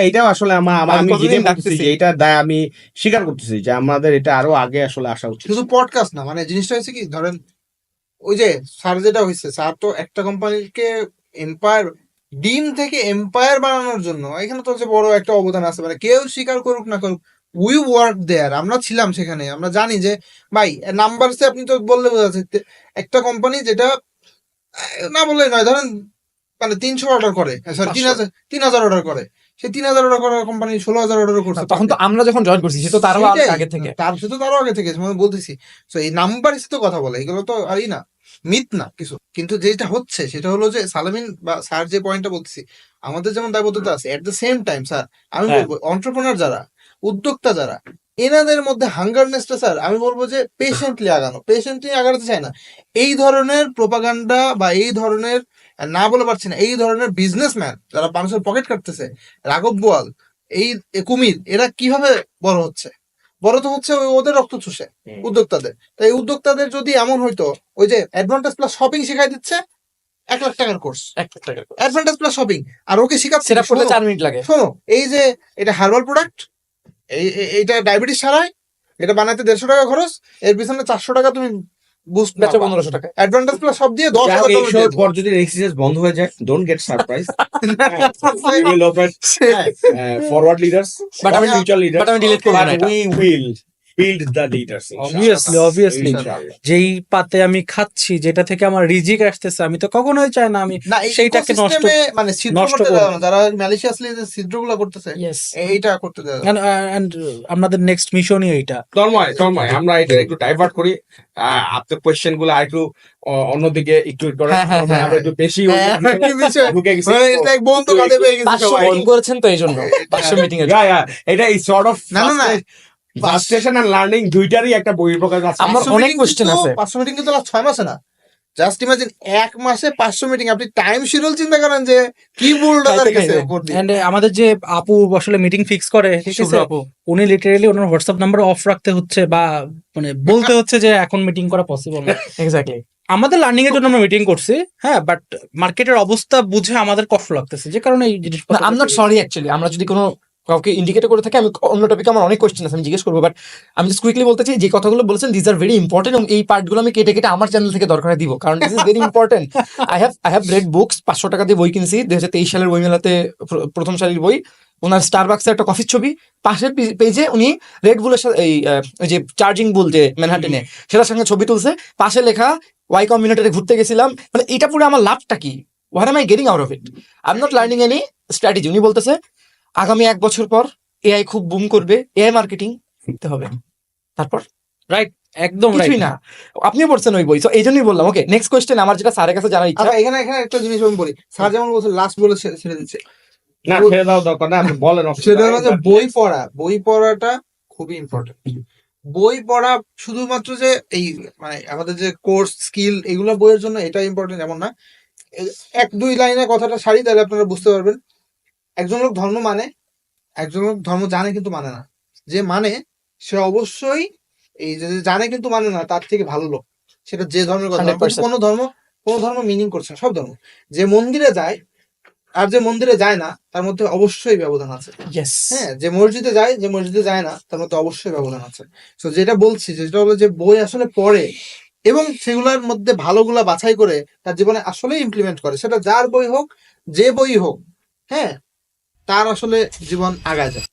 এটাও আসলে আমি কতদিন যেটা ডাকতেছি। বলতেছি যে এটা আমি স্বীকার করতেছি যে আমাদের এটা আরো আগে আসলে আসা উচিত। শুধু পডকাস্ট না, মানে জিনিসটা হচ্ছে কি, ধরেন ওই যে স্যার যেটা হয়েছে, স্যার তো একটা কোম্পানিকে এম্পায়ার, ডিম থেকে এম্পায়ার বানানোর জন্য এখানে তো হচ্ছে বড় একটা অবদান আছে, মানে কেউ স্বীকার করুক না করুক, উই ওয়ার্ক দেয়ার, আমরা ছিলাম সেখানে, আমরা জানি যে ভাই নাম্বারসে আপনি তো বললে বোঝা যাচ্ছে একটা কোম্পানি যেটা না বললে নয়, ধরেন মানে 300 অর্ডার করে, সরি 3000 অর্ডার করে, সেই 3000 অর্ডার করার কোম্পানি 16,000 অর্ডার করছে। তখন তো আমরা যখন জয়েন করছি সে তো তারও সেটাই, আগে থেকে। তার সে তো তারও আগে থেকে, মানে বলতেছি। তো এই নাম্বার তো কথা বলে, এগুলো তো আরই না, মিথ না কিছু। কিন্তু যেটা হচ্ছে সেটা হলো যে সালামিন বা স্যার যে পয়েন্টটা বলতেছি, আমাদের যেমন দায়বদ্ধতা আছে, এট দ্য সেম টাইম স্যার আমি বলবো অন্টারপ্রেনার যারা, উদ্যোক্তা যারা, এনাদের মধ্যে হাঙ্গারনেসটা স্যার আমি বলবো যে পেশেন্টলি আগাতে চায় না। এই ধরনের প্রোপাগান্ডা বা এই ধরনের, না বলে পারছি না, এই ধরনের বিজনেসম্যান যারা মানুষের পকেট কাটতেছে, রাঘব বোয়াল, এই কুমির, এরা কিভাবে বড় হচ্ছে? বড় তো হচ্ছে ওদের রক্ত চুষে, উদ্যোক্তাদের। তাই উদ্যোক্তাদের যদি এমন হইতো, ওই যে অ্যাডভান্টেজ প্লাস শপিং শিখাই দিচ্ছে, 1 লাখ টাকার কোর্স, অ্যাডভান্টেজ প্লাস শপিং, আর ওকে শিখাচ্ছে সেটা করতে 4 মিনিট লাগে। শোনো, এই যে এটা হার্বাল প্রোডাক্ট, এইটা ডায়াবেটিস সারায়, এটা বানাতে 150 টাকা খরচ, এর পিছনে 400 টাকা তুমি বুস্ট বেচো 1500 টাকা। অ্যাডভান্টেজ প্লাস সব দিয়ে 10,000 এই শোর পর যদি এক্সারসাইজ বন্ধ হয়ে যায়, don't get surprise. We will operate forward leaders, But আমি- future leaders, but আমি delete করবো না but এটা। we will build the leaders. Obviously. Inshallah. যেই পাতে আমি খাচ্ছি, যেটা থেকে আমার রিজিক আসতেছে, আমি তো কখনোই চাই না আমি না, এই সেইটাকে নষ্ট ecosystem-এ মানে ছিদ্র নষ্ট করতে করবো। দেওয়া না, যারা ম্যালিশিয়াসলি যে ছিদ্রগুলো করতেছে, Yes. এইটা করতে দেওয়া না। and আমাদের নেক্সট মিশনই এইটা। তন্ময়, আমরা এটা একটু ডাইভার্ট করি, আপনার কোয়েশ্চেন গুলো একটু অন্যদিকে একটু করে, হ্যাঁ, আমরা একটু বেশি কি বিষয়? ঢুকে গেছি। মানে it's like বন্ধু কাঁধে পেয়ে গেছে 500 সবাই। ফোন করেছেন তো এই জন্য 500 মিটিং এর। এটা এই সর্ট অফ না, না, না। ফ্রাস্ট্রেশন এন্ড লার্নিং দুইটারই একটা বহিঃপ্রকাশ আছে। আমার 500 অনেক meeting question কিন্তু- আছে। 500 মিটিং কিন্তু লাস্ট 6 মাসে না, জাস্ট ইমাজিন 1 মাসে 500 মিটিং। আপনি টাইম শিডিউল চিন্তা করেন যে কি বুলডোজার তাই তো, গেছে তাই তো। উপর দিয়ে। এন্ড আমাদের যে আপু আসলে মিটিং ফিক্স করে, ঠিক শুভ্র আছে, আপু। উনি literally owner WhatsApp number of রাখতে হচ্ছে, বা মানে বলতে হচ্ছে যে এখন মিটিং করা পসিবল না। এক্স্যাক্টলি। আমাদের লার্নিং এর জন্য আমরা মিটিং করছি, হ্যাঁ, বাট মার্কেটের অবস্থা বুঝে আমাদের কষ্ট লাগতেছে, যে কারণে এই জিনিসটা। I am not sorry actually, আমরা যদি কোনো কাউকে ইন্ডিকেট করে থাকি, আমি অন্য টপিকে আমার অনেক কোয়েশ্চেন আছে, আমি জিজ্ঞেস করবো, বাট আমি জাস্ট কুইকলি বলতে চাই যে কথাগুলো বলেছেন দিস আর ভেরি ইম্পর্টেন্ট, এবং এই পার্টগুলো আমি কেটে কেটে আমার চ্যানেল থেকে দরকার দিব, কারণ this is very important. I have read books, 500 টাকা দিয়ে বই কিনছি, 2023 সালের বইমেলাতে প্রথম সারির বই, ওনার স্টারবাক্সের একটা কফির ছবি, পাশের পেজে উনি রেড বুলের সাথে এই যে চার্জিং বুল যে ম্যানহাটনে, সেটার সঙ্গে ছবি তুলছে, পাশে লেখা ওয়াই কমিউনিটিতে ঘুরতে গেছিলাম। মানে এটা পুরো আমার লাভটা কি? What M I getting out of it? I am not learning any strategy. উনি বলতেছে আগামী 1 বছর পর এআই খুব বুম করবে, এআই মার্কেটিং শিখতে হবে, তারপর রাইট, একদম কিছুই রাইট। না। আপনিও পড়ছেন ওই বই, তো এই জন্যই বললাম। ওকে, নেক্সট কোয়েশ্চেন আমার যেটা স্যারের কাছে জানার ইচ্ছা। আচ্ছা, এখানে একটা জিনিস আমি বলি, স্যার যেমন বলছে লাস্ট বলে ছেড়ে দিচ্ছে, না, ছেড়ে দাও, দরকার না, আপনি বলেন। সেটা হলো যে বই পড়াটা খুবই ইম্পর্টেন্ট। বই পড়া শুধুমাত্র যে এই মানে আমাদের যে কোর্স স্কিল এগুলো বইয়ের জন্য এটা ইম্পর্টেন্ট এমন না। 1-2 লাইনে কথাটা সারি, তাহলে আপনারা বুঝতে পারবেন। একজন লোক ধর্ম মানে, একজন লোক ধর্ম জানে কিন্তু মানে না। যে মানে সে অবশ্যই, এই যে জানে কিন্তু মানে না, তার থেকে ভালো লোক, সেটা যে ধর্মের কথা। 100%। কোনো ধর্ম মিনিং করছে না, সব ধর্ম। যে মন্দিরে যায় আর যে মন্দিরে যায় না, তার মধ্যে অবশ্যই ব্যবধান আছে। ইয়েস। হ্যাঁ, যে মসজিদে যায়, যে মসজিদে যায় না, তার মধ্যে অবশ্যই ব্যবধান আছে। তো যেটা বলছি, যেটা হলো যে বই আসলে পড়ে এবং সেগুলোর মধ্যে ভালোগুলা বাছাই করে তার জীবনে আসলে ইমপ্লিমেন্ট করে, সেটা যার বই হোক, যে বই হোক, হ্যাঁ, তার আসলে জীবন আগায় যায়।